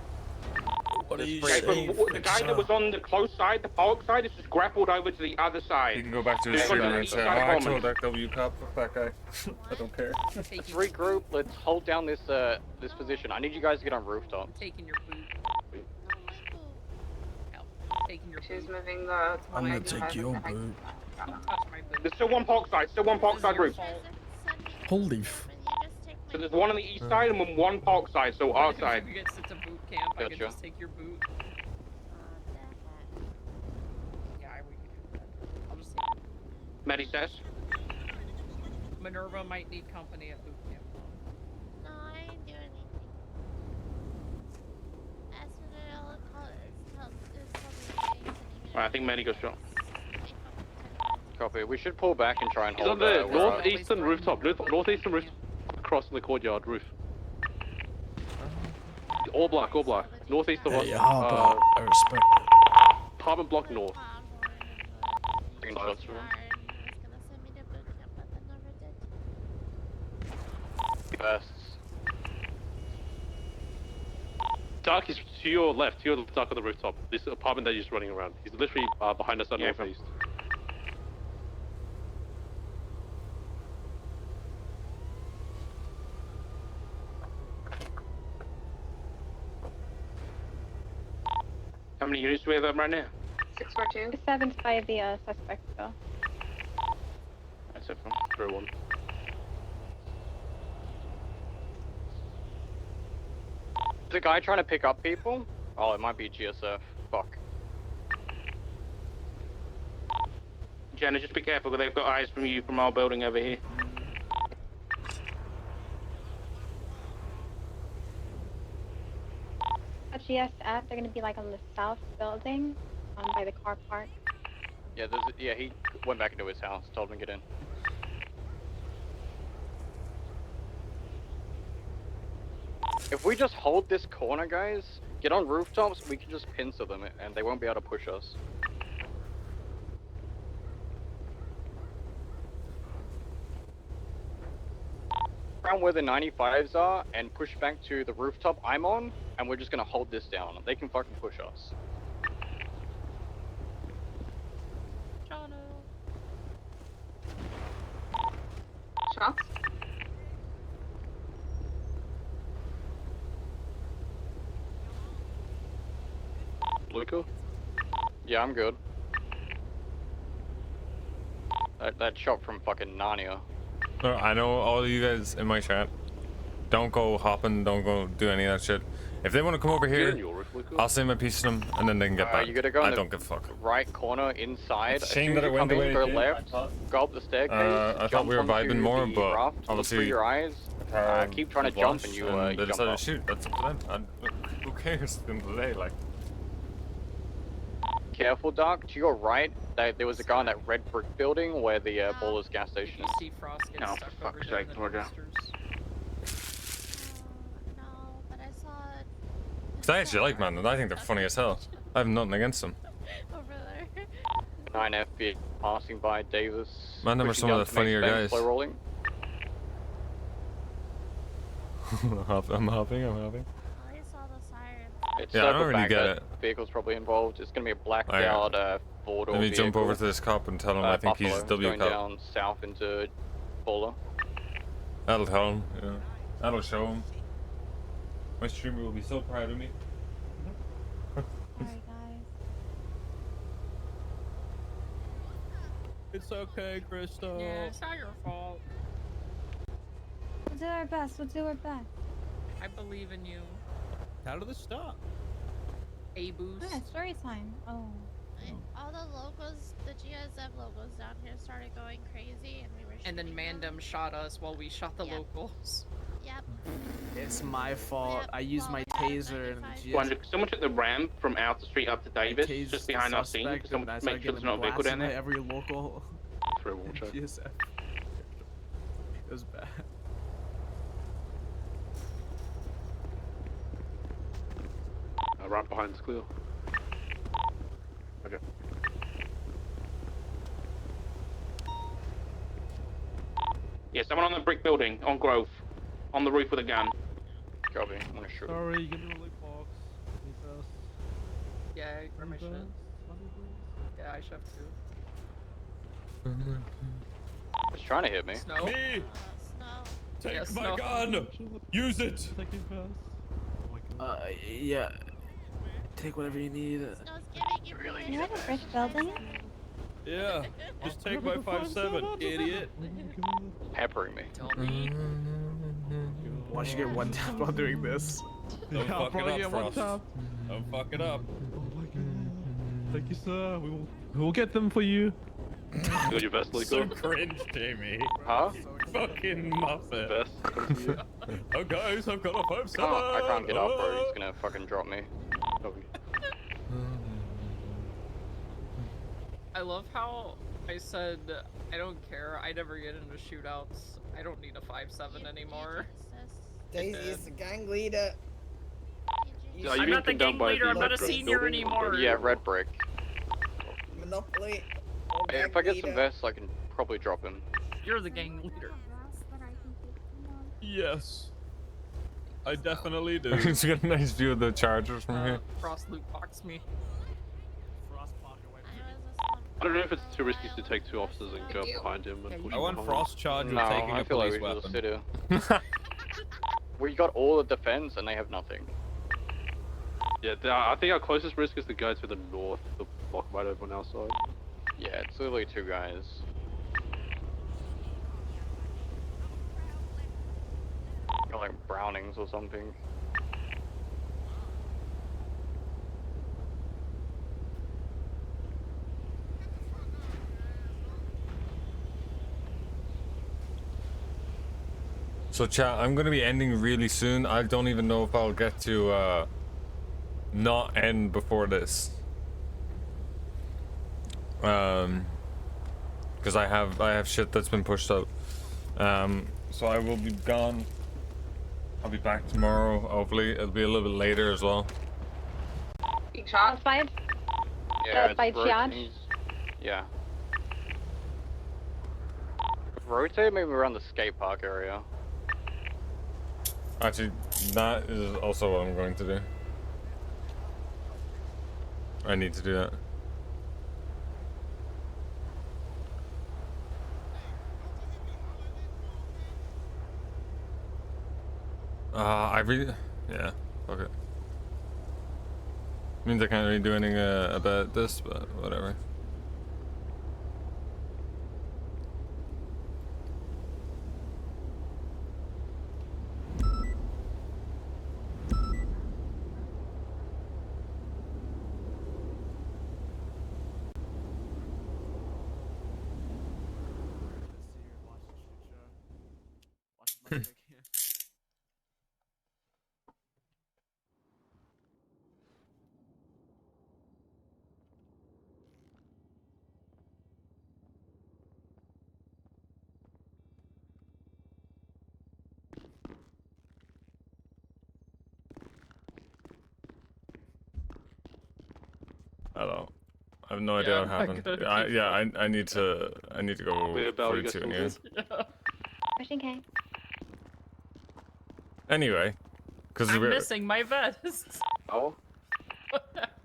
What are you Okay, saying? the guy that was on the close side, the park side, is just grappled over to the other side. He can go back to his Just streamer on the and say, east oh, side I of told Commons. that W cop, fuck that guy. I don't care. Let's regroup. Let's hold down this this position. I need you guys to get on rooftop. Taking your boot. Taking your She's boot. moving the. I'm gonna take your boot. Touch my boot. There's still one park side, roof. Holy So there's one on the east side and one park side, so our side. If you get sent to boot camp, I could Gotcha. just take your boot. Yeah, we can do that. I'll just take Maddie says. Minerva might need company at boot camp. No, I didn't do anything. That's what it all Alright, I think Maddie got shot. Copy. We should pull back and try and He's hold on the where northeastern rooftop. Northeastern roof across the courtyard roof. All black, all black. Northeast of us. Hey, Harper, I respect it. Apartment block north. Green shots for him. Bursts. Dark is to your left, Dark on the rooftop. This apartment that he's running around. He's literally behind us on northeast. How many units do we have right now? 642. 7's by the suspect, so. That's it from 301. Is the guy trying to pick up people? Oh, it might be GSF. Fuck. Jenna, just be careful, because they've got eyes from you from our building over here. At GSF, they're gonna be like on the south building, by the car park. Yeah, yeah, he went back into his house, told him to get in. If we just hold this corner, guys, get on rooftops, we can just pincer them and they won't be able to push us. Around where the 95s are and push back to the rooftop I'm on, and we're just gonna hold this down. They can fucking push us. Shots? Luca? Yeah, I'm good. That shot from fucking Narnia. I know all of you guys in my chat. Don't go hopping, don't go do any of that shit. If they want to come over here, I'll say my piece to them, and then they can get back. You gotta go I in don't give a fuck. right corner inside. It's a shame that it went the way go it did. left, go up the staircase. I thought we were jump onto vibing more, the but raft, look obviously through your eyes. Keep trying to jump and you they jump decided up. to shoot. That's up to them. And who cares at the end of the day? Like, Careful, Doc. To your right, there was a guy in that red brick building where the Ballers gas station is. See Frost get No, stuck fuck's over there in sake, the Georgia. dumpsters. No, but I saw it cause I actually like man, and I think they're funny as hell. I have nothing against them. over there. 9 FB passing by Davis. Man, them are pushing some of down the to funnier main bend, guys. Slow rolling. I'm hopping. I saw the siren. It's Yeah, I don't circled really back, get that it. Vehicle's probably involved. It's gonna be a blacked Alright. out four-door Let me vehicle. jump over to this cop and tell him I think Buffalo. he's It's W going cop. down south into Bowler. That'll tell him. Yeah. That'll show him. My streamer will be so proud of me. Sorry, guys. It's okay, Crystal. Yeah, it's not your fault. We'll do our best. We'll do our best. I believe in you. How did this stop? A boost. Yeah, story time. Oh. All the logos, the GSF logos down here started going crazy, and we were. And then shooting them. Mandem shot us while we shot the Yep. locals. Yep. It's my fault. Yep, I used my well, taser and the GS. Wonder, someone took the ramp from Outer Street up to Davis, tased just the behind our scene. suspect, Someone and I make started sure there's getting not a vehicle down blasted by there. every local For a wall check. GSF. It was bad. Right behind is clear. Okay. Yeah, someone on the brick building, on Grove. On the roof with a gun. Copy. I'm gonna shoot him. Sorry, you can do a loot box. Me first. Yeah, Me permission. first. Love you, please. Yeah, I shove too. He's trying to hit me. Snow. Me! Snow. Take Yes, my no. gun! Use it! Take it first. Yeah. Take whatever you need. Snow's giving you really You have a brick building? Yeah, just take my 5.7, idiot. Peppering me. Tell me. Why don't you get one tap while doing this? Don't I'll fuck probably it get up, one Frost. tap. Don't fuck it up. Oh my god. Thank you, sir. We will get them for you. Got your vest, So Luca? cringe, Jamie. Huh? Fucking muffin. Vest. Oh guys, I've got a 5.7. I can't get up or he's gonna fucking drop me. Copy. I love how I said I don't care. I never get into shootouts. I don't need a 5.7 anymore. Daisy is the gang leader. Yeah, I'm you've not the been done gang by leader. I'm the not a brick senior building. anymore. Yeah, red brick. Monopoly. Hey, if I get some vests, I can probably drop him. You're the gang leader. Yes. I definitely do. He's got a nice view of the Chargers from here. Frost loot box me. I don't know if it's too risky to take two officers and go behind him and push I him want behind. Frost charged with No, taking I a feel like police we should just weapon. sit here. We got all the defense and they have nothing. Yeah, I think our closest risk is the guy to the north, the block right over on our side. Yeah, it's literally two guys. Got like Brownings or something. So chat, I'm gonna be ending really soon. I don't even know if I'll get to not end before this. Because I have shit that's been pushed out. So I will be gone I'll be back tomorrow. Hopefully, it'll be a little bit later as well. Big shot. Fired. Yeah, by it's Giad. rotating. Yeah. Rotate maybe around the skate park area. Actually, that is also what I'm going to do. I need to do that. I really, yeah, fuck it. Means I can't really do anything about this, but whatever. Hello. I have no idea what happened. I need to go Wait, Belle, you 42 got again. Pushing K. Anyway, because I'm we're missing my vest. Oh.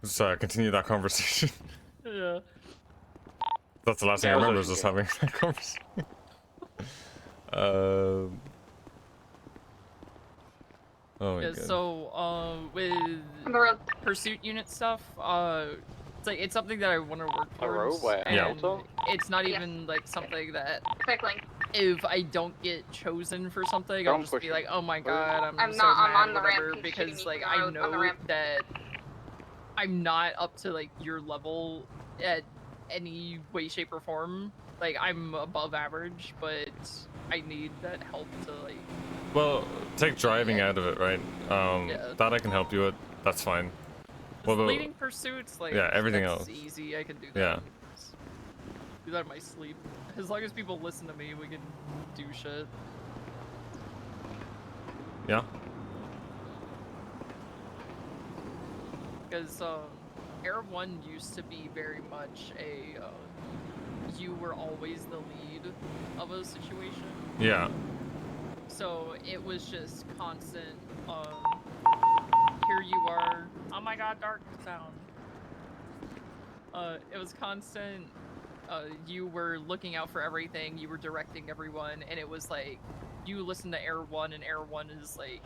let's continue that conversation. Yeah. That's the last thing I remember is just having that conversation. Oh my Yeah, god. so with pursuit unit stuff, it's something that I want to work towards. And it's not even like something that if I don't get chosen for something, I'll just be like, oh my god, I'm so mad, whatever, because like I know that I'm not up to like your level at any way, shape, or form. Like I'm above average, but I need that help to like. Well, take driving out of it, right? That I can help you with. That's fine. What about Leading pursuits, like yeah, everything that's else? easy. I can do that. Yeah. Do that in my sleep. As long as people listen to me, we can do shit. Yeah. Because Air 1 used to be very much a you were always the lead of a situation. Yeah. So it was just constant, here you are. Oh my god, dark sound. It was constant, you were looking out for everything, you were directing everyone, and it was like, you listen to Air 1, and Air 1 is like,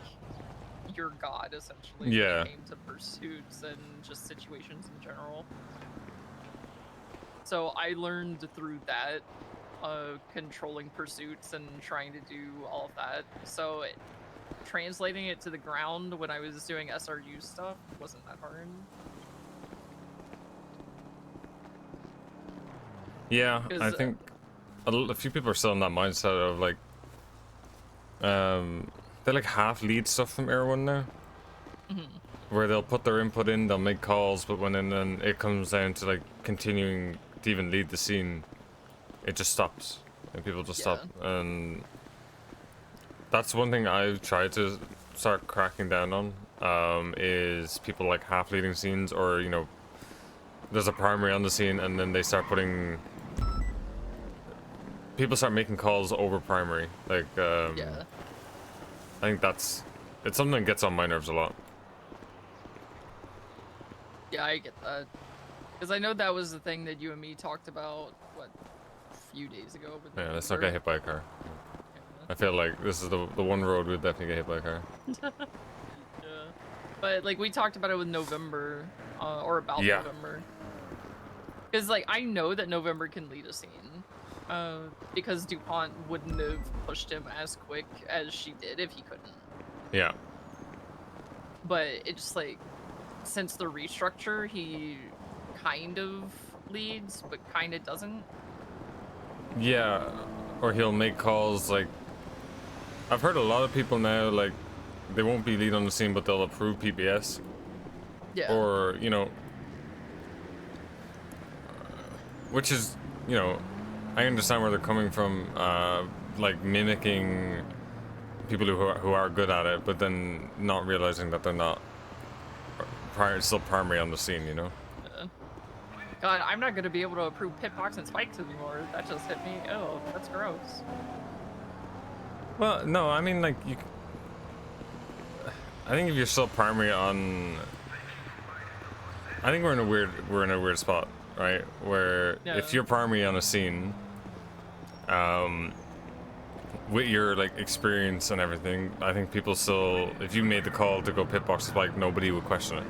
your god, essentially, Yeah. when it came to pursuits and just situations in general. So I learned through that, controlling pursuits and trying to do all of that. So translating it to the ground when I was doing SRU stuff wasn't that hard. Yeah, I think a few people are still in that mindset of like, they like half lead stuff from Air 1 now. Where they'll put their input in, they'll make calls, but when then it comes down to like continuing to even lead the scene, it just stops. And people just stop. And that's one thing I've tried to start cracking down on, is people like half leading scenes, or you know, there's a primary on the scene and then they start putting, people start making calls over primary. Like, I think it's something that gets on my nerves a lot. Yeah, I get that. Because I know that was the thing that you and me talked about, what, a few days ago? But Yeah, let's not get hit by a car. I feel like this is the one road we'd definitely get hit by a car. Yeah. But, like, we talked about it with November, or about November. Because, like, I know that November can lead a scene. Because DuPont wouldn't have pushed him as quick as she did if he couldn't. Yeah. But it's just, like, since the restructure, he kind of leads, but kind of doesn't. Yeah, or he'll make calls like, I've heard a lot of people now, like, they won't be lead on the scene, but they'll approve PBS. Yeah. Or, you know, which is, you know, I understand where they're coming from, like mimicking people who are good at it, but then not realizing that they're not still primary on the scene, you know? God, I'm not gonna be able to approve pitbox and spikes anymore. That just hit me. Oh, that's gross. Well, no, I mean, like, I think if you're still primary on... I think we're in a weird spot, right? Where if you're primary on a scene, with your, like, experience and everything, I think people still... If you made the call to go pitbox spike, nobody would question it.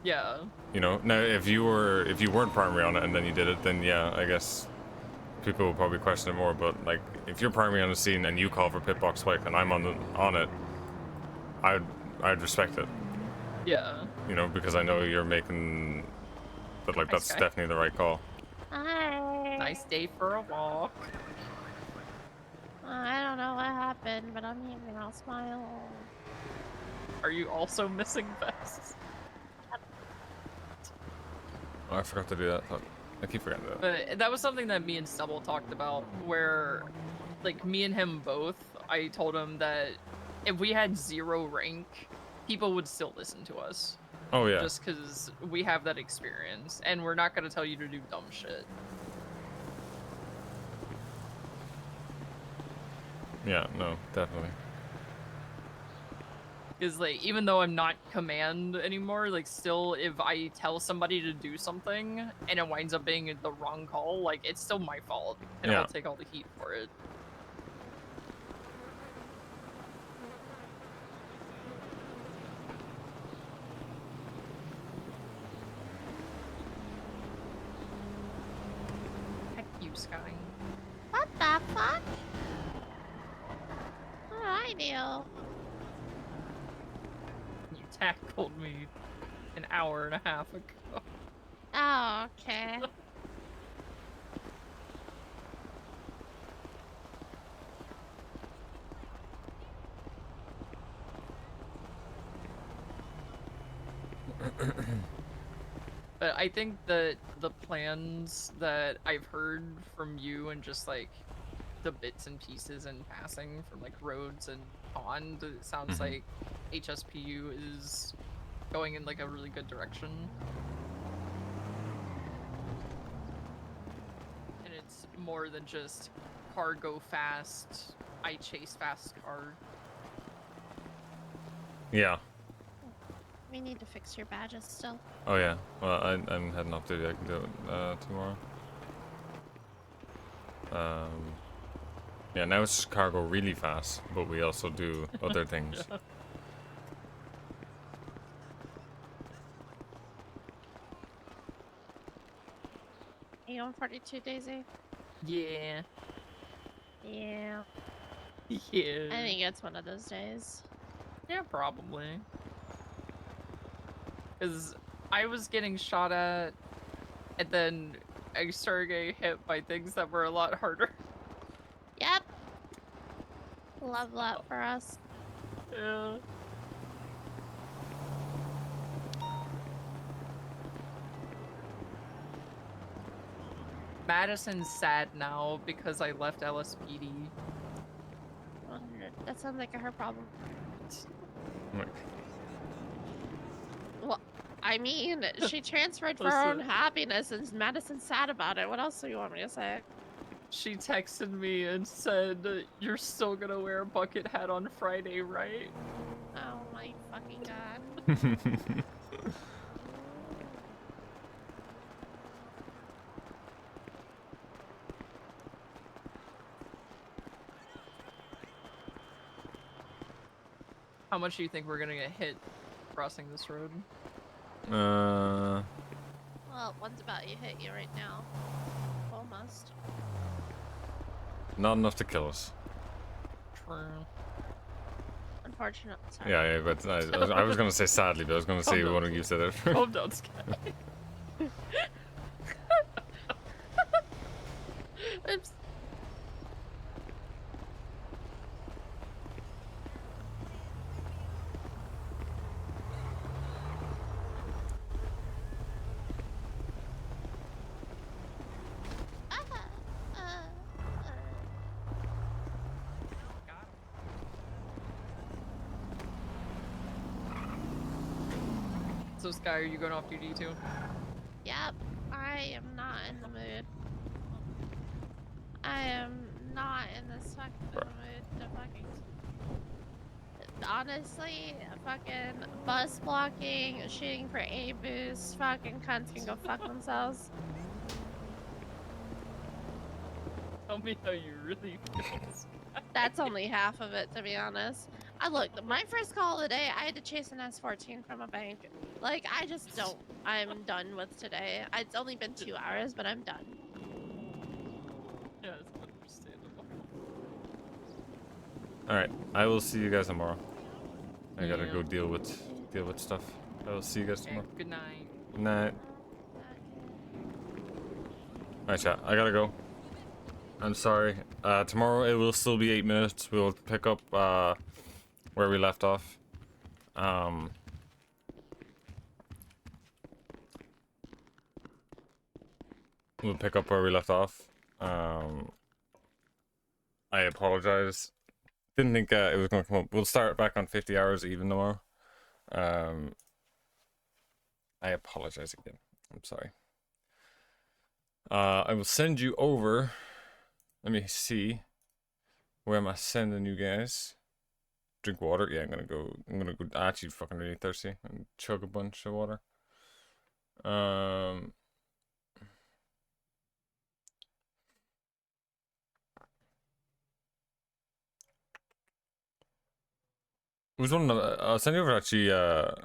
Yeah. You know, now if you weren't primary on it and then you did it, then yeah, I guess people will probably question it more. But like, if you're primary on the scene and you call for pitbox spike and I'm on it, I'd respect it. Yeah. You know, because I know you're making, but like that's definitely the right call. Hi. Nice day for a walk. I don't know what happened, but I'm here and I'll smile. Are you also missing vests? Oh, I forgot to do that. I keep forgetting that. But that was something that me and Stubble talked about, where, like, me and him both, I told him that if we had 0 rank, people would still listen to us. Oh, yeah. Just because we have that experience, and we're not going to tell you to do dumb shit. Yeah, no, definitely. Because, like, even though I'm not command anymore, like, still, if I tell somebody to do something and it winds up being the wrong call, like, it's still my fault, and I'll take all the heat for it. Heck you, Sky. What the fuck? What did I do? You tackled me an hour and a half ago. Oh, okay. But I think that the plans that I've heard from you and just like the bits and pieces and passing from like roads and pond, it sounds like HSPU is going in like a really good direction. And it's more than just car go fast, I chase fast car. Yeah. We need to fix your badges still. Oh yeah. Well, I'm heading up to it. I can do it tomorrow. Yeah, now it's just cargo really fast, but we also do other things. Are you on 42, Daisy? Yeah. Yeah. Yeah. I think it's one of those days. Yeah, probably. Because I was getting shot at, and then I started getting hit by things that were a lot harder. Yep. Love that for us. Yeah. Madison's sad now because I left LSPD. That sounds like a her problem. Like, Well, I mean, she transferred for her own happiness and Madison's sad about it. What else do you want me to say? She texted me and said, "You're still gonna wear a bucket hat on Friday, right?" Oh my fucking god. How much do you think we're gonna get hit crossing this road? Well, one's about to hit you right now. Almost. Not enough to kill us. True. Unfortunately. Sorry. Yeah, but I was gonna say sadly, but I was gonna say one of you said it. Calm down, Sky. Oops. Sky, are you going off duty too? Yep, I am not in the mood. I am not in this fucking mood to fucking. Honestly, fucking bus blocking, shooting for A boost, fucking cunts can go fuck themselves. Tell me how you really feel. That's only half of it, to be honest. Look, my first call of the day, I had to chase an S14 from a bank. Like, I just don't. I'm done with today. It's only been 2 hours, but I'm done. Yeah, it's understandable. Alright, I will see you guys tomorrow. I gotta go deal with stuff. I will see you guys tomorrow. Good night. Good night. Alright, chat. I gotta go. I'm sorry. Tomorrow it will still be 8 minutes. We'll pick up where we left off. We'll pick up where we left off. I apologize. Didn't think it was going to come up. We'll start back on 50 hours even tomorrow. I apologize again. I'm sorry. I will send you over. Let me see. Where am I sending you guys? Drink water. Yeah, I'm gonna go. Actually, fucking really thirsty and chug a bunch of water. Who's one of the, I'll send you over actually, I'll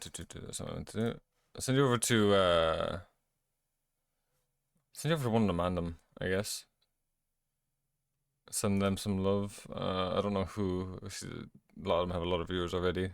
send you over to, send you over to one of the Mandem, I guess. Send them some love. I don't know who, a lot of them have a lot of viewers already.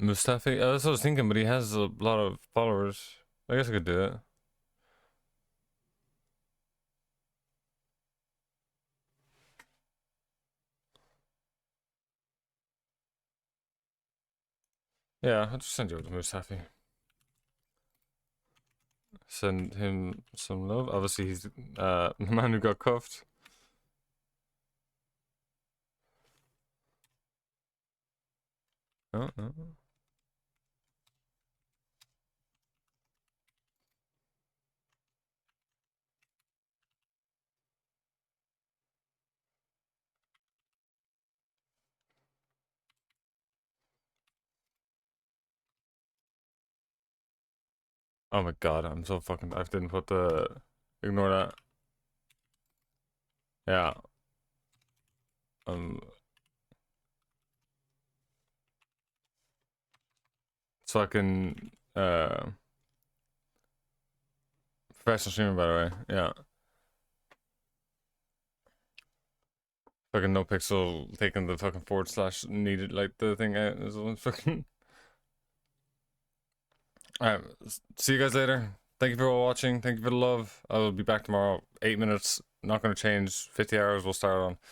Mustafi, that's what I was thinking, but he has a lot of followers. I guess I could do it. Yeah, I'll just send you over to Mustafi. Send him some love. Obviously, he's the man who got cuffed. Oh. Oh my god, I'm so fucking. I didn't put the. Ignore that. Yeah. So I can. Professional streamer, by the way. Yeah. Fucking no pixel taking the fucking / needed like the thing out is fucking. Alright, see you guys later. Thank you for watching. Thank you for the love. I will be back tomorrow. 8 minutes. Not going to change. 50 hours we'll start on.